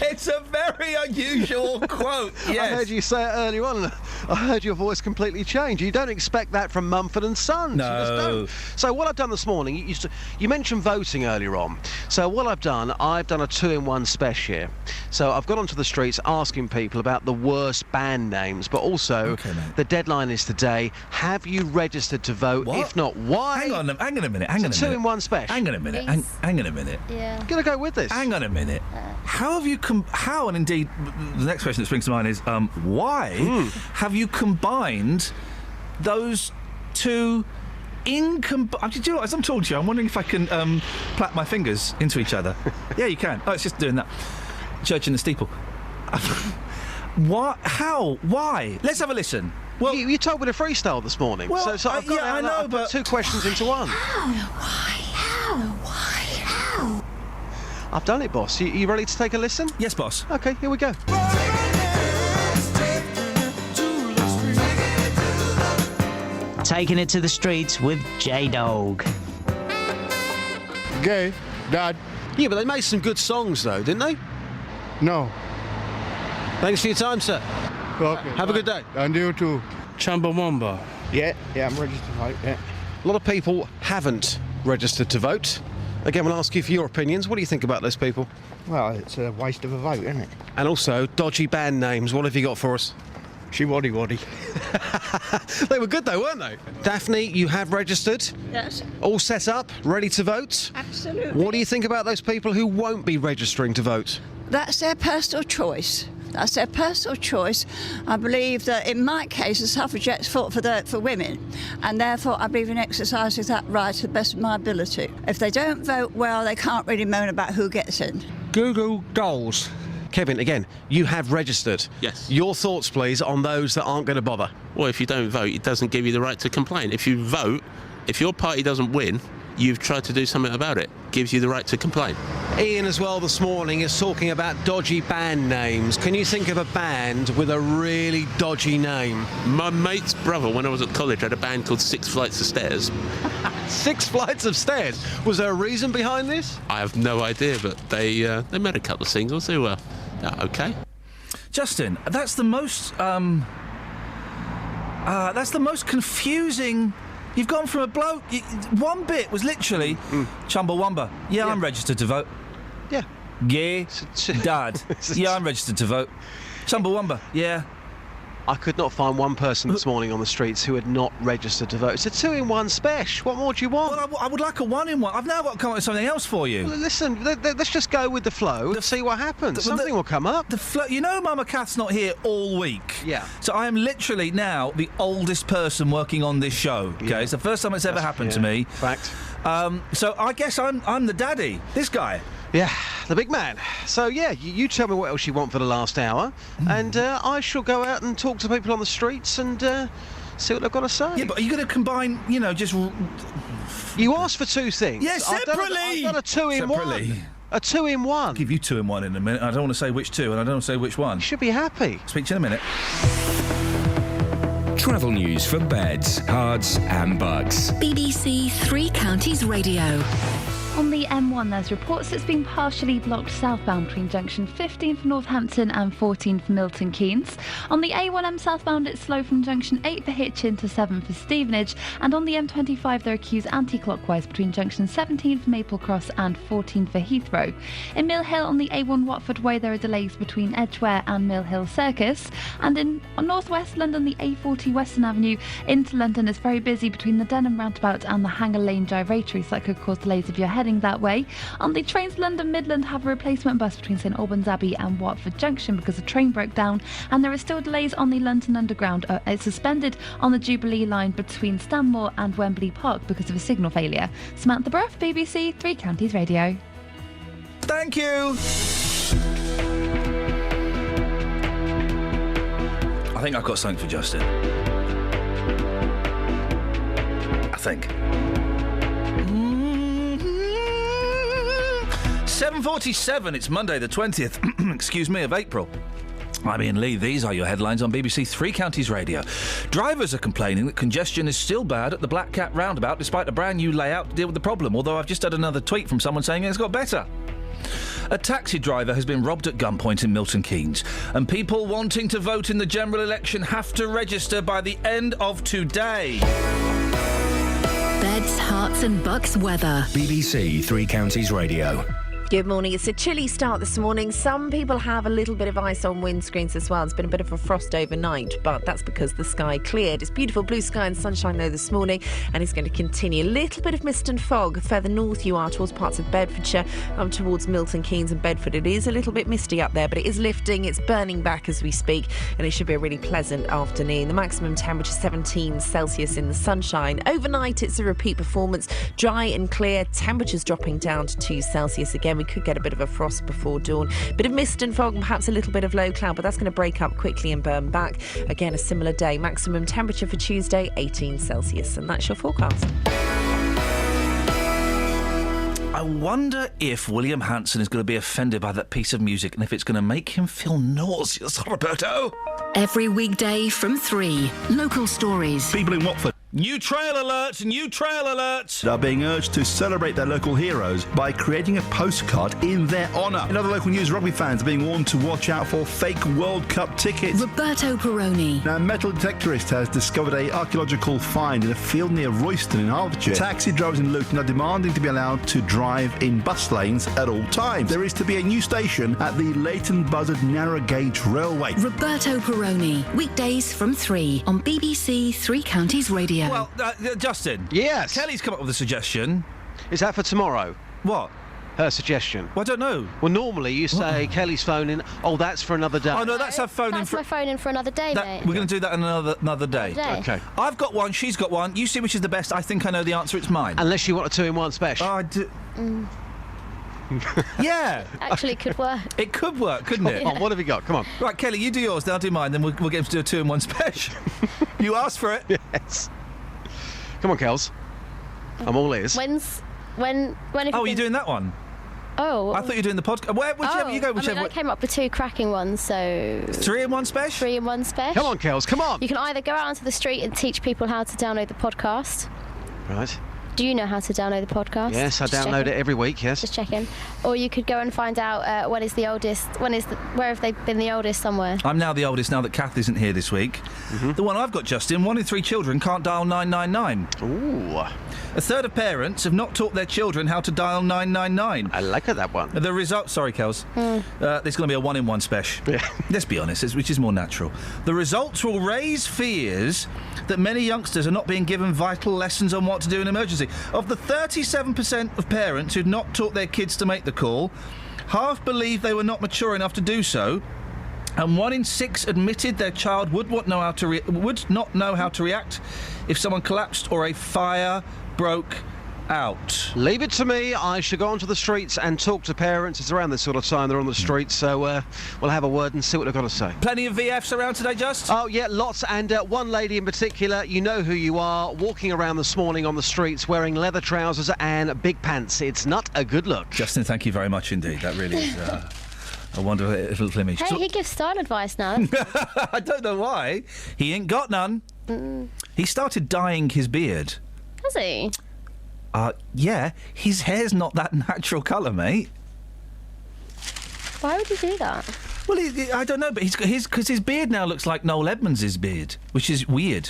Speaker 9: It's a very unusual quote, yes.
Speaker 12: I heard you say it earlier on, and I heard your voice completely change. You don't expect that from Mumford and Sons.
Speaker 9: No.
Speaker 12: You just don't. So what I've done this morning, you mentioned voting earlier on. So what I've done a 2-in-1 special here. So I've gone onto the streets asking people about the worst band names, but also the deadline is today. Have you registered to vote?
Speaker 9: What?
Speaker 12: If not, why?
Speaker 9: Hang on a minute.
Speaker 12: It's a 2-in-1 special.
Speaker 9: Hang on a minute. Hang on a minute.
Speaker 22: Yeah.
Speaker 12: I'm gonna go with this.
Speaker 9: Hang on a minute. How have you how, and indeed the next question that springs to mind is why have you combined those two do you know what, as I'm talking to you, I'm wondering if I can plait my fingers into each other. Yeah, you can. Oh, it's just doing that. Church in the steeple. What? How? Why? Let's have a listen.
Speaker 12: Well, you told me to freestyle this morning.
Speaker 9: Well,
Speaker 12: so I've got
Speaker 9: I know,
Speaker 12: I've put 2 questions into one.
Speaker 11: How?
Speaker 12: I've done it, boss. You ready to take a listen?
Speaker 9: Yes, boss.
Speaker 12: Okay, here we go.
Speaker 13: Taking it to the streets with J-Dog.
Speaker 15: Gay, Dad.
Speaker 12: Yeah, but they made some good songs, though, didn't they?
Speaker 15: No.
Speaker 12: Thanks for your time, sir.
Speaker 15: Okay.
Speaker 12: Have a good day.
Speaker 15: And you too.
Speaker 21: Chumbawamba.
Speaker 15: Yeah, I'm registered to vote, yeah.
Speaker 12: A lot of people haven't registered to vote. Again, we'll ask you for your opinions. What do you think about those people?
Speaker 15: Well, it's a waste of a vote, isn't it?
Speaker 12: And also, dodgy band names. What have you got for us?
Speaker 15: She waddy.
Speaker 12: They were good, though, weren't they? Daphne, you have registered.
Speaker 23: Yes.
Speaker 12: All set up, ready to vote?
Speaker 23: Absolutely.
Speaker 12: What do you think about those people who won't be registering to vote?
Speaker 23: That's their personal choice. That's their personal choice. I believe that in my case, the suffragettes fought for women, and therefore I believe in exercising that right to the best of my ability. If they don't vote well, they can't really moan about who gets in.
Speaker 12: Google Dolls. Kevin, again, you have registered.
Speaker 24: Yes.
Speaker 12: Your thoughts, please, on those that aren't going to bother.
Speaker 24: Well, if you don't vote, it doesn't give you the right to complain. If you vote, if your party doesn't win, you've tried to do something about it. Gives you the right to complain.
Speaker 12: Iain, as well, this morning is talking about dodgy band names. Can you think of a band with a really dodgy name?
Speaker 24: My mate's brother, when I was at college, had a band called 6 Flights of Stairs.
Speaker 12: 6 Flights of Stairs? Was there a reason behind this?
Speaker 24: I have no idea, but they made a couple of singles. They were okay.
Speaker 9: Justin, that's the most confusing. You've gone from a bloke. One bit was literally Chumbawamba. Yeah, I'm registered to vote.
Speaker 12: Yeah.
Speaker 9: Yeah, Dad. Yeah, I'm registered to vote. Chumbawamba. Yeah.
Speaker 12: I could not find one person this morning on the streets who had not registered to vote. It's a 2-in-1 special. What more do you want?
Speaker 9: Well, I would like a 1-in-1. I've now got to come up with something else for you.
Speaker 12: Well, listen, let's just go with the flow and see what happens. Something will come up.
Speaker 9: You know Mama Kath's not here all week.
Speaker 12: Yeah.
Speaker 9: So I am literally now the oldest person working on this show. Okay, it's the first time it's ever happened to me.
Speaker 12: Fact.
Speaker 9: So I guess I'm the daddy. This guy.
Speaker 12: Yeah, the big man. So, yeah, you tell me what else you want for the last hour, and I shall go out and talk to people on the streets and see what they've got to say.
Speaker 9: Yeah, but are you going to combine, just...
Speaker 12: You asked for two things.
Speaker 9: Yeah, separately!
Speaker 12: I've done a 2-in-1.
Speaker 9: Separately.
Speaker 12: A 2-in-1.
Speaker 9: I'll give you 2-in-1 in a minute. I don't want to say which two, and I don't want to say which one.
Speaker 12: You should be happy.
Speaker 9: Speak to you in a minute.
Speaker 2: Travel news for beds, cards and bugs.
Speaker 1: BBC Three Counties Radio.
Speaker 10: On the M1, there's reports it's been partially blocked southbound between junction 15 for Northampton and 14 for Milton Keynes. On the A1M southbound, it's slow from junction 8 for Hitchin to 7 for Stevenage. And on the M25, there are queues anti-clockwise between junction 17 for Maple Cross and 14 for Heathrow. In Mill Hill on the A1 Watford Way, there are delays between Edgware and Mill Hill Circus. And in North West London, the A40 Western Avenue into London is very busy between the Denham roundabout and the Hanger Lane gyratory, so that could cause delays if you're heading that way. On the trains, London Midland have a replacement bus between St Albans Abbey and Watford Junction because the train broke down, and there are still delays on the London Underground. It's suspended on the Jubilee line between Stanmore and Wembley Park because of a signal failure. Samantha Bruff, BBC Three Counties Radio.
Speaker 9: Thank you. I think I've got something for Justin. I think. 7:47, it's Monday the 20th, excuse me, of April. I'm Iain Lee. These are your headlines on BBC Three Counties Radio. Drivers are complaining that congestion is still bad at the Black Cat roundabout despite a brand new layout to deal with the problem, although I've just had another tweet from someone saying it's got better. A taxi driver has been robbed at gunpoint in Milton Keynes, and people wanting to vote in the general election have to register by the end of today.
Speaker 1: Beds, Hearts and Bucks weather.
Speaker 2: BBC Three Counties Radio.
Speaker 4: Good morning. It's a chilly start this morning. Some people have a little bit of ice on windscreens as well. It's been a bit of a frost overnight, but that's because the sky cleared. It's beautiful blue sky and sunshine though this morning, and it's going to continue. A little bit of mist and fog further north you are towards parts of Bedfordshire, up towards Milton Keynes and Bedford. It is a little bit misty up there, but it is lifting. It's burning back as we speak, and it should be a really pleasant afternoon. The maximum temperature 17 Celsius in the sunshine. Overnight, it's a repeat performance. Dry and clear. Temperatures dropping down to 2 Celsius again. We could get a bit of a frost before dawn. Bit of mist and fog and perhaps a little bit of low cloud, but that's going to break up quickly and burn back. Again, a similar day. Maximum temperature for Tuesday, 18 Celsius. And that's your forecast.
Speaker 9: I wonder if William Hanson is going to be offended by that piece of music and if it's going to make him feel nauseous, Roberto.
Speaker 1: Every weekday from 3. Local stories.
Speaker 14: People in Watford.
Speaker 9: New trail alert! New trail alert!
Speaker 14: Are being urged to celebrate their local heroes by creating a postcard in their honour. In other local news, rugby fans are being warned to watch out for fake World Cup tickets.
Speaker 1: Roberto Peroni.
Speaker 14: Now, a metal detectorist has discovered an archaeological find in a field near Royston in Hertfordshire. Taxi drivers in Luton are demanding to be allowed to drive in bus lanes at all times. There is to be a new station at the Leighton Buzzard Narrow Gauge Railway.
Speaker 1: Roberto Peroni. Weekdays from 3 on BBC Three Counties Radio.
Speaker 9: Well, Justin.
Speaker 12: Yes.
Speaker 9: Kelly's come up with a suggestion.
Speaker 12: Is that for tomorrow?
Speaker 9: What?
Speaker 12: Her suggestion.
Speaker 9: Well, I don't know.
Speaker 12: Well, normally you say Kelly's phoning. Oh, that's for another day.
Speaker 9: Oh no, that's her phone in for.
Speaker 22: That's my phone in for another day, mate.
Speaker 9: We're going to do that another day.
Speaker 12: Okay.
Speaker 9: I've got one. She's got one. You see which is the best. I think I know the answer. It's mine.
Speaker 12: Unless you want a 2-in-1 special.
Speaker 9: Oh, I do. Yeah.
Speaker 22: Actually, it could work.
Speaker 9: It could work, couldn't it?
Speaker 12: What have you got? Come on.
Speaker 9: Right, Kelly, you do yours, then I'll do mine, then we'll get him to do a 2-in-1 special. You asked for it.
Speaker 12: Yes. Come on, Kels. I'm all ears.
Speaker 22: When have
Speaker 9: Oh, are you doing that one?
Speaker 22: Oh.
Speaker 9: I thought you were doing the podcast. Whichever you go, whichever.
Speaker 22: I came up with 2 cracking ones, so...
Speaker 9: 3-in-1 special?
Speaker 22: 3-in-1 special.
Speaker 12: Come on, Kels, come on.
Speaker 22: You can either go out onto the street and teach people how to download the podcast.
Speaker 12: Right.
Speaker 22: Do you know how to download the podcast?
Speaker 12: Yes, I
Speaker 22: Just
Speaker 12: download it
Speaker 22: checking.
Speaker 12: every week, yes.
Speaker 22: Just checking. Or you could go and find out where have they been the oldest somewhere?
Speaker 9: I'm now the oldest now that Kath isn't here this week. The one I've got, Justin, 1 in 3 children can't dial 999.
Speaker 12: Ooh.
Speaker 9: A third of parents have not taught their children how to dial 999.
Speaker 12: I like that one.
Speaker 9: The result... Sorry, Kels. There's going to be a 1 in 1 special.
Speaker 12: Yeah.
Speaker 9: Let's be honest, which is more natural. The results will raise fears that many youngsters are not being given vital lessons on what to do in an emergency. Of the 37% of parents who'd not taught their kids to make the call, half believe they were not mature enough to do so, and 1 in 6 admitted their child would not know how to react if someone collapsed or a fire broke out.
Speaker 12: Leave it to me. I should go onto the streets and talk to parents. It's around this sort of time they're on the streets, so we'll have a word and see what they've got to say.
Speaker 9: Plenty of VFs around today, Just?
Speaker 12: Oh, yeah, lots. And one lady in particular, you know who you are, walking around this morning on the streets wearing leather trousers and big pants. It's not a good look.
Speaker 9: Justin, thank you very much indeed. That really is a wonderful image.
Speaker 22: Hey, he gives style advice now.
Speaker 9: I don't know why. He ain't got none. He started dyeing his beard.
Speaker 22: Has he?
Speaker 9: Yeah, his hair's not that natural colour, mate.
Speaker 22: Why would you do that?
Speaker 9: Well, I don't know, but because his beard now looks like Noel Edmonds' beard, which is weird.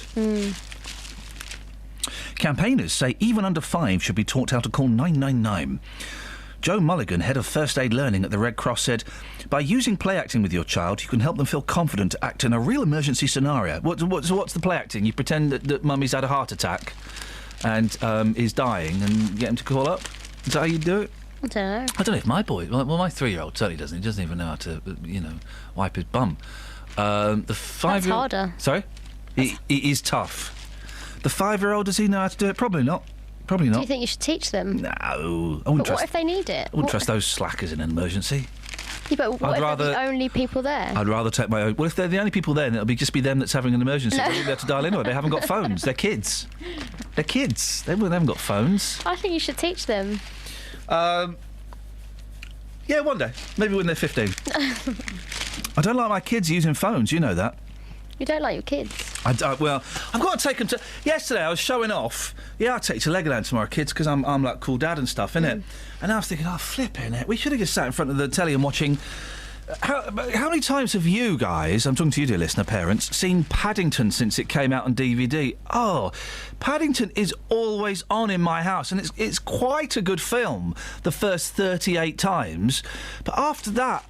Speaker 9: Campaigners say even under 5 should be taught how to call 999. Joe Mulligan, head of First Aid Learning at the Red Cross, said, by using play acting with your child, you can help them feel confident to act in a real emergency scenario. What's the play acting? You pretend that mummy's had a heart attack and is dying and get him to call up? Is that how you do it?
Speaker 22: I don't know.
Speaker 9: I don't know if my boy... Well, my 3-year-old certainly doesn't. He doesn't even know how to, wipe his bum. The 5-year-old...
Speaker 22: That's harder.
Speaker 9: Sorry? It is tough. The 5-year-old, does he know how to do it? Probably not. Probably not.
Speaker 22: Do you think you should teach them?
Speaker 9: No. I wouldn't
Speaker 22: But
Speaker 9: trust...
Speaker 22: what if they need it?
Speaker 9: I wouldn't trust those slackers in an emergency.
Speaker 22: Yeah, but what if they're the only people there?
Speaker 9: I'd rather take my own... Well, if they're the only people there, then it'll just be them that's having an emergency.
Speaker 22: No.
Speaker 9: They won't be able to dial in, or they haven't got phones. They're kids. They're kids. They haven't got phones.
Speaker 22: I think you should teach them.
Speaker 9: Yeah, one day. Maybe when they're 15. I don't like my kids using phones, you know that.
Speaker 22: You don't like your kids?
Speaker 9: Well, I've got to take them to... Yesterday I was showing off. Yeah, I'll take you to Legoland tomorrow, kids, because I'm like cool dad and stuff, innit? And I was thinking, flipping it. We should have just sat in front of the telly and watching... How many times have you guys, I'm talking to you, dear listener, parents, seen Paddington since it came out on DVD? Oh, Paddington is always on in my house, and it's quite a good film the first 38 times. But after that,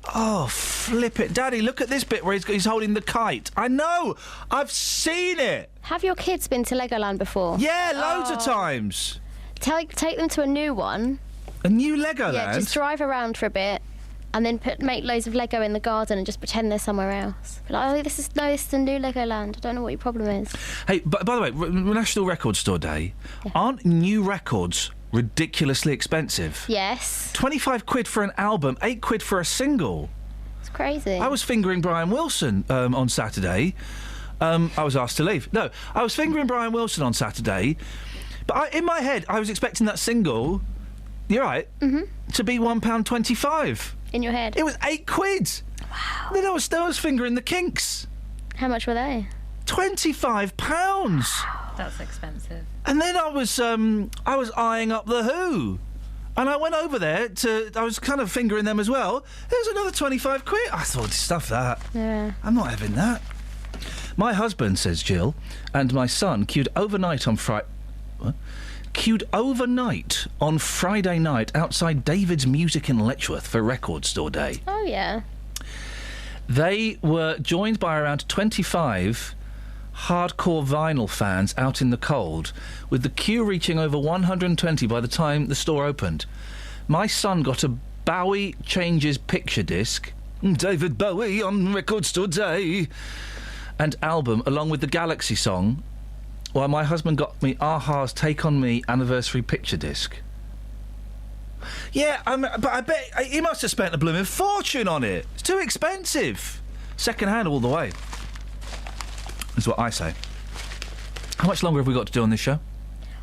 Speaker 9: flip it. Daddy, look at this bit where he's holding the kite. I know! I've seen it!
Speaker 22: Have your kids been to Legoland before?
Speaker 9: Yeah, loads of times.
Speaker 22: Take them to a new one.
Speaker 9: A new Legoland?
Speaker 22: Yeah, just drive around for a bit. And then make loads of Lego in the garden and just pretend they're somewhere else. But like, this is the new Legoland. I don't know what your problem is.
Speaker 9: Hey, by the way, National Record Store Day, aren't new records ridiculously expensive?
Speaker 22: Yes.
Speaker 9: 25 quid for an album, 8 quid for a single.
Speaker 22: It's crazy.
Speaker 9: I was fingering Brian Wilson on Saturday. I was asked to leave. No, I was fingering Brian Wilson on Saturday, but in my head, I was expecting that single, you're right, to be £1.25.
Speaker 22: In your head?
Speaker 9: It was 8 quid.
Speaker 22: Wow.
Speaker 9: Then I was fingering the Kinks.
Speaker 22: How much were they?
Speaker 9: £25.
Speaker 22: Wow.
Speaker 25: That's expensive.
Speaker 9: And then I was eyeing up the Who, and I went over there I was kind of fingering them as well. There's another 25 quid. I thought, stuff that.
Speaker 22: Yeah.
Speaker 9: I'm not having that. My husband, says Jill, and my son queued overnight on Friday night outside David's Music in Letchworth for Record Store Day.
Speaker 22: Oh, yeah.
Speaker 9: They were joined by around 25 hardcore vinyl fans out in the cold, with the queue reaching over 120 by the time the store opened. My son got a Bowie Changes picture disc, David Bowie on Record Store Day, and album, along with the Galaxy song, while my husband got me a-ha's Take On Me anniversary picture disc. Yeah, but I bet he must have spent a blooming fortune on it. It's too expensive. Second-hand all the way. Is what I say. How much longer have we got to do on this show?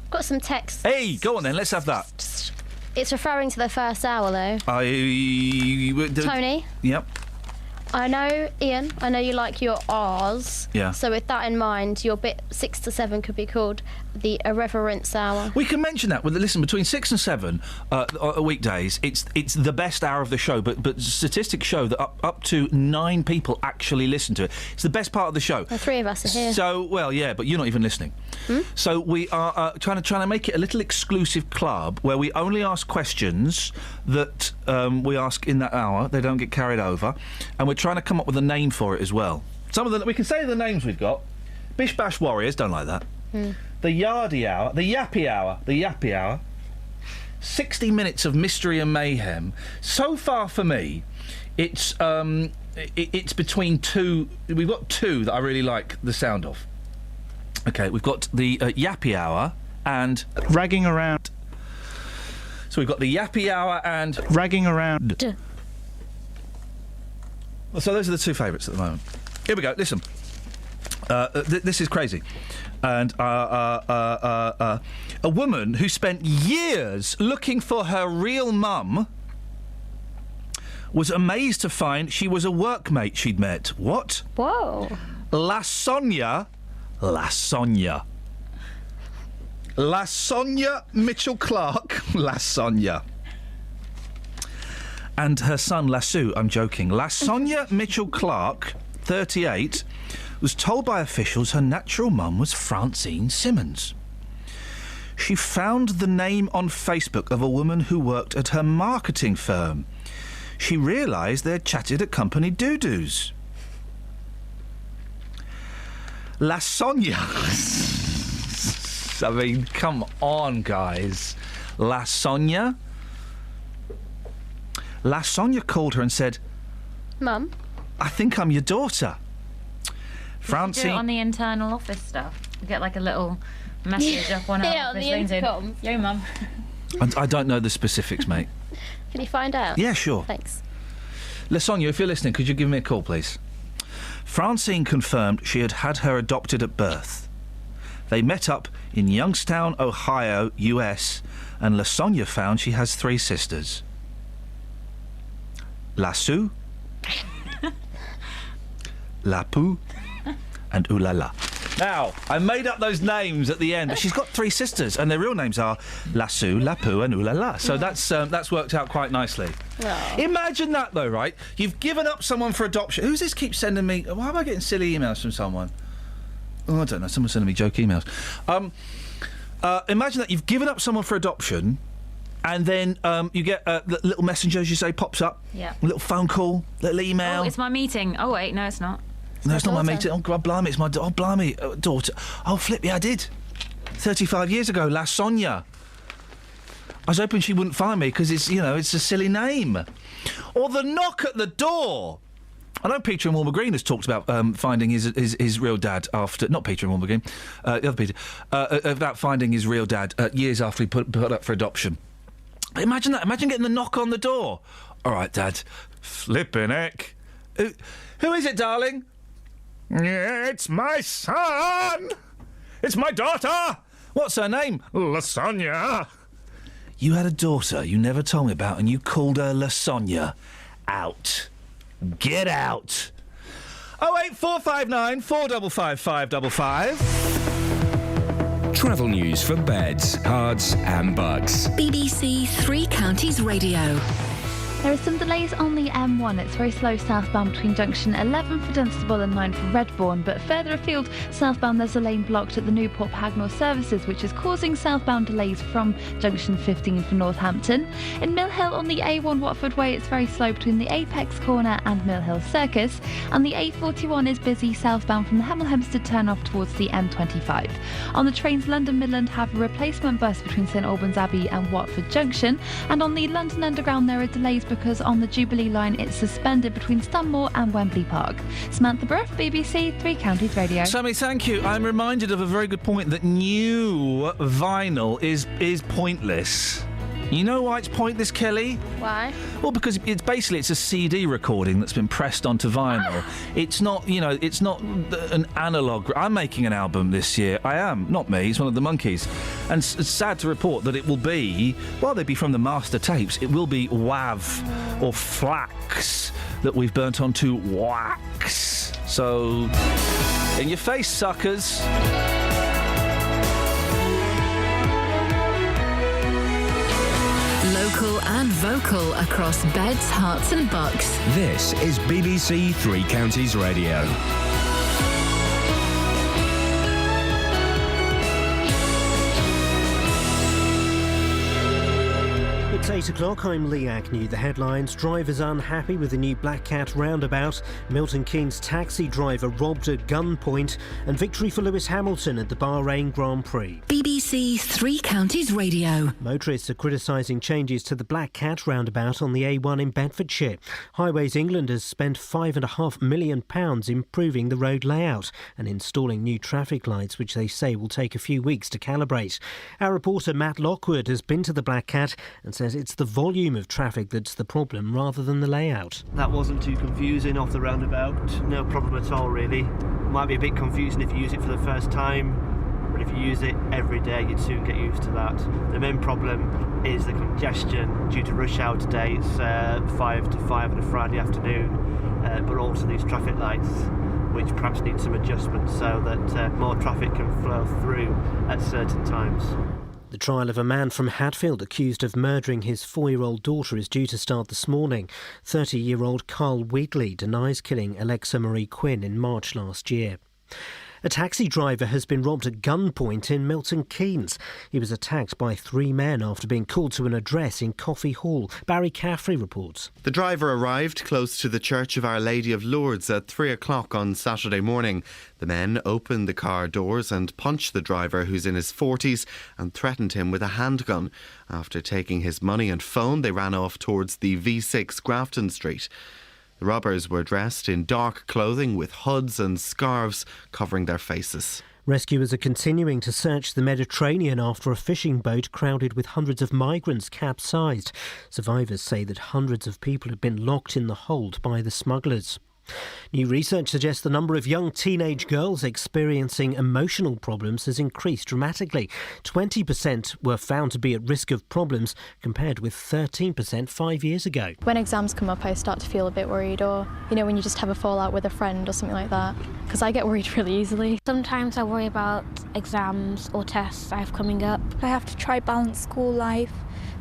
Speaker 22: I've got some texts.
Speaker 9: Hey, go on then, let's have that.
Speaker 22: It's referring to the first hour, though. Tony?
Speaker 9: Yep.
Speaker 22: I know, Ian, I know you like your R's.
Speaker 9: Yeah.
Speaker 22: So with that in mind, your bit 6 to 7 could be called The irreverence hour.
Speaker 9: We can mention that. Listen, between 6 and 7 weekdays, it's the best hour of the show. But statistics show that up to 9 people actually listen to it. It's the best part of the show.
Speaker 22: The 3 of us are here.
Speaker 9: So, well, yeah, but you're not even listening. So we are trying to make it a little exclusive club where we only ask questions that we ask in that hour. They don't get carried over, and we're trying to come up with a name for it as well. Some of them we can say the names we've got. Bish Bash Warriors, don't like that. The Yardy Hour, the Yappy Hour, 60 minutes of mystery and mayhem. So far for me, it's between 2. We've got 2 that I really like the sound of. Okay, we've got the Yappy Hour and
Speaker 15: Ragging Around.
Speaker 9: So we've got the Yappy Hour and
Speaker 15: Ragging Around.
Speaker 9: So those are the 2 favourites at the moment. Here we go. Listen, this is crazy. And a woman who spent years looking for her real mum was amazed to find she was a workmate she'd met. What?
Speaker 22: Whoa.
Speaker 9: La Sonia Mitchell-Clark. La Sonia. And her son, Lassou, I'm joking. La Sonia Mitchell-Clark, 38... was told by officials her natural mum was Francine Simmons. She found the name on Facebook of a woman who worked at her marketing firm. She realised they'd chatted at company doo-doos. La Sonia. I mean, come on, guys. La Sonia? La Sonia called her and said,
Speaker 22: Mum?
Speaker 9: I think I'm your daughter.
Speaker 25: Francine. Do it on the internal office stuff. You get like a little message up on our
Speaker 22: Yeah, on
Speaker 25: office
Speaker 22: the intercom.
Speaker 25: Yo, Mum.
Speaker 9: I don't know the specifics, mate.
Speaker 22: Can you find out?
Speaker 9: Yeah, sure.
Speaker 22: Thanks.
Speaker 9: LaSonia, if you're listening, could you give me a call, please? Francine confirmed she had had her adopted at birth. They met up in Youngstown, Ohio, US, and LaSonia found she has 3 sisters. Lassou, Lapou, and Oulala. Now, I made up those names at the end, but she's got 3 sisters, and their real names are Lassou, Lapou, and Oulala. So that's worked out quite nicely.
Speaker 22: Oh.
Speaker 9: Imagine that, though, right? You've given up someone for adoption. Who's this keeps sending me... Why am I getting silly emails from someone? Oh, I don't know. Someone's sending me joke emails. Imagine that you've given up someone for adoption, and then you get little messenger, as you say, pops up.
Speaker 25: Yeah.
Speaker 9: A little phone call, little email.
Speaker 25: Oh, it's my meeting. Oh, wait, no, it's not.
Speaker 9: No, it's not my meeting. Oh, God, blimey, it's my... Oh, blimey, daughter. Oh, flip, yeah, I did. 35 years ago, La Sonia. I was hoping she wouldn't find me, because it's, you know, it's a silly name. Or the knock at the door. I know Peter and Walmer Green has talked about finding his real dad after... Not Peter and Walmer Green, the other Peter. About finding his real dad years after he put up for adoption. Imagine that. Imagine getting the knock on the door. All right, Dad. Flippin' heck. Who is it, darling? It's my son! It's my daughter! What's her name? LaSonia. You had a daughter you never told me about, and you called her LaSonia. Out. Get out. 08459 455 555.
Speaker 2: Travel news for beds, cards and bugs.
Speaker 1: BBC Three Counties Radio.
Speaker 10: There are some delays on the M1. It's very slow southbound between junction 11 for Dunstable and 9 for Redbourne, but further afield southbound there's a lane blocked at the Newport Pagnell services, which is causing southbound delays from junction 15 for Northampton. In Mill Hill on the A1 Watford Way, it's very slow between the Apex Corner and Mill Hill Circus, and the A41 is busy southbound from the Hemel Hempstead turn-off towards the M25. On the trains, London Midland have a replacement bus between St Albans Abbey and Watford Junction, and on the London Underground there are delays because on the Jubilee line it's suspended between Stanmore and Wembley Park. Samantha Bruff, BBC Three Counties Radio.
Speaker 9: Sammy, thank you. I'm reminded of a very good point that new vinyl is pointless. You know why it's pointless, Kelly?
Speaker 22: Why?
Speaker 9: Well, because it's a CD recording that's been pressed onto vinyl. It's not, it's not an analogue. I'm making an album this year. I am. Not me. It's one of the Monkeys. And it's sad to report that it will be, well, they'd be from the master tapes. It will be WAV or flax that we've burnt onto wax. So, in your face, suckers.
Speaker 1: local and vocal across beds, hearts and bucks.
Speaker 2: This is BBC Three Counties Radio.
Speaker 3: It's 8 o'clock, I'm Lee Agnew. The headlines: drivers unhappy with the new Black Cat roundabout, Milton Keynes taxi driver robbed at gunpoint, and victory for Lewis Hamilton at the Bahrain Grand Prix.
Speaker 1: BBC Three Counties Radio.
Speaker 3: Motorists are criticising changes to the Black Cat roundabout on the A1 in Bedfordshire. Highways England has spent £5.5 million improving the road layout and installing new traffic lights, which they say will take a few weeks to calibrate. Our reporter Matt Lockwood has been to the Black Cat and says it's the volume of traffic that's the problem rather than the layout.
Speaker 5: That wasn't too confusing off the roundabout. No problem at all, really. Might be a bit confusing if you use it for the first time, but if you use it every day, you'd soon get used to that. The main problem is the congestion due to rush hour today. It's 5 to 5 on a Friday afternoon, but also these traffic lights, which perhaps need some adjustment so that more traffic can flow through at certain times.
Speaker 3: The trial of a man from Hatfield accused of murdering his 4-year-old daughter is due to start this morning. 30-year-old Carl Wheatley denies killing Alexa Marie Quinn in March last year. A taxi driver has been robbed at gunpoint in Milton Keynes. He was attacked by 3 men after being called to an address in Coffee Hall. Barry Caffrey reports.
Speaker 16: The driver arrived close to the Church of Our Lady of Lourdes at 3 o'clock on Saturday morning. The men opened the car doors and punched the driver, who's in his 40s, and threatened him with a handgun. After taking his money and phone, they ran off towards the V6 Grafton Street. The robbers were dressed in dark clothing with hoods and scarves covering their faces.
Speaker 3: Rescuers are continuing to search the Mediterranean after a fishing boat crowded with hundreds of migrants capsized. Survivors say that hundreds of people have been locked in the hold by the smugglers. New research suggests the number of young teenage girls experiencing emotional problems has increased dramatically. 20% were found to be at risk of problems, compared with 13% 5 years ago.
Speaker 17: When exams come up, I start to feel a bit worried, or, when you just have a fallout with a friend or something like that, because I get worried really easily.
Speaker 18: Sometimes I worry about exams or tests I have coming up. I have to try balance school life,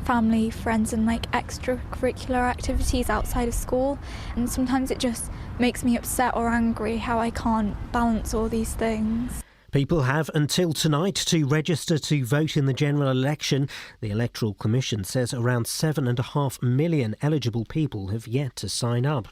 Speaker 18: family, friends and extracurricular activities outside of school, and sometimes it just makes me upset or angry how I can't balance all these things.
Speaker 3: People have until tonight to register to vote in the general election. The Electoral Commission says around 7.5 million eligible people have yet to sign up.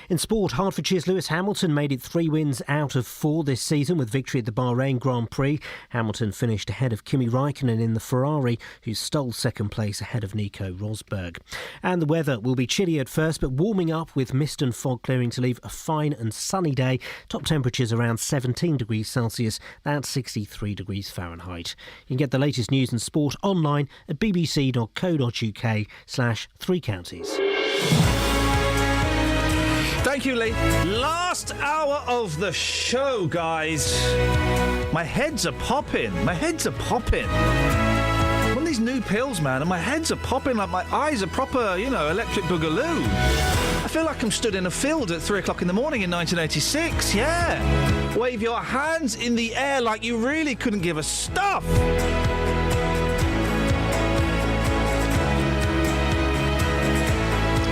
Speaker 3: In sport, Hertfordshire's Lewis Hamilton made it 3 wins out of 4 this season with victory at the Bahrain Grand Prix. Hamilton finished ahead of Kimi Raikkonen in the Ferrari, who stole second place ahead of Nico Rosberg. And the weather will be chilly at first, but warming up with mist and fog clearing to leave a fine and sunny day. Top temperatures around 17 degrees Celsius, that's 63 degrees Fahrenheit. You can get the latest news and sport online at bbc.co.uk/3 counties.
Speaker 9: Thank you, Lee. Last hour of the show, guys. My heads are popping. One of these new pills, man, and my heads are popping like my eyes are proper, electric boogaloo. I feel like I'm stood in a field at 3 o'clock in the morning in 1986, yeah. Wave your hands in the air like you really couldn't give a stuff.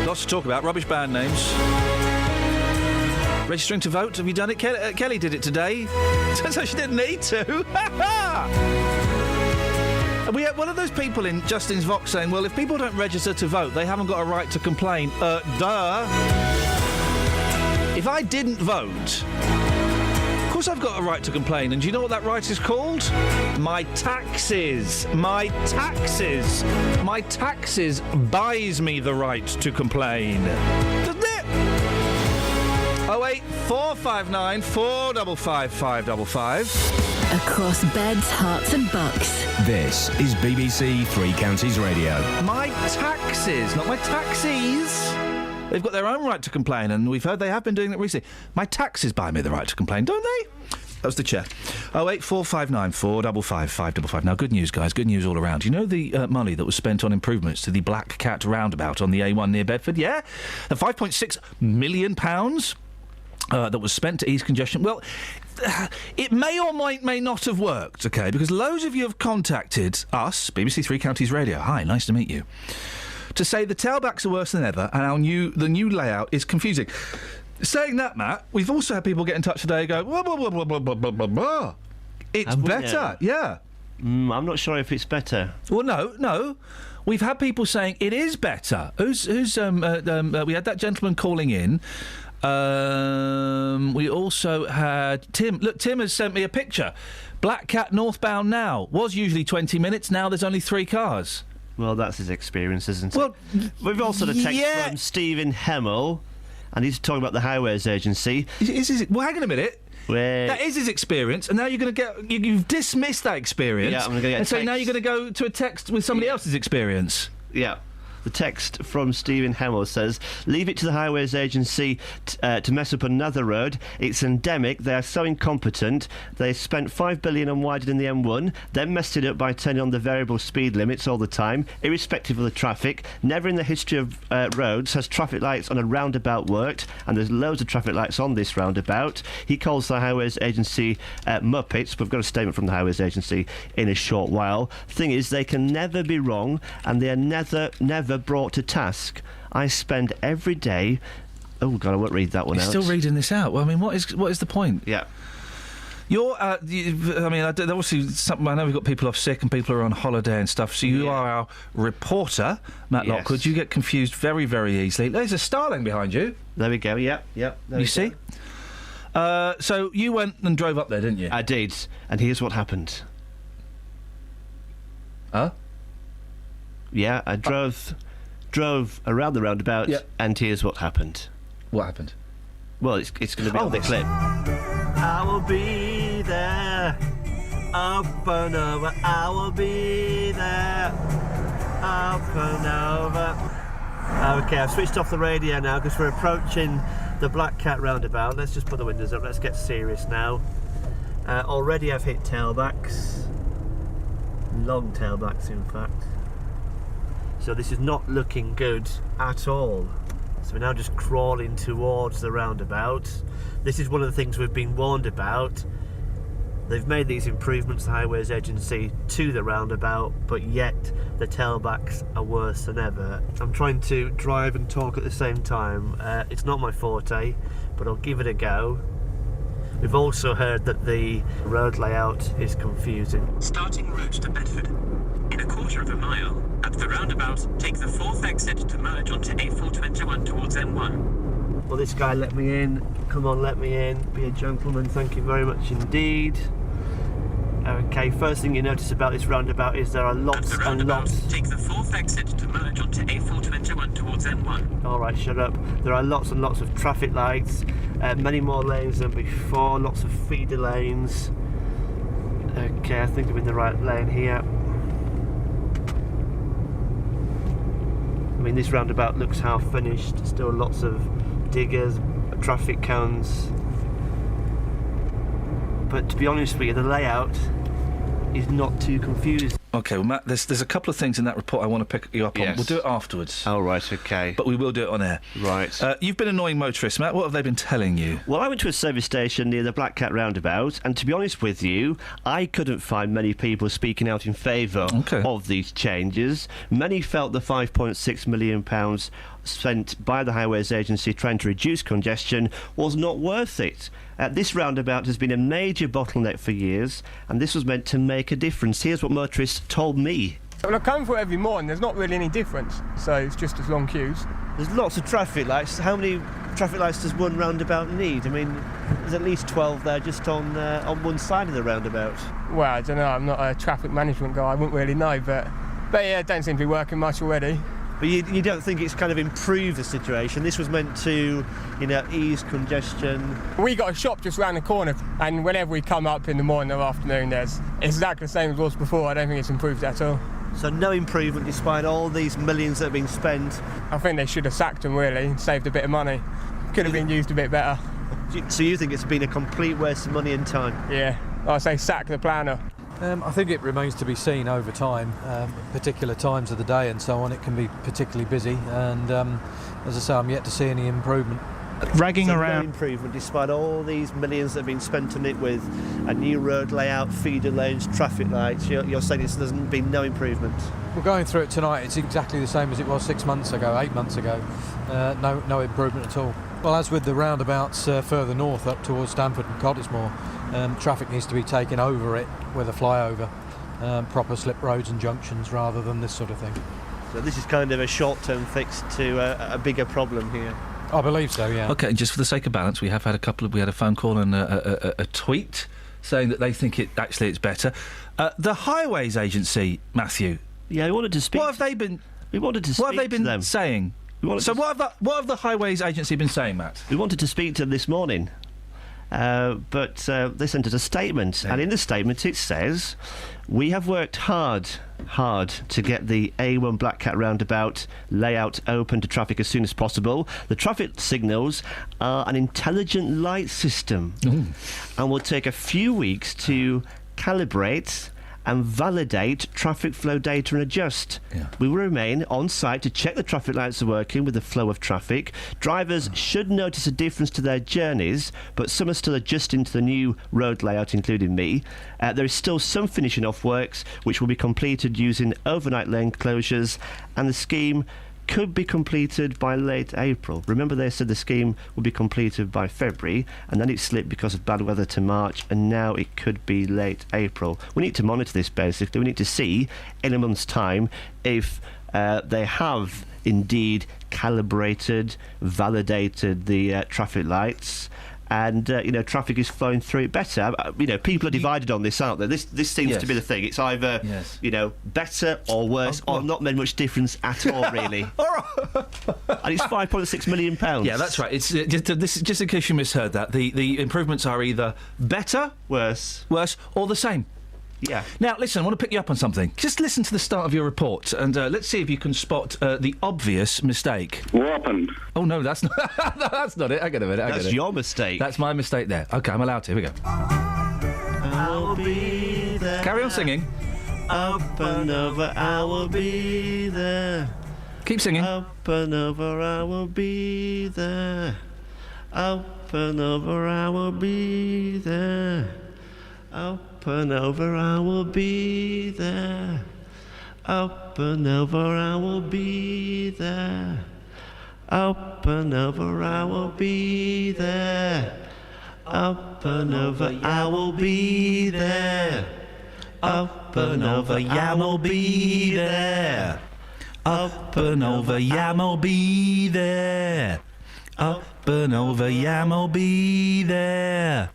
Speaker 9: Lots to talk about. Rubbish band names. Registering to vote. Have you done it? Kelly did it today. Turns out she didn't need to. And we had one of those people in Justin's Vox saying, well, if people don't register to vote, they haven't got a right to complain. Duh. If I didn't vote, of course I've got a right to complain. And do you know what that right is called? My taxes. My taxes. My taxes buys me the right to complain. Doesn't it? 08459 455 555.
Speaker 1: Across beds, hearts and bucks.
Speaker 2: This is BBC Three Counties Radio.
Speaker 9: My taxes, not my taxis. They've got their own right to complain, and we've heard they have been doing that recently. My taxes buy me the right to complain, don't they? That was the chair. 08459 455 555. Now, good news, guys. Good news all around. You know the money that was spent on improvements to the Black Cat roundabout on the A1 near Bedford? Yeah? The £5.6 million that was spent to ease congestion. Well, it may or may not have worked, OK? Because loads of you have contacted us, BBC Three Counties Radio. Hi, nice to meet you. to say the tailbacks are worse than ever and the new layout is confusing. Saying that, Matt, we've also had people get in touch today and go, blah, blah, blah, blah, blah, blah, blah, blah. It's better, yeah.
Speaker 5: I'm not sure if it's better.
Speaker 9: Well, no. We've had people saying it is better. We had that gentleman calling in. We also had Tim. Look, Tim has sent me a picture. Black Cat northbound now. Was usually 20 minutes, now there's only 3 cars.
Speaker 5: Well, that's his experience, isn't it?
Speaker 9: Well,
Speaker 5: we've also had a text from Stephen Hemmel, and he's talking about the Highways Agency.
Speaker 9: Well, hang on a minute. That is his experience, and now you're going to get... You've dismissed that experience.
Speaker 5: Yeah, I'm going to get
Speaker 9: and so now you're going to go to a text with somebody else's experience.
Speaker 5: Yeah. The text from Stephen Hemmel says, leave it to the Highways Agency to mess up another road. It's endemic. They are so incompetent. They spent $5 billion on widening the M1, then messed it up by turning on the variable speed limits all the time, irrespective of the traffic. Never in the history of roads has traffic lights on a roundabout worked, and there's loads of traffic lights on this roundabout. He calls the Highways Agency Muppets. We've got a statement from the Highways Agency in a short while. Thing is, they can never be wrong, and they are never brought to task. I spend every day... Oh, God, I won't read that one out.
Speaker 9: You're still reading this out. Well, I mean, what is the point?
Speaker 5: Yeah.
Speaker 9: Obviously, I know we've got people off sick and people are on holiday and stuff, so you are our reporter, Matt Lockwood. You get confused very, very easily. There's a starling behind you.
Speaker 5: There we go, yep.
Speaker 9: You see? So you went and drove up there, didn't you?
Speaker 5: I did, and here's what happened.
Speaker 9: Huh?
Speaker 5: Yeah, I drove around the roundabout, and here's what happened.
Speaker 9: What happened?
Speaker 5: Well, it's going to be on the clip. I will be there, up and over. I will be there, up and over. Okay, I've switched off the radio now because we're approaching the Black Cat roundabout. Let's just put the windows up. Let's get serious now. Already I've hit tailbacks, long tailbacks, in fact. So this is not looking good at all. So we're now just crawling towards the roundabout. This is one of the things we've been warned about. They've made these improvements, the Highways Agency, to the roundabout, but yet the tailbacks are worse than ever. I'm trying to drive and talk at the same time. It's not my forte, but I'll give it a go. We've also heard that the road layout is confusing.
Speaker 6: Starting route to Bedford. In a quarter of a mile, at the roundabout, take the 4th exit to merge onto A421 towards M1.
Speaker 5: Well, this guy let me in. Come on, let me in. Be a gentleman. Thank you very much indeed. Okay, first thing you notice about this roundabout is there are lots and lots...
Speaker 6: Take the 4th exit to merge onto A421 towards M1.
Speaker 5: Alright, shut up. There are lots and lots of traffic lights, many more lanes than before, lots of feeder lanes. Okay, I think I'm in the right lane here. I mean, this roundabout looks half finished. Still lots of diggers, traffic cones. But to be honest with you, the layout is not too confusing.
Speaker 9: OK, well, Matt, there's a couple of things in that report I want to pick you up on. We'll do it afterwards.
Speaker 5: Oh, right, OK.
Speaker 9: But we will do it on air.
Speaker 5: Right.
Speaker 9: You've been annoying motorists, Matt. What have they been telling you?
Speaker 5: Well, I went to a service station near the Black Cat roundabout, and to be honest with you, I couldn't find many people speaking out in favour of these changes. Many felt the £5.6 million spent by the Highways Agency trying to reduce congestion was not worth it. This roundabout has been a major bottleneck for years, and this was meant to make a difference. Here's what motorists told me.
Speaker 7: Well, I come for it every morning. There's not really any difference, so it's just as long queues.
Speaker 5: There's lots of traffic lights. How many traffic lights does one roundabout need? I mean, there's at least 12 there just on one side of the roundabout.
Speaker 7: Well, I don't know. I'm not a traffic management guy. I wouldn't really know, but yeah, it don't seem to be working much already.
Speaker 5: But you don't think it's kind of improved the situation? This was meant to, ease congestion.
Speaker 7: We got a shop just round the corner, and whenever we come up in the morning or afternoon, it's exactly the same as it was before. I don't think it's improved at all.
Speaker 5: So no improvement despite all these millions that have been spent?
Speaker 7: I think they should have sacked them, really, and saved a bit of money. Could have been used a bit better.
Speaker 5: So you think it's been a complete waste of money and time?
Speaker 7: Yeah, I say sack the planner.
Speaker 8: I think it remains to be seen over time, particular times of the day and so on. It can be particularly busy, and as I say, I'm yet to see any improvement.
Speaker 15: Ragging
Speaker 5: So
Speaker 15: around.
Speaker 5: no improvement, despite all these millions that have been spent on it with a new road layout, feeder lanes, traffic lights. You're saying there's been no improvement?
Speaker 8: We're going through it tonight. It's exactly the same as it was 6 months ago, 8 months ago. No improvement at all. Well, as with the roundabouts further north up towards Stamford and Cottesmore, traffic needs to be taken over it with a flyover, proper slip roads and junctions rather than this sort of thing.
Speaker 5: So this is kind of a short-term fix to a bigger problem here.
Speaker 8: I believe so, yeah.
Speaker 9: OK, just for the sake of balance, we had a phone call and a tweet saying that they think it's better. The Highways Agency, Matthew.
Speaker 5: Yeah, we wanted to speak.
Speaker 9: What have they been?
Speaker 5: We wanted to speak
Speaker 9: What have they been
Speaker 5: to them.
Speaker 9: saying? What have the Highways Agency been saying, Matt?
Speaker 5: We wanted to speak to them this morning, but they sent us a statement, and in the statement it says, "We have worked hard to get the A1 Black Cat roundabout layout open to traffic as soon as possible. The traffic signals are an intelligent light system and will take a few weeks to calibrate and validate traffic flow data and adjust. We will remain on site to check the traffic lights are working with the flow of traffic. Drivers should notice a difference to their journeys, but some are still adjusting to the new road layout, including me. There is still some finishing off works, which will be completed using overnight lane closures, and the scheme could be completed by late April." Remember, they said the scheme would be completed by February, and then it slipped because of bad weather to March, and now it could be late April. We need to monitor this, basically. We need to see in a month's time if they have indeed calibrated, validated the traffic lights, and traffic is flowing through it better. People are divided on this, aren't they? This seems to be the thing. It's either better or worse, or not made much difference at all, really. And it's £5.6 million.
Speaker 9: Yeah, that's right. It's just in case you misheard that. The improvements are either better, worse, or the same.
Speaker 5: Yeah.
Speaker 9: Now, listen, I want to pick you up on something. Just listen to the start of your report, and let's see if you can spot the obvious mistake.
Speaker 11: What happened?
Speaker 9: Oh, no, that's not, that's not it. Hang on a minute.
Speaker 5: That's your mistake.
Speaker 9: That's my mistake there. OK, I'm allowed to. Here we go.
Speaker 5: I will be there.
Speaker 9: Carry on singing.
Speaker 5: Up and over, I will be there.
Speaker 9: Keep singing.
Speaker 5: Up and over, I will be there. Up and over, I will be there. Up and over, I will be there. Up and over, I will be there. Up and over, I will be there. Up and over, I will be there. Up and over, I will be there.
Speaker 9: Up and over, Yamo be there. Up and over, Yamo be there.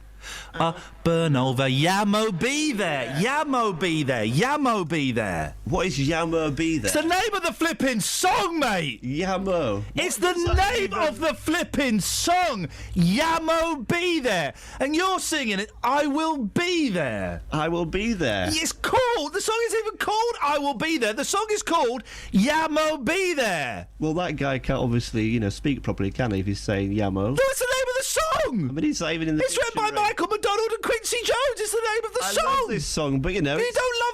Speaker 9: Up and over, Yamo be there. Yamo be there. Yamo be there.
Speaker 5: What is Yamo be there?
Speaker 9: It's the name of the flipping song, mate.
Speaker 5: Yamo.
Speaker 9: It's the name of the flipping song. Yamo be there. And you're singing it, I will be there.
Speaker 5: I will be there.
Speaker 9: It's called, the song is even called I will be there. The song is called Yamo be there.
Speaker 5: Well, that guy can't obviously, speak properly, can he, if he's saying Yamo?
Speaker 9: No, it's the name of the song.
Speaker 5: I mean, he's not even in the
Speaker 9: It's written by Michael McDonald and Quincy Jones. It's the name of the song.
Speaker 5: I love this song, but
Speaker 9: You don't love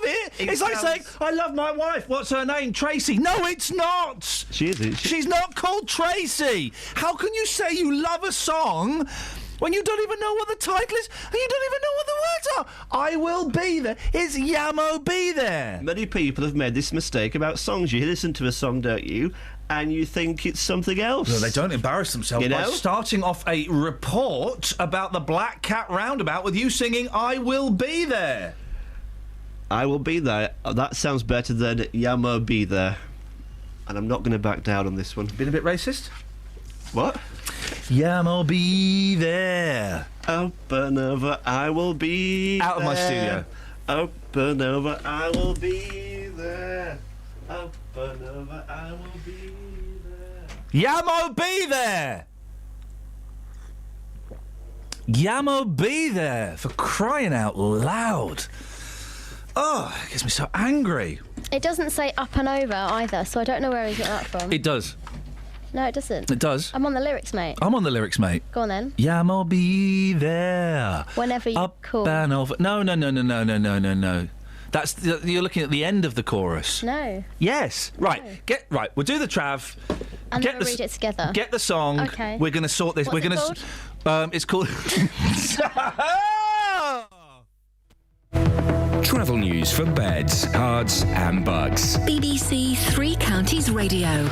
Speaker 9: it? It's like saying, I love my wife. What's her name? Tracy. No, it's not.
Speaker 5: She isn't.
Speaker 9: She's not called Tracy. How can you say you love a song when you don't even know what the title is and you don't even know what the words are? I will be there. It's Yamo be there.
Speaker 5: Many people have made this mistake about songs. You listen to a song, don't you? And you think it's something else.
Speaker 9: No, they don't embarrass themselves by starting off a report about the Black Cat roundabout with you singing I will be there.
Speaker 5: I will be there. That sounds better than Yamo be there. And I'm not going to back down on this one.
Speaker 9: Been a bit racist?
Speaker 5: What?
Speaker 9: Yamo be there.
Speaker 5: Up and over, I will be
Speaker 9: Out of my studio.
Speaker 5: Up and over, I will be there. Up and over, I will be there.
Speaker 9: Yamo be there. Yamo be there, for crying out loud. Oh, it gets me so angry.
Speaker 22: It doesn't say up and over either, so I don't know where he's got that from.
Speaker 9: It does.
Speaker 22: No, it doesn't.
Speaker 9: It does.
Speaker 22: I'm on the lyrics, mate.
Speaker 9: I'm on the lyrics, mate.
Speaker 22: Go on then.
Speaker 9: Yamo be there.
Speaker 22: Whenever you
Speaker 9: up
Speaker 22: call.
Speaker 9: and over. No. That's you're looking at the end of the chorus.
Speaker 22: No.
Speaker 9: Yes. Right. We'll do the trav.
Speaker 22: And then we'll read it together.
Speaker 9: Get the song.
Speaker 22: Okay.
Speaker 9: We're going to sort this.
Speaker 22: What's
Speaker 9: We're
Speaker 22: it
Speaker 9: going to. It's called.
Speaker 2: Travel news for beds, cards, and bugs.
Speaker 1: BBC Three Counties Radio.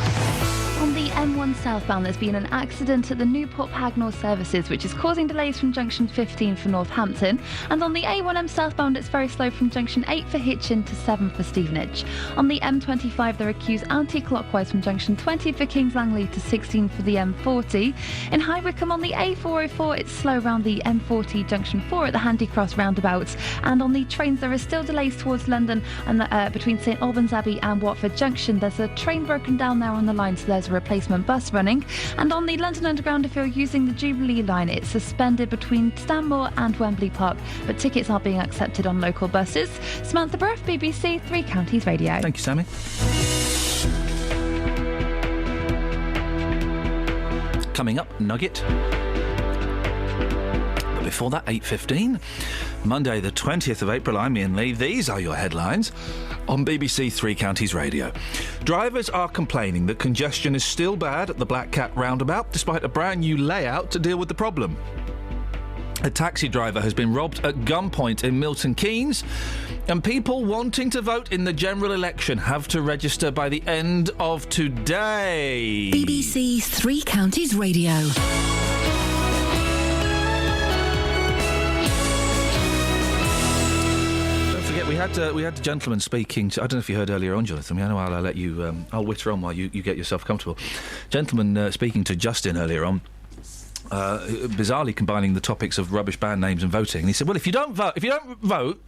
Speaker 10: On the M1 southbound, there's been an accident at the Newport Pagnell services, which is causing delays from junction 15 for Northampton. And on the A1M southbound, it's very slow from junction 8 for Hitchin to 7 for Stevenage. On the M25, there are queues anti-clockwise from junction 20 for Kings Langley to 16 for the M40. In High Wycombe on the A404, it's slow around the M40 junction 4 at the Handy Cross roundabouts. And on the trains, there are still delays towards London and between St Albans Abbey and Watford Junction. There's a train broken down there on the line, so there's a replacement bus running. And on the London Underground, if you're using the Jubilee line, it's suspended between Stanmore and Wembley Park, but tickets are being accepted on local buses. Samantha Bruff, BBC Three Counties Radio.
Speaker 9: Thank you, Sammy. Coming up, Nugget. But before that, 8:15. Monday the 20th of April, I'm Iain Lee. These are your headlines on BBC Three Counties Radio. Drivers are complaining that congestion is still bad at the Black Cat roundabout, despite a brand new layout to deal with the problem. A taxi driver has been robbed at gunpoint in Milton Keynes, and people wanting to vote in the general election have to register by the end of today.
Speaker 1: BBC Three Counties Radio.
Speaker 9: We had the gentleman speaking to, I don't know if you heard earlier on, Jonathan. I know I'll let you. I'll witter on while you get yourself comfortable. Gentleman speaking to Justin earlier on, bizarrely combining the topics of rubbish band names and voting. And he said, "Well, if you don't vote,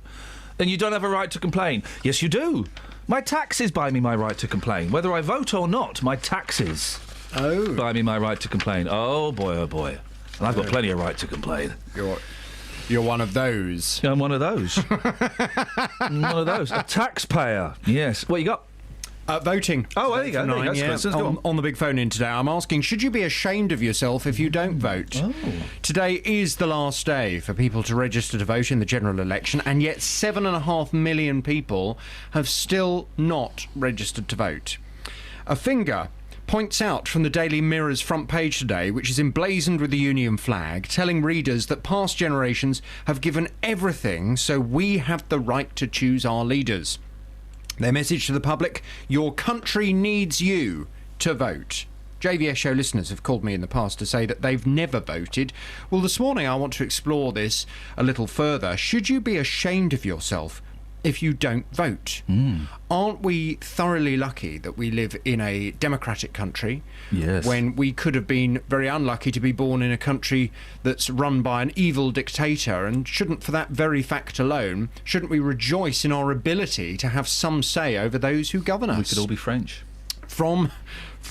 Speaker 9: then you don't have a right to complain." Yes, you do. My taxes buy me my right to complain, whether I vote or not. My taxes buy me my right to complain. Oh boy, oh boy, and I've got plenty of right to complain.
Speaker 11: You're one of those.
Speaker 9: I'm one of those. I'm one of those. A taxpayer. Yes. What you got?
Speaker 11: Voting.
Speaker 9: Oh, there you go. There you go.
Speaker 11: On the big phone in today, I'm asking, should you be ashamed of yourself if you don't vote?
Speaker 9: Oh.
Speaker 11: Today is the last day for people to register to vote in the general election, and yet 7.5 million people have still not registered to vote. A finger points out from the Daily Mirror's front page today, which is emblazoned with the Union flag, telling readers that past generations have given everything so we have the right to choose our leaders. Their message to the public: your country needs you to vote. JVS show listeners have called me in the past to say that they've never voted. Well, this morning I want to explore this a little further. Should you be ashamed of yourself if you don't vote? Aren't we thoroughly lucky that we live in a democratic country?
Speaker 9: Yes.
Speaker 11: When we could have been very unlucky to be born in a country that's run by an evil dictator, and shouldn't, for that very fact alone, shouldn't we rejoice in our ability to have some say over those who govern us?
Speaker 9: We could all be French.
Speaker 11: From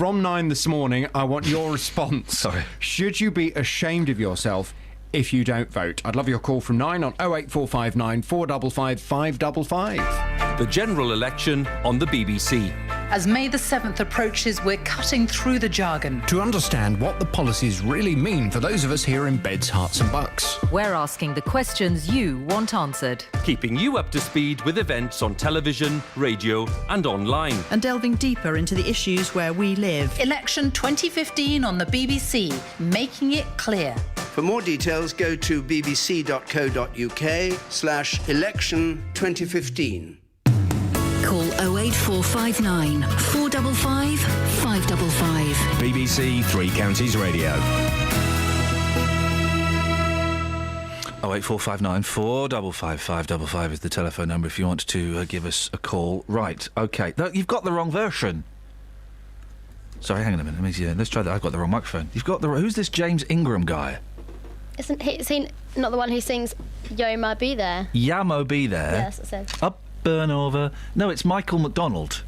Speaker 11: 9 this morning, I want your response.
Speaker 9: Sorry.
Speaker 11: Should you be ashamed of yourself if you don't vote? I'd love your call from 9 on 08459 455 555.
Speaker 13: The general election on the BBC.
Speaker 19: As May the 7th approaches, we're cutting through the jargon
Speaker 11: to understand what the policies really mean for those of us here in beds, hearts and bucks.
Speaker 20: We're asking the questions you want answered,
Speaker 13: keeping you up to speed with events on television, radio and online,
Speaker 21: and delving deeper into the issues where we live.
Speaker 19: Election 2015 on the BBC, making it clear.
Speaker 26: For more details, go to bbc.co.uk/election 2015.
Speaker 1: Call 08459 455 555.
Speaker 2: BBC Three Counties Radio.
Speaker 9: 08459 455 555 is the telephone number if you want to give us a call. Right, OK. No, you've got the wrong version. Sorry, hang on a minute. Let's try that. I've got the wrong microphone. You've got the... Who's this James Ingram guy?
Speaker 22: Is he not the one who sings Yo Ma Be There?
Speaker 9: Yamo Be There?
Speaker 22: Yes, it says.
Speaker 9: Up and over. No, it's Michael McDonald.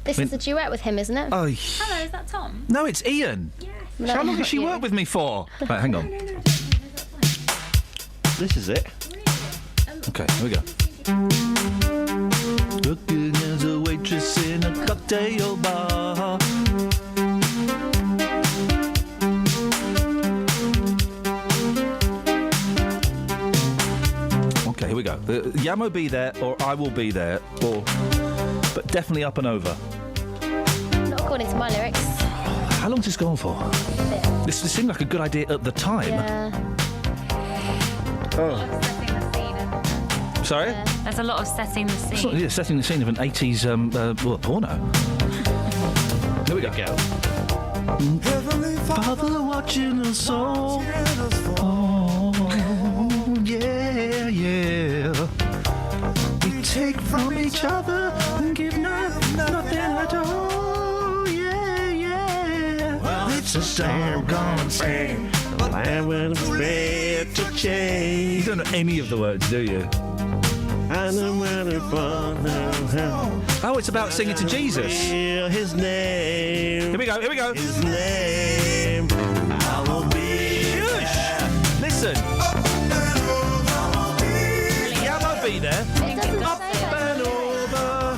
Speaker 22: This is a duet with him, isn't it?
Speaker 9: Oh.
Speaker 10: Hello, is that Tom?
Speaker 9: No, it's Iain.
Speaker 22: Yes.
Speaker 9: How long has she worked with me for? Right, hang on.
Speaker 12: This is it.
Speaker 9: OK, here we go. Looking as a waitress in a cocktail bar. OK, here we go. Yamo Be There, or I Will Be There, or... but definitely Up and Over.
Speaker 22: Not according to my lyrics.
Speaker 9: How long's this gone for? This seemed like a good idea at the time.
Speaker 22: Yeah.
Speaker 9: Oh. Sorry?
Speaker 4: There's a lot of setting the
Speaker 9: It's
Speaker 4: scene.
Speaker 9: not, setting the scene of an 80s porno. Here we go. Father watching us all. Oh, yeah, yeah. We take from each other and give nothing at all. Yeah, yeah. Well, it's a song gone sing. The land will afraid to change. You don't know any of the words, do you? Oh, it's about singing to Jesus.
Speaker 5: His name.
Speaker 9: Here we go.
Speaker 5: His name. I will be.
Speaker 9: Shush! Listen. Yeah, I'll be there. Up and over.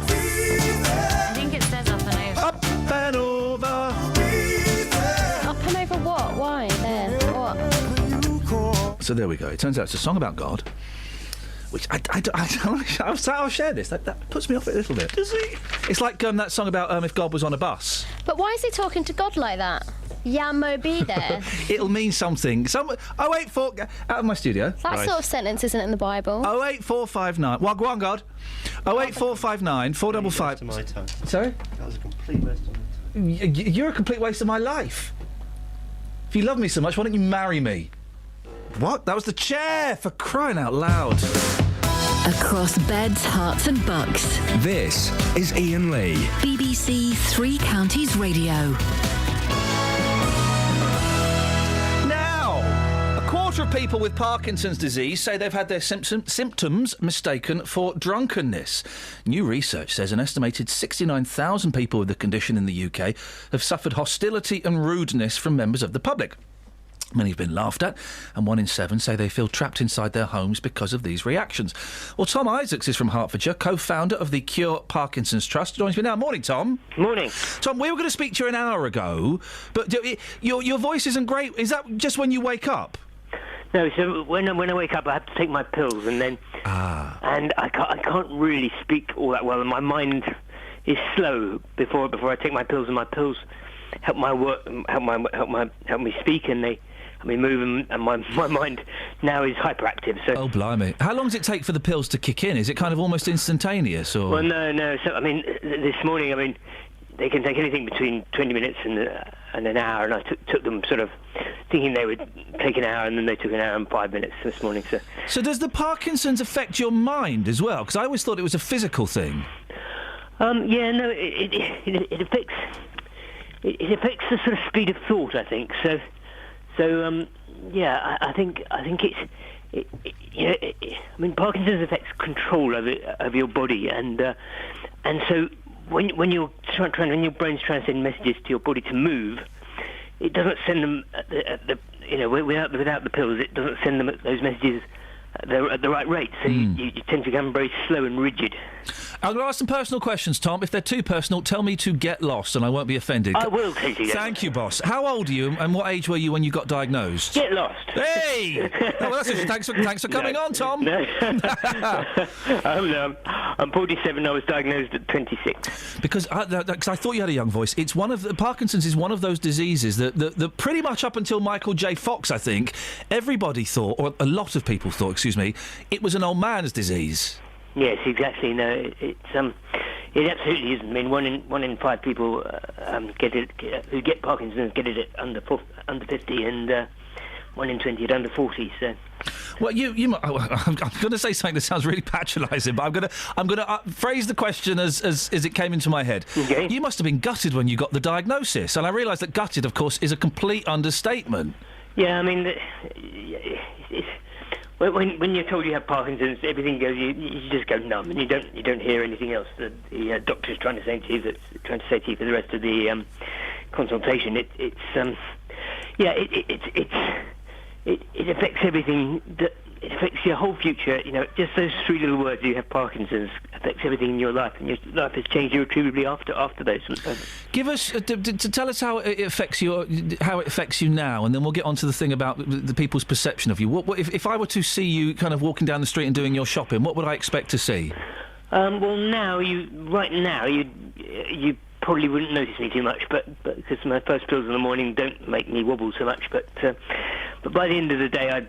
Speaker 4: I think it says up and over.
Speaker 9: Up and over.
Speaker 22: Up and over what? Why? There. What?
Speaker 9: So there we go. It turns out it's a song about God. Which I'll share this. That puts me off it a little bit. Does it? It's like that song about if God was on a bus.
Speaker 22: But why is he talking to God like that? Yamo be there.
Speaker 9: It'll mean something. 084 out of my studio.
Speaker 22: That sort of sentence isn't in the Bible.
Speaker 9: 08459. Well, go on, God. 08459 455.
Speaker 5: My time.
Speaker 9: Sorry?
Speaker 5: That was a complete waste of my time.
Speaker 9: You're a complete waste of my life. If you love me so much, why don't you marry me? What? That was the chair, for crying out loud.
Speaker 1: Across beds, hearts and bucks.
Speaker 2: This is Iain Lee.
Speaker 1: BBC Three Counties Radio.
Speaker 9: Now, a quarter of people with Parkinson's disease say they've had their symptoms mistaken for drunkenness. New research says an estimated 69,000 people with the condition in the UK have suffered hostility and rudeness from members of the public. Many have been laughed at, and 1 in 7 say they feel trapped inside their homes because of these reactions. Well, Tom Isaacs is from Hertfordshire, co-founder of the Cure Parkinson's Trust. Joins me now. Morning, Tom.
Speaker 14: Morning.
Speaker 9: Tom, we were going to speak to you an hour ago, but your voice isn't great. Is that just when you wake up?
Speaker 14: No, so when I wake up, I have to take my pills, and then and I can't really speak all that well, and my mind is slow before I take my pills, and my pills help my work, help me speak, and they help me move, and my mind now is hyperactive. So.
Speaker 9: Oh, blimey! How long does it take for the pills to kick in? Is it kind of almost instantaneous, or?
Speaker 14: Well, no. So I mean, this morning, they can take anything between 20 minutes and an hour, and I took them sort of thinking they would take an hour, and then they took an hour and 5 minutes this morning.
Speaker 9: So does the Parkinson's affect your mind as well? Because I always thought it was a physical thing.
Speaker 14: Yeah, no, it affects. It affects the sort of speed of thought, I think. So, yeah, I think it's. Parkinson's affects control of your body, and so when your brain's trying to send messages to your body to move, it doesn't send them without the pills. It doesn't send them those messages at the right rate. So you tend to become very slow and rigid.
Speaker 9: I'm going to ask some personal questions, Tom. If they're too personal, tell me to get lost and I won't be offended.
Speaker 14: I will take you.
Speaker 9: Thank you, boss. How old are you and what age were you when you got diagnosed?
Speaker 14: Get lost.
Speaker 9: Hey! Thanks for coming on, Tom.
Speaker 14: No. I'm 47. I was diagnosed at 26.
Speaker 9: Because I thought you had a young voice. It's Parkinson's is one of those diseases that pretty much up until Michael J. Fox, I think, everybody thought, or a lot of people thought, it was an old man's disease.
Speaker 14: Yes, exactly. No, it absolutely isn't. I mean, one in 5 people who get Parkinson's get it at under 50, and 1 in 20 at under 40. So.
Speaker 9: Well, I'm going to say something that sounds really patronising, but I'm going to phrase the question as it came into my head.
Speaker 14: Okay.
Speaker 9: You must have been gutted when you got the diagnosis, and I realise that gutted, of course, is a complete understatement.
Speaker 14: Yeah, I mean, when you're told you have Parkinson's, everything goes. You just go numb, and you don't hear anything else. The doctor's trying to say to you for the rest of the consultation. It affects everything. It affects your whole future. Just those 3 little words. You have Parkinson's affects everything in your life, and your life has changed irretrievably after those.
Speaker 9: Give us tell us how it affects you now, and then we'll get on to the thing about the people's perception of you. What if I were to see you kind of walking down the street and doing your shopping? What would I expect to see?
Speaker 14: Well, right now you probably wouldn't notice me too much, but because my first pills in the morning don't make me wobble so much. But by the end of the day, I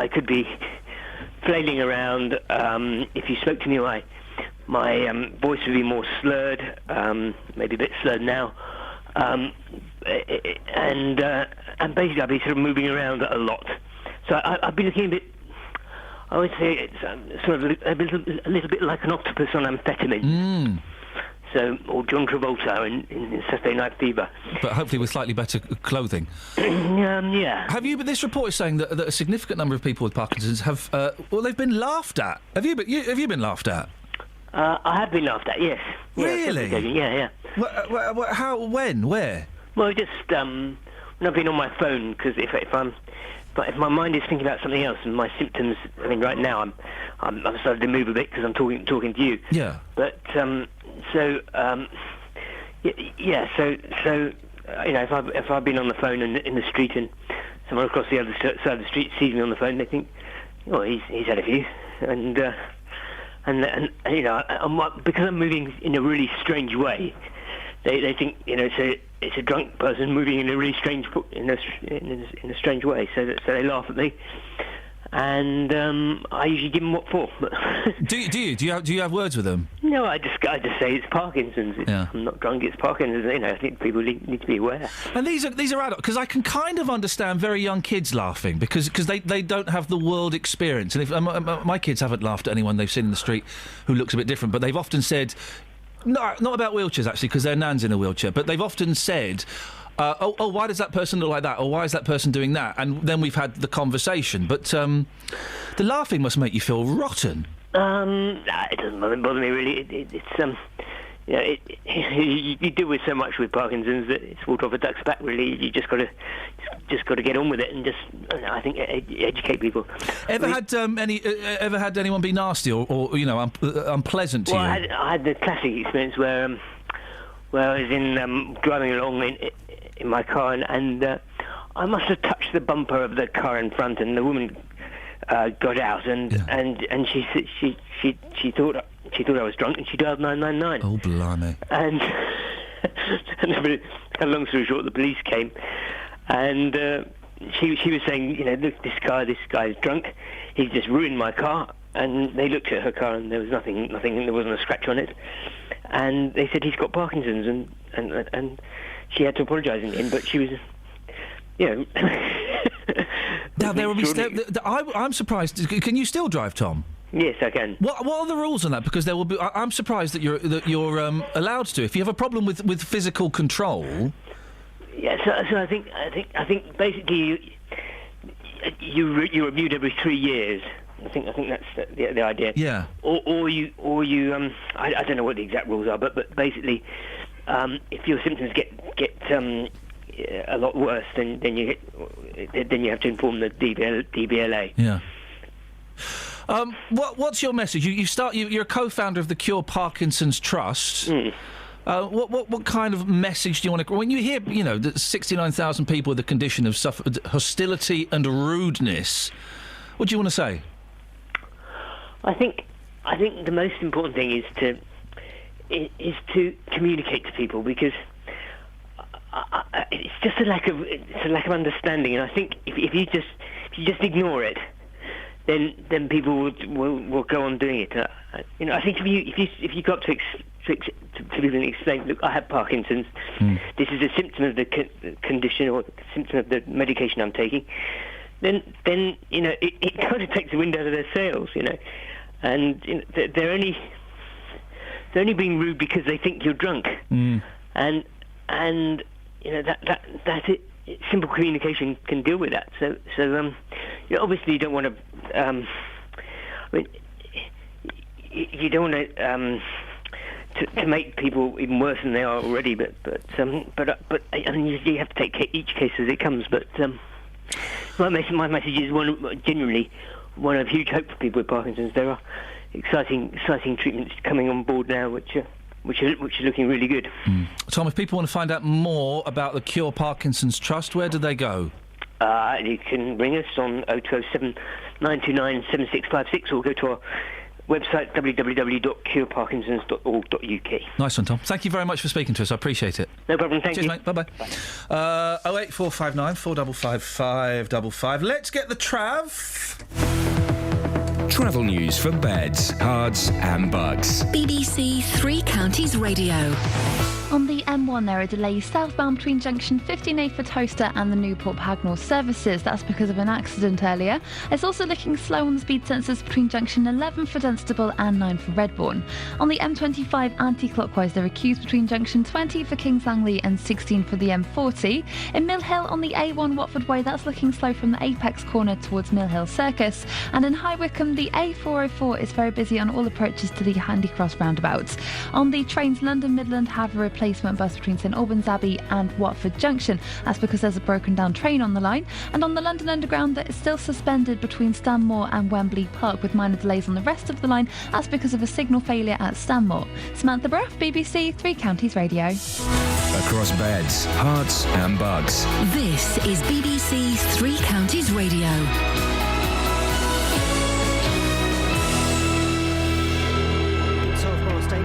Speaker 14: could be flailing around. If you spoke to me, my voice would be more slurred, maybe a bit slurred now, and basically I'd be sort of moving around a lot. So I'd be looking a bit. I would say it's sort of a little bit like an octopus on amphetamine. So, or John Travolta in Saturday Night Fever.
Speaker 9: But hopefully with slightly better clothing.
Speaker 14: Yeah.
Speaker 9: Have you? But this report is saying that a significant number of people with Parkinson's have. They've been laughed at. Have you been laughed at?
Speaker 14: I have been laughed at. Yes.
Speaker 9: Really?
Speaker 14: Yeah.
Speaker 9: How? When? Where?
Speaker 14: Well, just when I've been on my phone, because if my mind is thinking about something else and my symptoms, I mean, right now I'm starting to move a bit because I'm talking to you.
Speaker 9: Yeah.
Speaker 14: But so if I've been on the phone in the street and someone across the other side of the street sees me on the phone, they think, oh, he's had a few, and because I'm moving in a really strange way, they think it's a drunk person moving in a really strange in a strange way. So they laugh at me, and I usually give them what for.
Speaker 9: Do you have words with them?
Speaker 14: No, I just say it's Parkinson's. I'm not drunk. It's Parkinson's. I think people need to be aware.
Speaker 9: And these are adults, because I can kind of understand very young kids laughing because they don't have the world experience. And if my kids haven't laughed at anyone they've seen in the street who looks a bit different, but they've often said. No, not about wheelchairs, actually, because their nan's in a wheelchair. But they've often said, why does that person look like that? Or why is that person doing that? And then we've had the conversation. But the laughing must make you feel rotten.
Speaker 14: It doesn't bother me, really. You deal with so much with Parkinson's that it's water off a duck's back, really. You just got to get on with it and just, I think, educate people.
Speaker 9: Ever had anyone be nasty or unpleasant to you?
Speaker 14: I had the classic experience where I was driving along in my car and I must have touched the bumper of the car in front, and the woman got out and she thought I was drunk, and she dialed 999.
Speaker 9: Oh, blimey.
Speaker 14: And long story short, the police came, and she was saying, look, this guy is drunk. He's just ruined my car. And they looked at her car, and there was nothing. There wasn't a scratch on it. And they said he's got Parkinson's, and she had to apologise in the end, but she was,
Speaker 9: Now there will be. I'm surprised. Can you still drive, Tom?
Speaker 14: Yes, I can.
Speaker 9: What are the rules on that? Because there will be. I'm surprised that you're allowed to. If you have a problem with physical control.
Speaker 14: Yeah, so I think basically you're reviewed every 3 years. I think that's the idea.
Speaker 9: Yeah.
Speaker 14: Or you I don't know what the exact rules are, but basically, if your symptoms get a lot worse, then you have to inform the DBLA.
Speaker 9: Yeah. What's your message? You're a co-founder of the Cure Parkinson's Trust. What kind of message do you want to? When you hear, that 69,000 people with the condition have suffered hostility and rudeness, what do you want to say?
Speaker 14: I think the most important thing is to communicate to people, because it's just a lack of understanding, and I think if you just ignore it, then people will go on doing it. I think if you got to people and explain, look, I have Parkinson's. This is a symptom of the condition or symptom of the medication I'm taking. Then it kind of takes the wind out of their sails, and they're only being rude because they think you're drunk, and that's it. Simple communication can deal with that. So obviously you don't want to. You don't want to make people even worse than they are already. But you have to take each case as it comes. But my message is genuinely one of huge hope for people with Parkinson's. There are exciting treatments coming on board now, which are looking really good.
Speaker 9: Tom, if people want to find out more about the Cure Parkinson's Trust, where do they go?
Speaker 14: You can ring us on 0207 929 7656, or go to our Website www.cureparkinsons.org.uk.
Speaker 9: Nice one, Tom. Thank you very much for speaking to us. I appreciate it.
Speaker 14: No problem. Thank
Speaker 9: Cheers,
Speaker 14: you.
Speaker 9: mate. Bye-bye. 08459 455 555. Let's get the Trav.
Speaker 2: Travel news for beds, cards and bugs.
Speaker 1: BBC Three Counties Radio.
Speaker 10: On the M1, there are delays southbound between junction 15A for Toaster and the Newport Pagnell services. That's because of an accident earlier. It's also looking slow on the speed sensors between junction 11 for Dunstable and 9 for Redbourne. On the M25 anti-clockwise, there are queues between junction 20 for Kings Langley and 16 for the M40. In Mill Hill on the A1 Watford Way, that's looking slow from the Apex corner towards Mill Hill Circus. And in High Wycombe, the A404 is very busy on all approaches to the Handy Cross roundabouts. On the trains, London Midland have a replacement bus between St Albans Abbey and Watford Junction. That's because there's a broken down train on the line. And on the London Underground, that is still suspended between Stanmore and Wembley Park with minor delays on the rest of the line. That's because of a signal failure at Stanmore. Samantha Bruff, BBC Three Counties Radio.
Speaker 2: Across beds, hearts and bugs.
Speaker 1: This is BBC Three Counties Radio.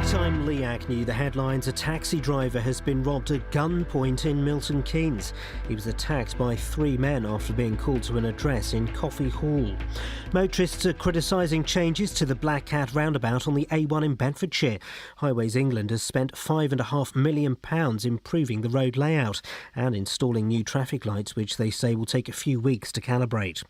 Speaker 3: Time Lee Agnew, the headlines: a taxi driver has been robbed at gunpoint in Milton Keynes. He was attacked by 3 men after being called to an address in Coffee Hall. Motorists are criticising changes to the Black Cat roundabout on the A1 in Bedfordshire. Highways England has spent £5.5 million improving the road layout and installing new traffic lights, which they say will take a few weeks to calibrate.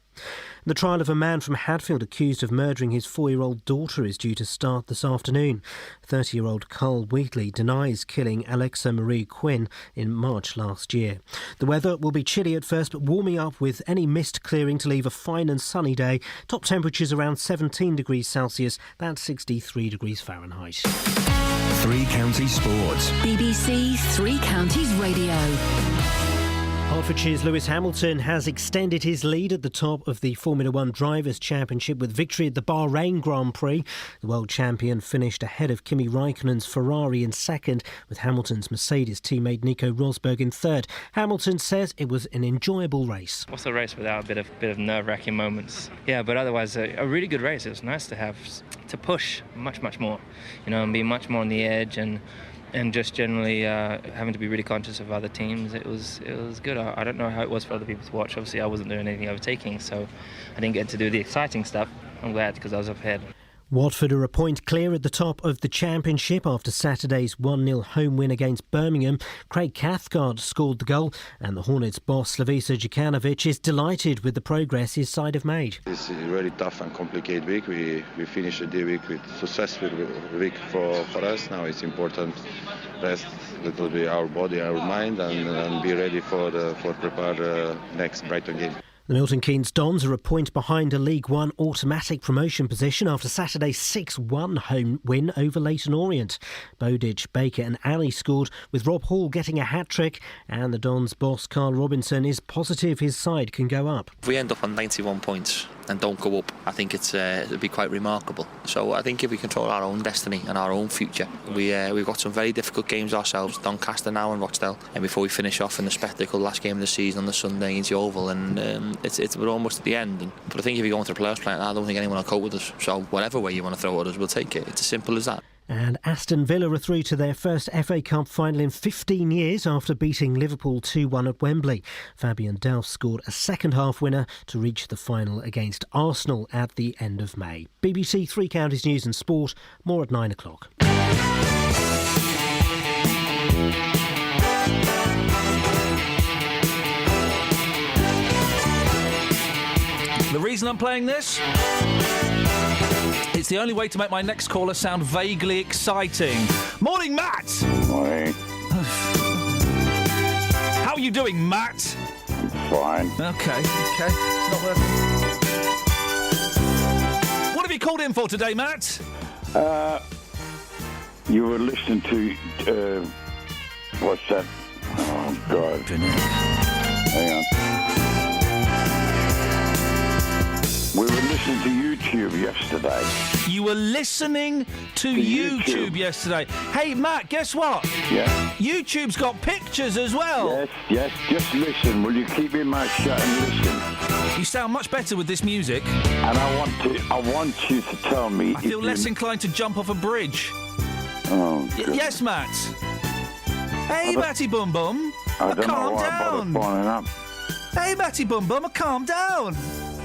Speaker 3: The trial of a man from Hadfield accused of murdering his 4-year-old daughter is due to start this afternoon. 30-year-old Carl Wheatley denies killing Alexa Marie Quinn in March last year. The weather will be chilly at first, but warming up with any mist clearing to leave a fine and sunny day. Top temperatures around 17 degrees Celsius, that's 63 degrees Fahrenheit.
Speaker 2: Three Counties Sports.
Speaker 1: BBC Three Counties Radio.
Speaker 3: Hertfordshire's Lewis Hamilton has extended his lead at the top of the Formula One Drivers' Championship with victory at the Bahrain Grand Prix. The world champion finished ahead of Kimi Raikkonen's Ferrari in second, with Hamilton's Mercedes teammate Nico Rosberg in third. Hamilton says it was an enjoyable race.
Speaker 16: What's a race without a bit of nerve-wracking moments? Yeah, but otherwise a really good race. It was nice to push much more, and be much more on the edge and just generally having to be really conscious of other teams. It was good. I don't know how it was for other people to watch. Obviously, I wasn't doing anything overtaking, so I didn't get to do the exciting stuff. I'm glad because I was up ahead.
Speaker 3: Watford are a point clear at the top of the Championship after Saturday's 1-0 home win against Birmingham. Craig Cathcart scored the goal, and the Hornets' boss Slavica Jukanovic is delighted with the progress his side have made.
Speaker 17: It's a very tough and complicated week. We finished the week with successful week for us. Now it's important rest a little bit our body, our mind, and be ready for prepare the next Brighton game.
Speaker 3: The Milton Keynes Dons are a point behind a League One automatic promotion position after Saturday's 6-1 home win over Leyton Orient. Bowditch, Baker and Ali scored, with Rob Hall getting a hat-trick, and the Dons' boss Carl Robinson is positive his side can go up.
Speaker 18: If we end up on 91 points and don't go up, I think it'd be quite remarkable. So I think if we control our own destiny and our own future, we've got some very difficult games ourselves, Doncaster now and Rochdale, and before we finish off in the spectacle last game of the season on the Sunday into Oval, and we're almost at the end. But I think if you're going to the players' plant, I don't think anyone will cope with us. So whatever way you want to throw at us, we'll take it. It's as simple as that.
Speaker 3: And Aston Villa are through to their first FA Cup final in 15 years after beating Liverpool 2-1 at Wembley. Fabian Delph scored a second-half winner to reach the final against Arsenal at the end of May. BBC Three Counties News and Sport, more at 9 o'clock.
Speaker 9: The reason I'm playing this? It's the only way to make my next caller sound vaguely exciting. Morning, Matt!
Speaker 23: Morning.
Speaker 9: How are you doing, Matt?
Speaker 23: I'm fine.
Speaker 9: Okay. It's not working. What have you called in for today, Matt?
Speaker 23: You were listening to, what's that? Oh, God. Hang on. We were listening to YouTube yesterday.
Speaker 9: You were listening to YouTube yesterday. Hey, Matt, guess what?
Speaker 23: Yeah?
Speaker 9: YouTube's got pictures as well.
Speaker 23: Yes, just listen. Will you keep your mouth shut and listen?
Speaker 9: You sound much better with this music.
Speaker 23: And I want you to tell me.
Speaker 9: I feel less inclined to jump off a bridge.
Speaker 23: Oh,
Speaker 9: yes, Matt. Hey, Matty Bum Bum.
Speaker 23: I don't
Speaker 9: Calm
Speaker 23: know why
Speaker 9: down.
Speaker 23: I bothered up.
Speaker 9: Hey, Matty Bum Bum, calm down.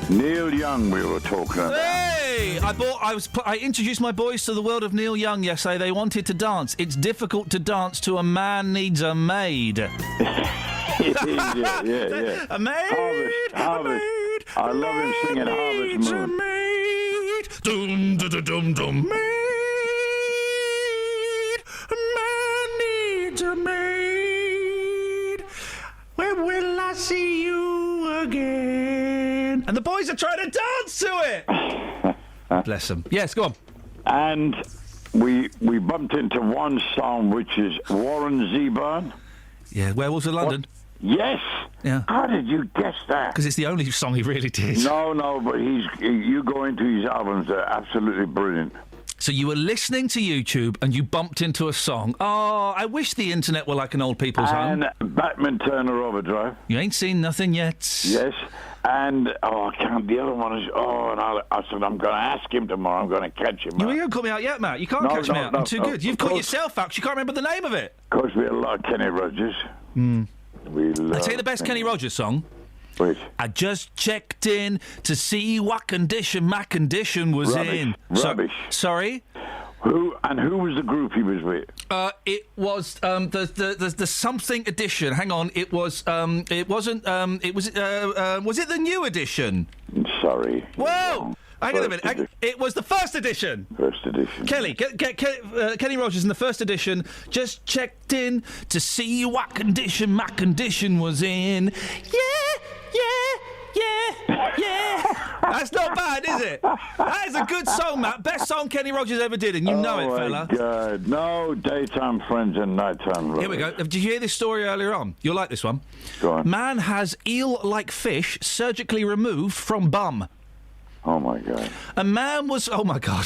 Speaker 23: Neil Young, we were talking about.
Speaker 9: Hey! I introduced my boys to the world of Neil Young yesterday. They wanted to dance. It's difficult to dance to A Man Needs a Maid.
Speaker 23: yeah.
Speaker 9: A maid.
Speaker 23: Harvest. I love him singing Harvest Moon.
Speaker 9: Maid. Dum dum dum dum. Maid. A man needs a maid. When will I see you again? And the boys are trying to dance to it. Bless them. Yes, go on.
Speaker 23: And we bumped into one song, which is Warren Zevon.
Speaker 9: Yeah, Werewolves of London.
Speaker 23: Yes.
Speaker 9: Yeah.
Speaker 23: How did you guess that?
Speaker 9: Because it's the only song he really did.
Speaker 23: No, but you go into his albums, they're absolutely brilliant.
Speaker 9: So you were listening to YouTube and you bumped into a song. Oh, I wish the internet were like an old people's home.
Speaker 23: And Batman Turner Overdrive.
Speaker 9: You ain't seen nothing yet.
Speaker 23: Yes. And, I can't, the other one is, and I said, I'm going to ask him tomorrow, I'm going to catch him.
Speaker 9: You ain't caught me out yet, Matt. You can't catch me out. I'm too good. You've caught yourself out 'cause you can't remember the name of it.
Speaker 23: Of course, we had a lot of Kenny Rogers.
Speaker 9: I tell you the best Kenny Rogers song.
Speaker 23: Which?
Speaker 9: I just checked in to see what condition my condition was in.
Speaker 23: Rubbish.
Speaker 9: Sorry?
Speaker 23: Who was the group he was with?
Speaker 9: It was the something edition. Hang on, it was it wasn't was it the new edition?
Speaker 23: Sorry.
Speaker 9: Whoa! Hang on a minute. It was the first edition.
Speaker 23: First edition.
Speaker 9: Kenny Rogers in the first edition. Just checked in to see what condition my condition was in. Yeah. That's not bad, is it? That is a good song, Matt. Best song Kenny Rogers ever did, and you know it, fella.
Speaker 23: Oh, my God. No, daytime friends and nighttime lovers.
Speaker 9: Here we go. Did you hear this story earlier on? You'll like this one.
Speaker 23: Go on.
Speaker 9: Man has eel-like fish surgically removed from bum.
Speaker 23: Oh, my God.
Speaker 9: A man was... Oh, my God.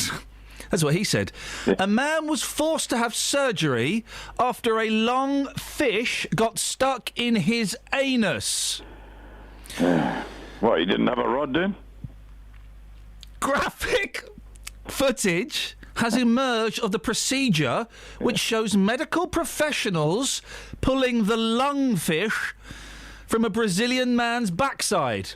Speaker 9: That's what he said. A man was forced to have surgery after a long fish got stuck in his anus.
Speaker 23: What, he didn't have a rod then?
Speaker 9: Graphic footage has emerged of the procedure which shows medical professionals pulling the lungfish from a Brazilian man's backside.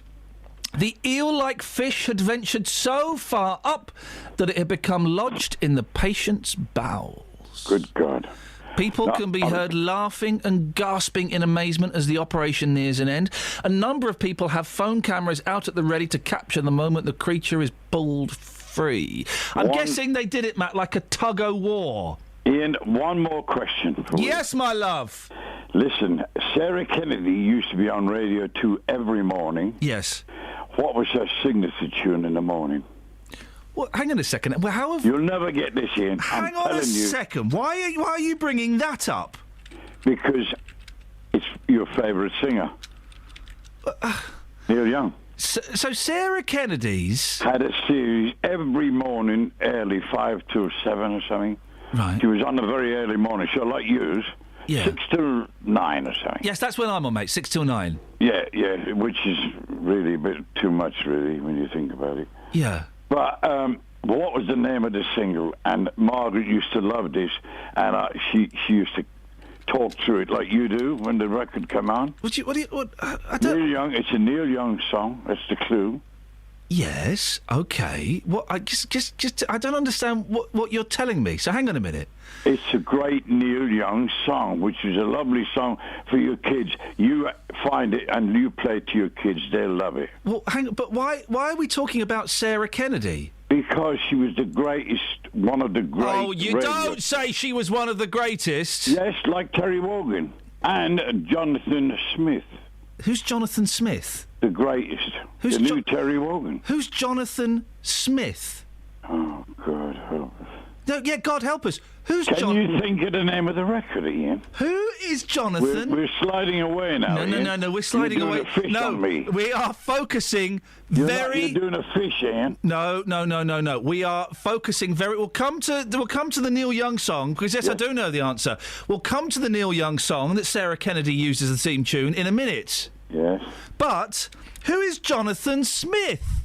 Speaker 9: The eel-like fish had ventured so far up that it had become lodged in the patient's bowels.
Speaker 23: Good God.
Speaker 9: People can be heard laughing and gasping in amazement as the operation nears an end. A number of people have phone cameras out at the ready to capture the moment the creature is pulled free. I'm guessing they did it, Matt, like a tug-o'-war.
Speaker 23: Ian, one more question for you.
Speaker 9: Yes, my love.
Speaker 23: Listen, Sarah Kennedy used to be on Radio 2 every morning.
Speaker 9: Yes.
Speaker 23: What was her signature tune in the morning?
Speaker 9: Well, hang on a second. Well, how have...
Speaker 23: You'll never get this, Ian.
Speaker 9: Hang on a second. Why are you bringing that up?
Speaker 23: Because it's your favourite singer. Neil Young.
Speaker 9: So Sarah Kennedy's...
Speaker 23: had a series every morning, early, 5 till 7 or something.
Speaker 9: Right.
Speaker 23: She was on a very early morning show, like yours.
Speaker 9: Yeah.
Speaker 23: 6 till 9 or something.
Speaker 9: Yes, that's when I'm on, mate. 6 till 9.
Speaker 23: Yeah, which is really a bit too much, really, when you think about it.
Speaker 9: Yeah.
Speaker 23: But what was the name of the single? And Margaret used to love this, and she used to talk through it like you do when the record come on. Neil Young. It's a Neil Young song. That's the clue.
Speaker 9: Yes. Okay. What? I just. I don't understand what you're telling me. So hang on a minute.
Speaker 23: It's a great Neil Young song, which is a lovely song for your kids. You find it and you play it to your kids; they'll love it.
Speaker 9: Well, but why are we talking about Sarah Kennedy?
Speaker 23: Because she was the greatest, one of the great.
Speaker 9: Oh, you don't say she was one of the greatest.
Speaker 23: Yes, like Terry Wogan and Jonathan Smith.
Speaker 9: Who's Jonathan Smith?
Speaker 23: The greatest. The new Terry Wogan.
Speaker 9: Who's Jonathan Smith?
Speaker 23: Oh, God help us.
Speaker 9: No, yeah, God help us. Who's
Speaker 23: Can you think of the name of the record, Ian?
Speaker 9: Who is Jonathan?
Speaker 23: We're sliding away now.
Speaker 9: No, we're sliding
Speaker 23: You're doing
Speaker 9: away.
Speaker 23: A fish on me.
Speaker 9: We are focusing
Speaker 23: You're doing a fish, Ian.
Speaker 9: No. We are focusing very. We'll come to the Neil Young song because yes, I do know the answer. We'll come to the Neil Young song that Sarah Kennedy used as the theme tune in a minute.
Speaker 23: Yes.
Speaker 9: But who is Jonathan Smith?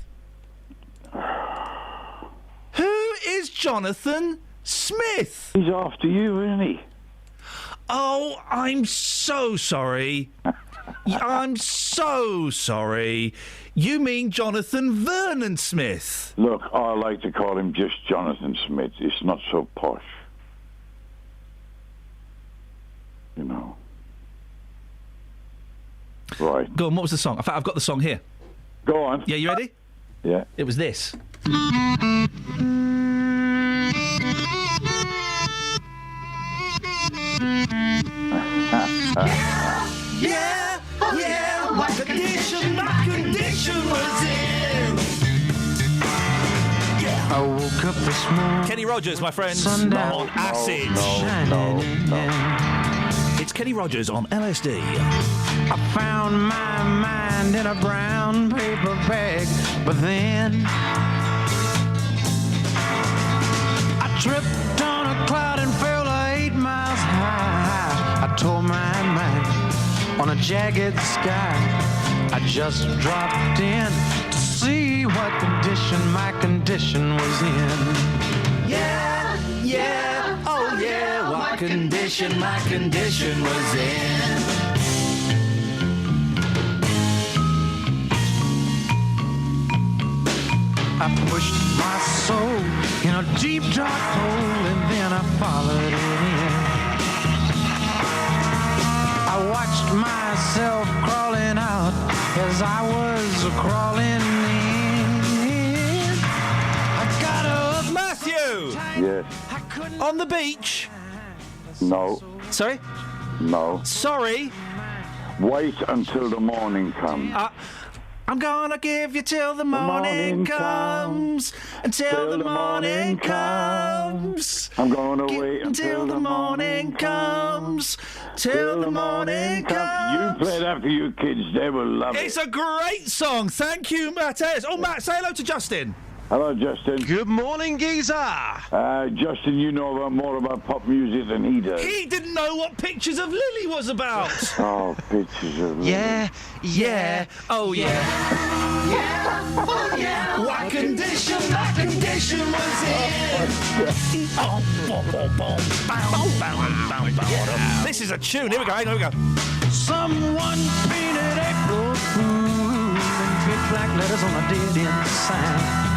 Speaker 9: Who is Jonathan Smith?
Speaker 23: He's after you, isn't he?
Speaker 9: Oh, I'm so sorry. I'm so sorry. You mean Jonathan Vernon Smith?
Speaker 23: Look, I like to call him just Jonathan Smith. It's not so posh. You know. Right.
Speaker 9: Go on, what was the song? In fact, I've got the song here.
Speaker 23: Go on.
Speaker 9: Yeah, you ready?
Speaker 23: Yeah.
Speaker 9: It was this.
Speaker 6: Yeah, my condition was in.
Speaker 7: I woke up this morning.
Speaker 9: Kenny Rogers, my friends,
Speaker 7: Sundown.
Speaker 9: on acid. It's Kenny Rogers on LSD.
Speaker 7: I found my mind in a brown paper bag, but then I tripped on a cloud and fell 8 miles high. I tore my mind on a jagged sky. I just dropped in to see what condition my condition was in.
Speaker 6: Yeah, oh yeah, what condition my condition was in.
Speaker 7: I pushed my soul in a deep dark hole and then I followed it in. I watched myself crawling out as I was crawling in. I got up.
Speaker 9: Matthew!
Speaker 23: Yes.
Speaker 9: On the beach?
Speaker 23: No.
Speaker 9: Sorry?
Speaker 23: No.
Speaker 9: Sorry?
Speaker 23: Wait until the morning comes.
Speaker 9: I'm gonna give you till the morning comes. Until the morning comes.
Speaker 23: I'm gonna wait
Speaker 9: until the morning comes. Till the morning comes.
Speaker 23: You play that for your kids, they will love
Speaker 9: It's
Speaker 23: it.
Speaker 9: a great song. Thank you, Matt. Oh, Matt, say hello to Justin.
Speaker 23: Hello, Justin.
Speaker 12: Good morning, geezer.
Speaker 23: Justin, you know more about pop music than he does.
Speaker 9: He didn't know what Pictures of Lily was about.
Speaker 23: Oh, Pictures of Lily.
Speaker 9: Yeah. Oh, yeah.
Speaker 6: Oh yeah, what condition my condition was in.
Speaker 9: This is a tune. Here we go. Here we go.
Speaker 7: Someone painted April Fool in big black letters on a dead-end sign.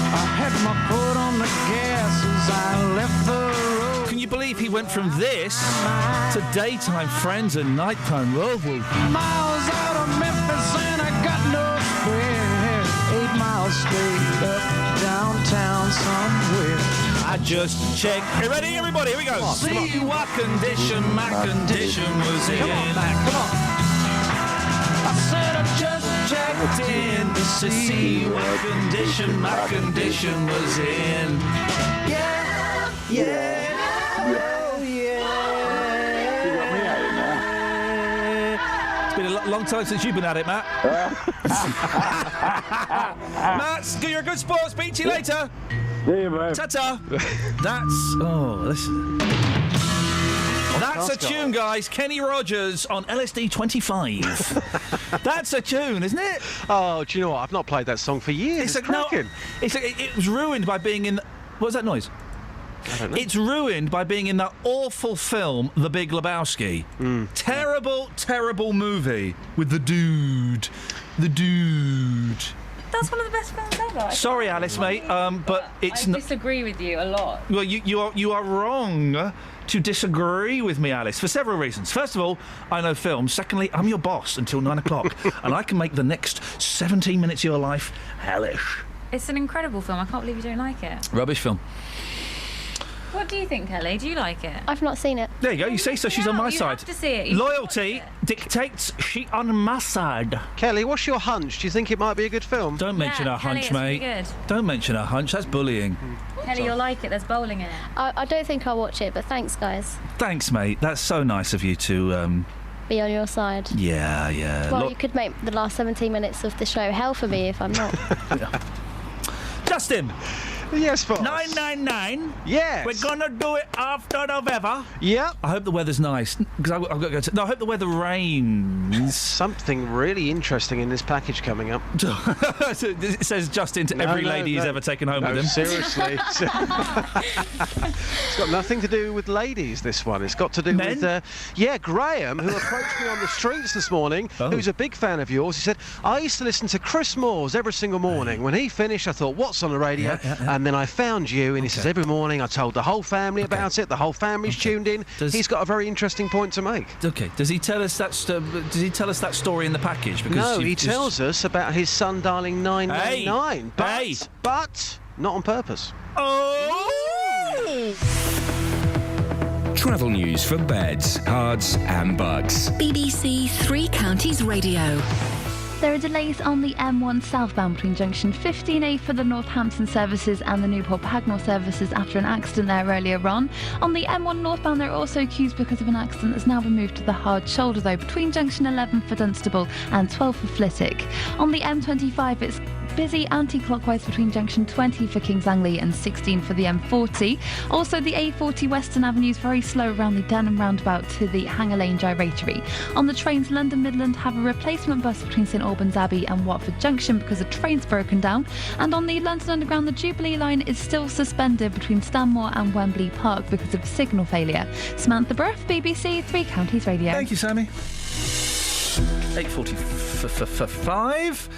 Speaker 7: I had my foot on the gas as I left the road.
Speaker 9: Can you believe he went from this to Daytime Friends and Nighttime Love?
Speaker 7: Miles out of Memphis and I got no spare. 8 miles straight up downtown somewhere.
Speaker 9: I just checked. You ready, everybody? Here we go. See what condition my condition was in.
Speaker 7: Come on, Mac, come on. I said I just checked in
Speaker 9: To see what condition my condition was in. It's been a long time since you've been at it, Matt. Matt, you're a good sport. Speak to you later.
Speaker 23: See you, mate.
Speaker 9: Ta-ta. That's a tune, guys. Kenny Rogers on LSD 25. That's a tune, isn't it?
Speaker 12: Oh, do you know what? I've not played that song for years. It's cracking.
Speaker 9: It was ruined by being in... What was that noise?
Speaker 12: I don't know.
Speaker 9: It's ruined by being in that awful film, The Big Lebowski. Terrible, terrible movie with the dude. The dude.
Speaker 4: That's one of the best films ever.
Speaker 9: Sorry, Alice, mate, but it's
Speaker 4: I
Speaker 9: not...
Speaker 4: disagree with you a lot.
Speaker 9: Well, you are wrong to disagree with me, Alice, for several reasons. First of all, I know film. Secondly, I'm your boss until 9 o'clock, and I can make the next 17 minutes of your life hellish.
Speaker 4: It's an incredible film. I can't believe you don't like it.
Speaker 9: Rubbish film.
Speaker 4: What do you think, Kelly? Do you like it?
Speaker 22: I've not seen it.
Speaker 9: There you go. You see, so she's on my
Speaker 4: You
Speaker 9: side.
Speaker 4: have to see it. You
Speaker 9: Loyalty dictates she on my side.
Speaker 12: Kelly, what's your hunch? Do you think it might be a good film?
Speaker 9: Don't mention her
Speaker 4: Kelly,
Speaker 9: hunch,
Speaker 4: it's really
Speaker 9: mate.
Speaker 4: good.
Speaker 9: Don't mention her hunch. That's bullying.
Speaker 4: Kelly, you'll like it. There's bowling in it.
Speaker 22: I don't think I'll watch it, but thanks, guys.
Speaker 9: Thanks, mate. That's so nice of you to.
Speaker 22: Be on your side.
Speaker 9: Yeah.
Speaker 22: Well, you could make the last 17 minutes of the show hell for me if I'm not.
Speaker 9: Justin.
Speaker 12: Yes, boss.
Speaker 9: 999.
Speaker 12: Yes.
Speaker 9: We're gonna do it after the weather.
Speaker 12: Yep.
Speaker 9: I hope the weather's nice because I've got to go. No, I hope the weather rains.
Speaker 12: Something really interesting in this package coming up.
Speaker 9: It says Justin to every lady he's ever taken home with him.
Speaker 12: Seriously. It's got nothing to do with ladies, this one. It's got to do with, Graham, who approached me on the streets this morning, who's a big fan of yours. He said, I used to listen to Chris Moore's every single morning. When he finished, I thought, what's on the radio? And then I found you, and he says, every morning I told the whole family about it. The whole family's tuned in. He's got a very interesting point to make.
Speaker 9: Okay. Does he tell us that story in the package? Because
Speaker 12: no, he tells us about his son dialing 999. But not on purpose.
Speaker 2: Travel news for beds, cards and bugs.
Speaker 1: BBC Three Counties Radio.
Speaker 10: There are delays on the M1 southbound between junction 15A for the Northampton services and the Newport Pagnell services after an accident there earlier on. On the M1 northbound, there are also queues because of an accident that's now been moved to the hard shoulder, though, between junction 11 for Dunstable and 12 for Flitwick. On the M25, it's busy anti-clockwise between junction 20 for Kings Langley and 16 for the M40. Also, the A40 Western Avenue is very slow around the Denham roundabout to the Hanger Lane Gyratory. On the trains, London Midland have a replacement bus between St Albans Abbey and Watford Junction because a train's broken down. And on the London Underground, the Jubilee line is still suspended between Stanmore and Wembley Park because of signal failure. Samantha Bruff, BBC Three Counties Radio.
Speaker 9: Thank you, Sammy. 8:45.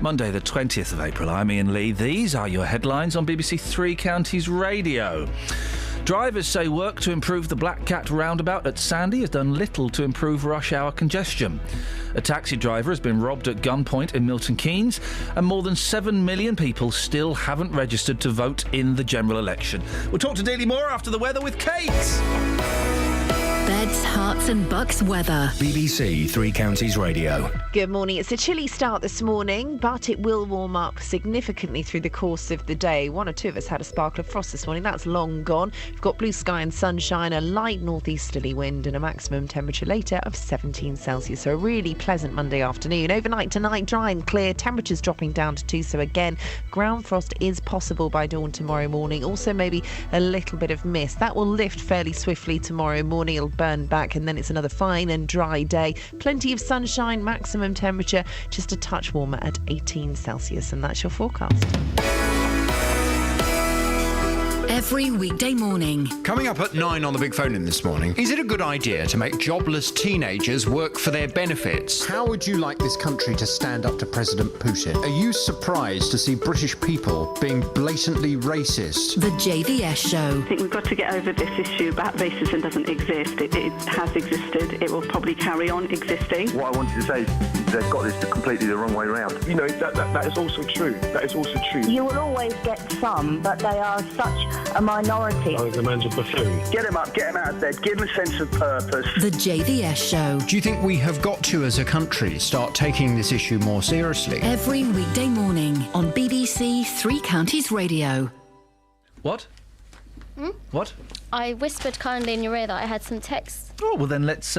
Speaker 9: Monday the 20th of April. I'm Iain Lee. These are your headlines on BBC Three Counties Radio. Drivers say work to improve the Black Cat roundabout at Sandy has done little to improve rush hour congestion. A taxi driver has been robbed at gunpoint in Milton Keynes, and more than 7 million people still haven't registered to vote in the general election. We'll talk to Daily Moore after the weather with Kate.
Speaker 1: Beds, Herts and Bucks weather.
Speaker 2: BBC Three Counties Radio.
Speaker 8: Good morning. It's a chilly start this morning, but it will warm up significantly through the course of the day. One or two of us had a sparkle of frost this morning. That's long gone. We've got blue sky and sunshine, a light northeasterly wind and a maximum temperature later of 17 Celsius. So a really pleasant Monday afternoon. Overnight tonight, dry and clear. Temperatures dropping down to 2. So again, ground frost is possible by dawn tomorrow morning. Also maybe a little bit of mist. That will lift fairly swiftly tomorrow morning. It'll burn back and then it's another fine and dry day. Plenty of sunshine, maximum temperature just a touch warmer at 18 Celsius, and that's your forecast.
Speaker 1: Every weekday morning.
Speaker 11: Coming up at 9 on the Big Phone In this morning, is it a good idea to make jobless teenagers work for their benefits?
Speaker 15: How would you like this country to stand up to President Putin? Are you surprised to see British people being blatantly racist?
Speaker 1: The JVS Show.
Speaker 20: I think we've got to get over this issue about racism doesn't exist. It has existed. It will probably carry on existing.
Speaker 24: What I wanted to say is they've got this completely the wrong way round. You know, that is also true. That is also true.
Speaker 25: You will always get some, but they are such a minority.
Speaker 24: Oh, the man's a buffoon. Get him up, get him out of bed, give him a sense of purpose.
Speaker 1: The JVS Show.
Speaker 15: Do you think we have got to, as a country, start taking this issue more seriously?
Speaker 1: Every weekday morning on BBC Three Counties Radio.
Speaker 9: What? What?
Speaker 22: I whispered kindly in your ear that I had some texts.
Speaker 9: Oh, well then let's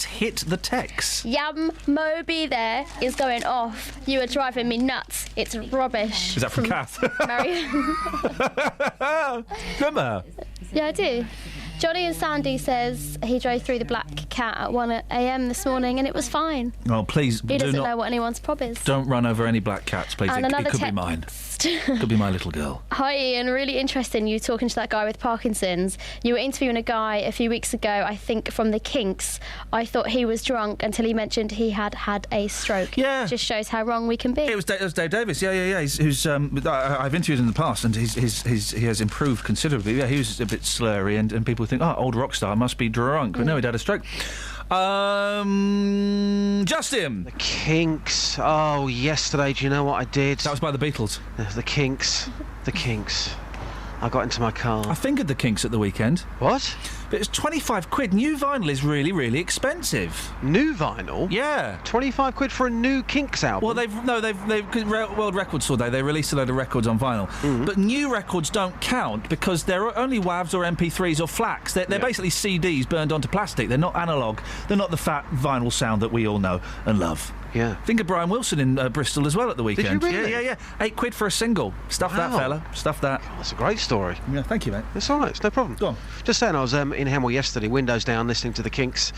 Speaker 9: hit the text.
Speaker 22: Yum, Moby there is going off. You are driving me nuts. It's rubbish.
Speaker 9: Is that from Kath?
Speaker 22: Marion.
Speaker 9: Remember?
Speaker 22: Yeah, I do. Johnny and Sandy says he drove through the Black Cat at 1 a.m. this morning and it was fine.
Speaker 9: Oh, please
Speaker 22: He doesn't know what anyone's prob is.
Speaker 9: Don't run over any black cats, please.
Speaker 22: And
Speaker 9: It
Speaker 22: another
Speaker 9: could be mine. Could be my little girl.
Speaker 22: Hi Ian, really interesting you talking to that guy with Parkinson's. You were interviewing a guy a few weeks ago, I think from the Kinks. I thought he was drunk until he mentioned he had had a stroke.
Speaker 9: Yeah.
Speaker 22: Just shows how wrong we can be.
Speaker 9: It was Dave Davis, yeah. Who's I've interviewed in the past, and he has improved considerably. Yeah, he was a bit slurry, and people think, oh, old rock star must be drunk. But no, he'd had a stroke. Justin.
Speaker 12: The Kinks. Oh, yesterday, do you know what I did?
Speaker 9: That was by the Beatles.
Speaker 12: The Kinks. The Kinks. I got into my car.
Speaker 9: I fingered the Kinks at the weekend.
Speaker 12: What?
Speaker 9: But it's 25 quid. New vinyl is really, really expensive.
Speaker 12: New vinyl?
Speaker 9: Yeah.
Speaker 12: 25 quid for a new Kinks album?
Speaker 9: Well, they've World Records Store Day, they released a load of records on vinyl. But new records don't count because they're only WAVs or MP3s or FLACs. They're basically CDs burned onto plastic. They're not analogue. They're not the fat vinyl sound that we all know and love.
Speaker 12: Yeah.
Speaker 9: Think of Brian Wilson in Bristol as well at the weekend.
Speaker 12: Did you really?
Speaker 9: Yeah. 8 quid for a single. Stuff that, fella. Stuff that.
Speaker 12: God, that's a great story.
Speaker 9: Yeah, thank you, mate.
Speaker 12: It's all right. It's no problem.
Speaker 9: Go on.
Speaker 12: Just saying, I was in Hemel yesterday, windows down, listening to the Kinks,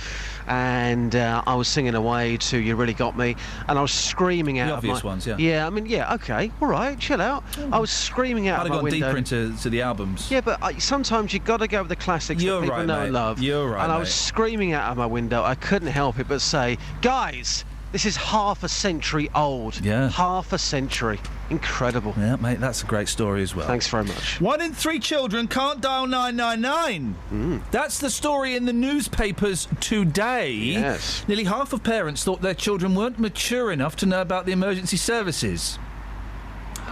Speaker 12: and I was singing away to "You Really Got Me," and I was screaming out
Speaker 9: The
Speaker 12: of
Speaker 9: obvious
Speaker 12: my...
Speaker 9: ones, yeah.
Speaker 12: Yeah, I mean, yeah, okay, all right, chill out. I was screaming out
Speaker 9: I'd
Speaker 12: of my
Speaker 9: have gone
Speaker 12: window.
Speaker 9: deeper into the albums.
Speaker 12: Yeah, but sometimes you've got to go with the classics
Speaker 9: You're
Speaker 12: that people
Speaker 9: right,
Speaker 12: know
Speaker 9: mate.
Speaker 12: and love.
Speaker 9: You're right,
Speaker 12: And I was
Speaker 9: mate.
Speaker 12: screaming out of my window. I couldn't help it but say, guys, this is half a century old.
Speaker 9: Yeah.
Speaker 12: Half a century. Incredible.
Speaker 9: Yeah, mate, that's a great story as well.
Speaker 12: Thanks very much.
Speaker 9: 1 in 3 children can't dial 999. That's the story in the newspapers today.
Speaker 12: Yes.
Speaker 9: Nearly half of parents thought their children weren't mature enough to know about the emergency services.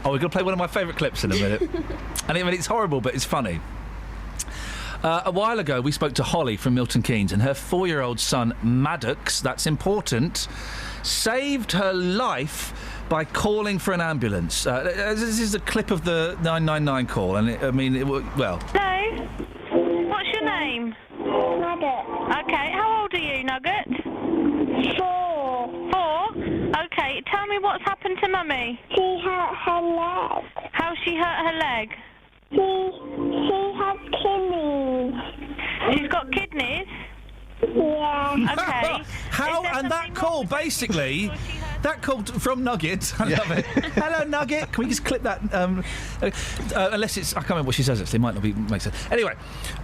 Speaker 9: Oh, we're going to play one of my favourite clips in a minute. And I mean, it's horrible, but it's funny. A while ago, we spoke to Holly from Milton Keynes, and her 4-year-old son, Maddox, that's important, saved her life by calling for an ambulance. This is a clip of the 999 call, and well...
Speaker 5: Hello? What's your name? Nugget. Okay, how old are you, Nugget? 4. 4? Okay, tell me what's happened to Mummy.
Speaker 13: She hurt her leg.
Speaker 5: How's she hurt her leg?
Speaker 13: She has kidneys.
Speaker 5: She's got kidneys?
Speaker 13: Yeah.
Speaker 5: Okay.
Speaker 9: How? And that call, basically... That call from Nugget, I love it. Hello, Nugget. Can we just clip that? Unless it's, I can't remember what she says. Actually, it might not be make sense. Anyway,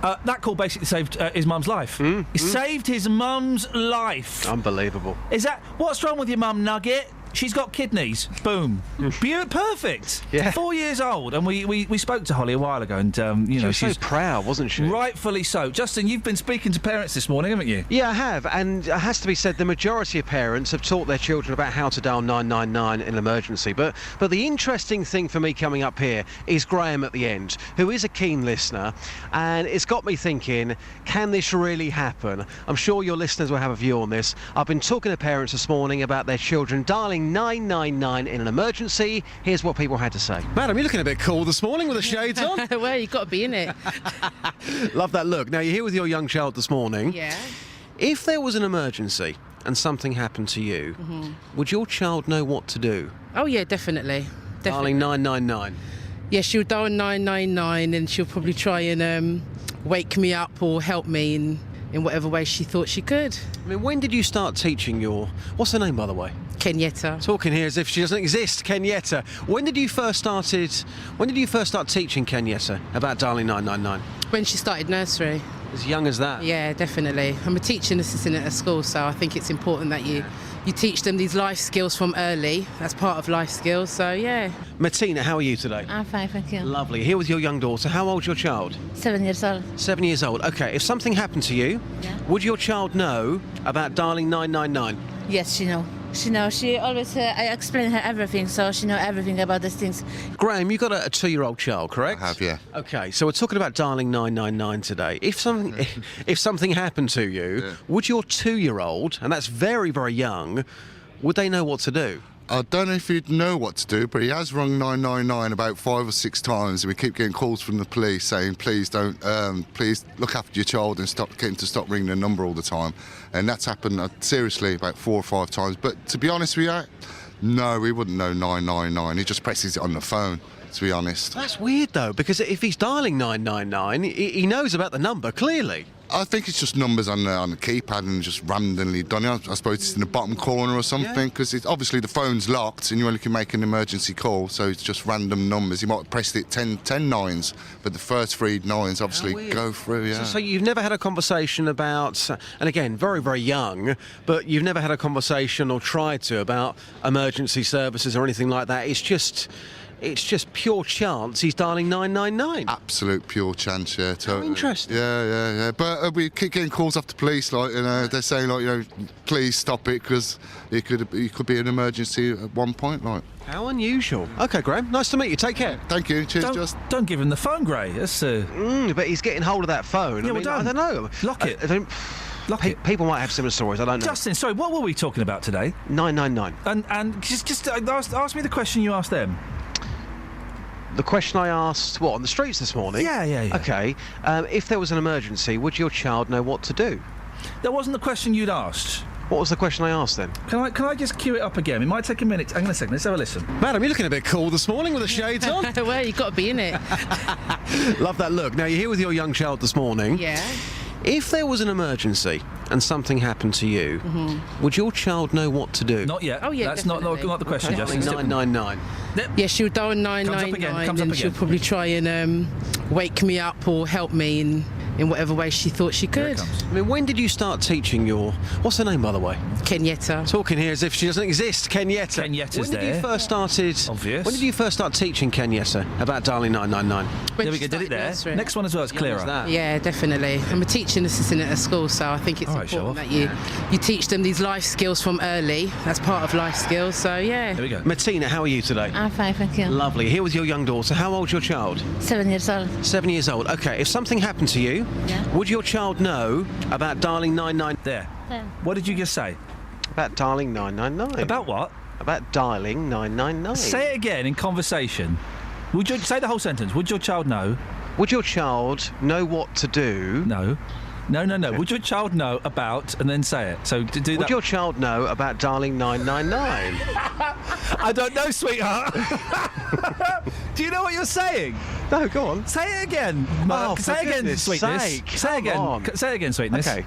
Speaker 9: that call basically saved his mum's life. It saved his mum's life.
Speaker 12: Unbelievable.
Speaker 9: Is that what's wrong with your mum, Nugget? She's got kidneys. Boom. Perfect.
Speaker 12: Yeah.
Speaker 9: 4 years old, and we spoke to Holly a while ago, and
Speaker 12: she was
Speaker 9: she's
Speaker 12: so proud, wasn't she?
Speaker 9: Rightfully so. Justin, you've been speaking to parents this morning, haven't you?
Speaker 12: Yeah, I have, and it has to be said the majority of parents have taught their children about how to dial 999 in an emergency. But the interesting thing for me coming up here is Graham at the end, who is a keen listener, and it's got me thinking, can this really happen? I'm sure your listeners will have a view on this. I've been talking to parents this morning about their children dialing 999 in an emergency. Here's what people had to say. Madam, you're looking a bit cool this morning with the shades on.
Speaker 14: Well, you've got to be in it.
Speaker 12: Love that look. Now, you're here with your young child this morning.
Speaker 14: Yeah.
Speaker 12: If there was an emergency and something happened to you, would your child know what to do?
Speaker 14: Oh, yeah, definitely.
Speaker 12: Dialing 999.
Speaker 14: Yeah, she'll dial 999 and she'll probably try and wake me up or help me in whatever way she thought she could.
Speaker 12: I mean, when did you start teaching what's her name, by the way?
Speaker 14: Kenyetta.
Speaker 12: Talking here as if she doesn't exist, Kenyetta. When did you first start teaching Kenyetta about dialing 999?
Speaker 14: When she started nursery.
Speaker 12: As young as that?
Speaker 14: Yeah, definitely. I'm a teaching assistant at a school, so I think it's important that you teach them these life skills from early. That's part of life skills, so yeah.
Speaker 12: Martina, how are you today?
Speaker 19: I'm fine, thank you.
Speaker 12: Lovely. Here with your young daughter. How old's your child?
Speaker 19: 7 years old.
Speaker 12: 7 years old. Okay, if something happened to you, would your child know about dialing 999?
Speaker 19: Yes, she knows. She knows. She always, I explain her everything, so she knows everything about these things.
Speaker 12: Graham, you've got a 2-year-old child, correct?
Speaker 21: I have, yeah.
Speaker 12: Okay, so we're talking about dialing 999 today. If something happened to you, would your 2-year-old, and that's very, very young, would they know what to do?
Speaker 21: I don't know if he'd know what to do, but he has rung 999 about 5 or 6 times, and we keep getting calls from the police saying, please don't, please look after your child and stop ringing the number all the time. And that's happened seriously about 4 or 5 times. But to be honest with you, no, we wouldn't know 999. He just presses it on the phone, to be honest.
Speaker 12: That's weird, though, because if he's dialing 999, he knows about the number, clearly.
Speaker 21: I think it's just numbers on the keypad and just randomly done it. I suppose it's in the bottom corner or something, because obviously the phone's locked and you only can make an emergency call, so it's just random numbers. You might have pressed it 10 nines, but the first 3 nines obviously go through, yeah.
Speaker 12: So you've never had a conversation about, and again, very, very young, but you've never had a conversation or tried to about emergency services or anything like that. It's just it's just pure chance he's dialing 999.
Speaker 21: Absolute pure chance, yeah. Totally.
Speaker 12: Interesting.
Speaker 21: Yeah. But we keep getting calls off the police, like, you know, they're saying, like, you know, please stop it because it could be an emergency at one point, like.
Speaker 12: How unusual. OK, Graham, nice to meet you. Take care.
Speaker 21: Thank you. Cheers,
Speaker 9: Don't give him the phone, Gray. That's
Speaker 12: but he's getting hold of that phone.
Speaker 9: Yeah,
Speaker 12: I mean,
Speaker 9: well,
Speaker 12: I don't know.
Speaker 9: Lock it.
Speaker 12: Lock it. People might have similar stories. I don't know.
Speaker 9: Justin, sorry, what were we talking about today?
Speaker 12: 999.
Speaker 9: And just ask me the question you asked them.
Speaker 12: The question I asked, what, on the streets this morning?
Speaker 9: Yeah.
Speaker 12: OK. If there was an emergency, would your child know what to do?
Speaker 9: That wasn't the question you'd asked.
Speaker 12: What was the question I asked then?
Speaker 9: Can I just cue it up again? It might take a minute. Hang on a second. Let's have a listen.
Speaker 12: Madam, you're looking a bit cool this morning with the shades on.
Speaker 14: Well, you've got to be in it.
Speaker 12: Love that look. Now, you're here with your young child this morning.
Speaker 14: Yeah.
Speaker 12: If there was an emergency and something happened to you, would your child know what to do?
Speaker 9: Not yet.
Speaker 14: Oh, yeah,
Speaker 9: That's not the question, Justin.
Speaker 12: 999.
Speaker 14: Yeah, she'll dial 999 and she'll probably try and wake me up or help me in whatever way she thought she could.
Speaker 12: I mean, when did you start teaching your... What's her name, by the way?
Speaker 14: Kenyatta.
Speaker 12: Talking here as if she doesn't exist. Kenyatta.
Speaker 9: Kenyatta's
Speaker 12: When did you first started...
Speaker 9: Obvious.
Speaker 12: When did you first start teaching Kenyatta about dialing 999?
Speaker 9: There we go, did it there.
Speaker 14: Nursery.
Speaker 9: Next one as well, it's clearer.
Speaker 14: Yeah, definitely. I'm a teaching assistant at a school, so I think it's important that you teach them these life skills from early. That's part of life skills, so yeah.
Speaker 9: There we go.
Speaker 12: Martina, how are you today?
Speaker 19: I'm fine, thank you.
Speaker 12: Lovely. Here with your young daughter. How old's your child?
Speaker 19: 7 years old.
Speaker 12: 7 years old. OK, if something happened to you, would your child know about dialing 999?
Speaker 9: There. What did you just say?
Speaker 12: About dialing 999.
Speaker 9: About what?
Speaker 12: About dialing 999.
Speaker 9: Say it again in conversation. Would you say the whole sentence? Would your child know?
Speaker 12: Would your child know what to do?
Speaker 9: No. Would your child know about, and then say it. So to do that.
Speaker 12: Would your child know about dialing 999?
Speaker 9: I don't know, sweetheart. Do you know what you're saying?
Speaker 12: No, go on.
Speaker 9: Say it again. Mark. Say it again, sweetness. Say it again, sweetness.
Speaker 12: Okay.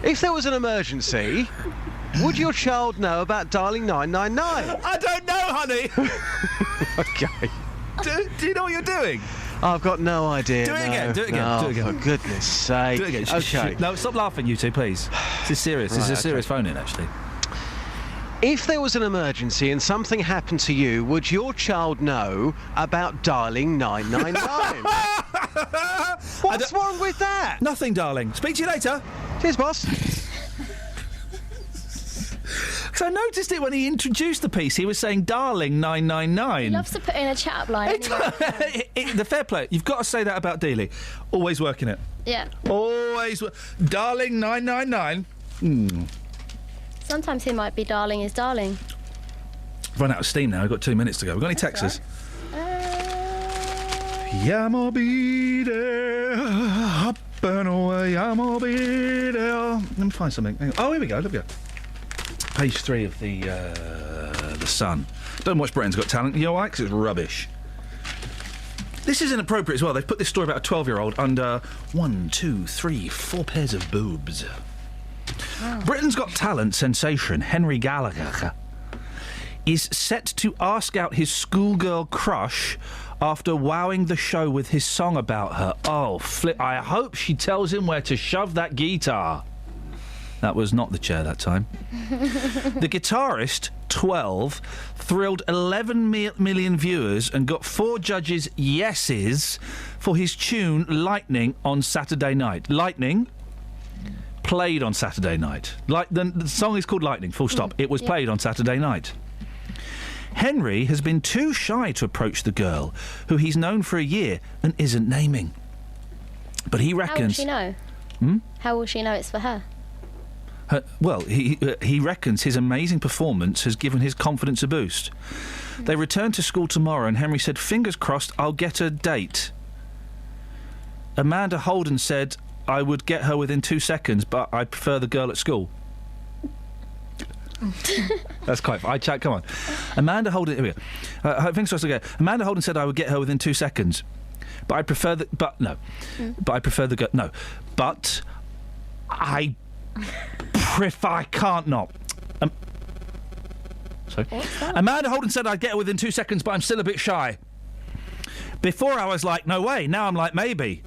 Speaker 12: If there was an emergency, would your child know about dialing 999?
Speaker 9: I don't know, honey.
Speaker 12: Okay.
Speaker 9: Do you know what you're doing?
Speaker 12: I've got no idea.
Speaker 9: Do it again.
Speaker 12: Oh,
Speaker 9: do it again.
Speaker 12: For goodness sake.
Speaker 9: Do it again.
Speaker 12: Okay.
Speaker 9: No, stop laughing, you two, please. This is serious. This is a serious phone-in, actually.
Speaker 12: If there was an emergency and something happened to you, would your child know about dialing 999? What's wrong with that?
Speaker 9: Nothing, darling. Speak to you later.
Speaker 12: Cheers, boss.
Speaker 9: Because I noticed it when he introduced the piece. He was saying, darling, 999.
Speaker 22: He loves to put in a chat-up line. Anyway.
Speaker 9: The fair play. You've got to say that about Dealey. Always working it.
Speaker 22: Yeah.
Speaker 9: Always. Darling, 999.
Speaker 22: Sometimes he might be darling his darling.
Speaker 9: Run out of steam now. We've got 2 minutes to go. We've got any texts? I'ma be there, up and away, I'ma be there. Let me find something. Hang on. Oh, here we go. Look at page 3 of the Sun. Don't watch Britain's Got Talent. You know why? Because it's rubbish. This is inappropriate as well. They've put this story about a 12-year-old under 1, 2, 3, 4 pairs of boobs. Oh. Britain's Got Talent sensation Henry Gallagher is set to ask out his schoolgirl crush after wowing the show with his song about her. Oh, I hope she tells him where to shove that guitar. That was not the chair that time. The guitarist, 12, thrilled 11 million viewers and got 4 judges' yeses for his tune Lightning on Saturday night. Lightning played on Saturday night. The song is called Lightning, full stop. It was played on Saturday night. Henry has been too shy to approach the girl, who he's known for a year and isn't naming. But he reckons...
Speaker 22: How will she know? How will she know it's for her?
Speaker 9: He reckons his amazing performance has given his confidence a boost. They return to school tomorrow, and Henry said, fingers crossed, I'll get a date. Amanda Holden said, I would get her within 2 seconds, but I prefer the girl at school. That's quite fun. Come on. Amanda Holden... Here we go. Fingers crossed, again. Amanda Holden said I would get her within 2 seconds. But I prefer the... But, no. But I prefer the girl... No. But I... I can't not. Sorry. Amanda Holden said I'd get her within 2 seconds, but I'm still a bit shy. Before I was like, no way. Now I'm like, maybe.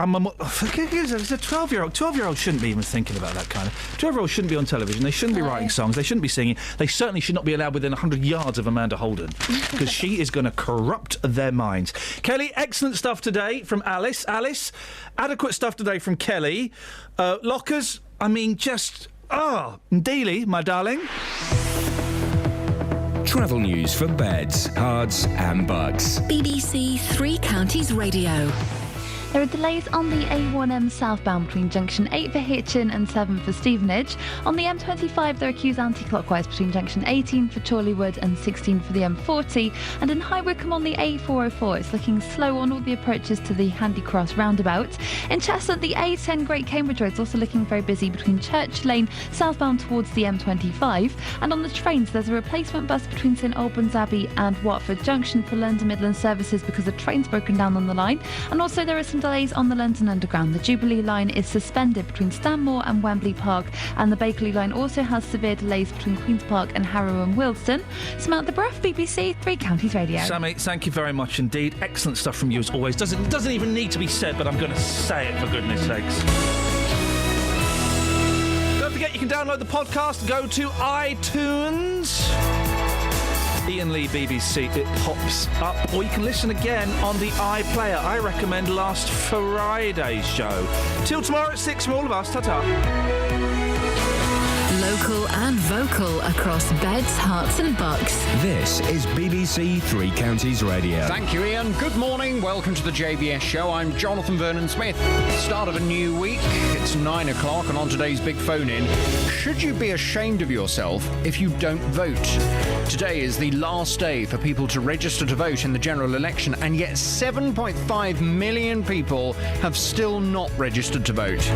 Speaker 9: a 12-year-old. 12-year-old shouldn't be even thinking about that kind of... 12-year-olds shouldn't be on television. They shouldn't be writing songs. They shouldn't be singing. They certainly should not be allowed within 100 yards of Amanda Holden, because she is going to corrupt their minds. Kelly, excellent stuff today from Alice. Alice, adequate stuff today from Kelly. Lockers, I mean, just... Dealey, my darling.
Speaker 2: Travel news for beds, cards and bugs.
Speaker 1: BBC Three Counties Radio.
Speaker 10: There are delays on the A1M southbound between junction 8 for Hitchin and 7 for Stevenage. On the M25, there are queues anti-clockwise between junction 18 for Chorleywood and 16 for the M40. And in High Wycombe on the A404, it's looking slow on all the approaches to the Handy Cross roundabout. In Chester, the A10 Great Cambridge Road is also looking very busy between Church Lane, southbound towards the M25. And on the trains, there's a replacement bus between St Albans Abbey and Watford Junction for London Midland services because the train's broken down on the line. And also there are some delays on the London Underground. The Jubilee line is suspended between Stanmore and Wembley Park, and the Bakerley line also has severe delays between Queen's Park and Harrow and Wilson. Samantha Bruff, BBC Three Counties Radio.
Speaker 9: Sammy, thank you very much indeed. Excellent stuff from you as always. Doesn't even need to be said, but I'm going to say it for goodness sakes. Don't forget you can download the podcast. Go to iTunes. Iain Lee BBC, it pops up, or you can listen again on the iPlayer. I recommend last Friday's show. Till tomorrow at 6 from all of us. Ta-ta.
Speaker 1: Local and vocal across beds, hearts and bucks.
Speaker 2: This is BBC Three Counties Radio.
Speaker 11: Thank you, Ian. Good morning. Welcome to the JVS show. I'm Jonathan Vernon-Smith. Start of a new week. It's 9 o'clock, and on today's big phone-in, should you be ashamed of yourself if you don't vote? Today is the last day for people to register to vote in the general election, and yet 7.5 million people have still not registered to vote.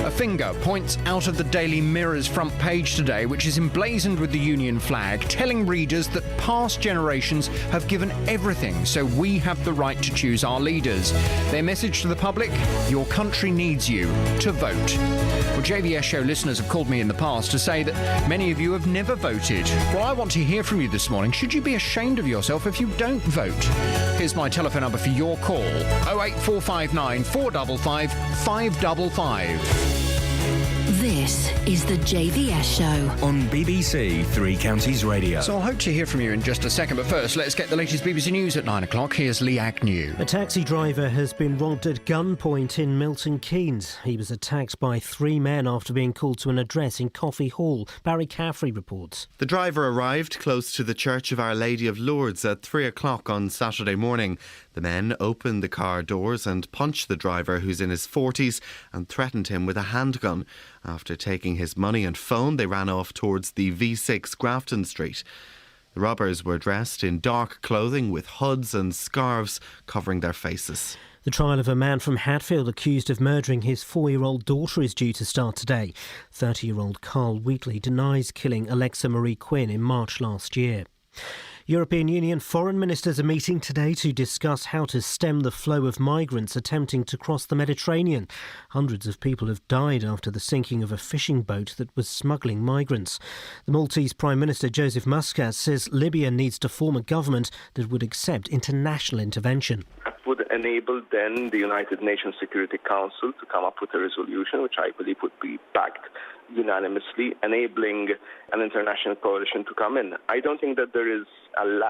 Speaker 11: A finger points out of the Daily Mirror's front page today, which is emblazoned with the Union flag, telling readers that past generations have given everything so we have the right to choose our leaders. Their message to the public: your country needs you to vote. Well, JVS show listeners have called me in the past to say that many of you have never voted. Well, I want to hear from you this morning. Should you be ashamed of yourself if you don't vote? Here's my telephone number for your call: 08459 455 555.
Speaker 1: This is the JVS show
Speaker 2: on BBC Three Counties Radio.
Speaker 11: So I'll hope to hear from you in just a second, but first let's get the latest BBC News at 9 o'clock. Here's Lee Agnew.
Speaker 3: A taxi driver has been robbed at gunpoint in Milton Keynes. He was attacked by 3 men after being called to an address in Coffey Hall. Barry Caffrey reports.
Speaker 6: The driver arrived close to the Church of Our Lady of Lourdes at 3 o'clock on Saturday morning. The men opened the car doors and punched the driver, who's in his 40s, and threatened him with a handgun. After taking his money and phone, they ran off towards the V6 Grafton Street. The robbers were dressed in dark clothing with hoods and scarves covering their faces.
Speaker 3: The trial of a man from Hatfield accused of murdering his 4-year-old daughter is due to start today. 30-year-old Carl Wheatley denies killing Alexa Marie Quinn in March last year. European Union foreign ministers are meeting today to discuss how to stem the flow of migrants attempting to cross the Mediterranean. Hundreds of people have died after the sinking of a fishing boat that was smuggling migrants. The Maltese Prime Minister Joseph Muscat says Libya needs to form a government that would accept international intervention.
Speaker 16: That would enable then the United Nations Security Council to come up with a resolution, which I believe would be backed unanimously, enabling an international coalition to come in. I don't think that there is a lack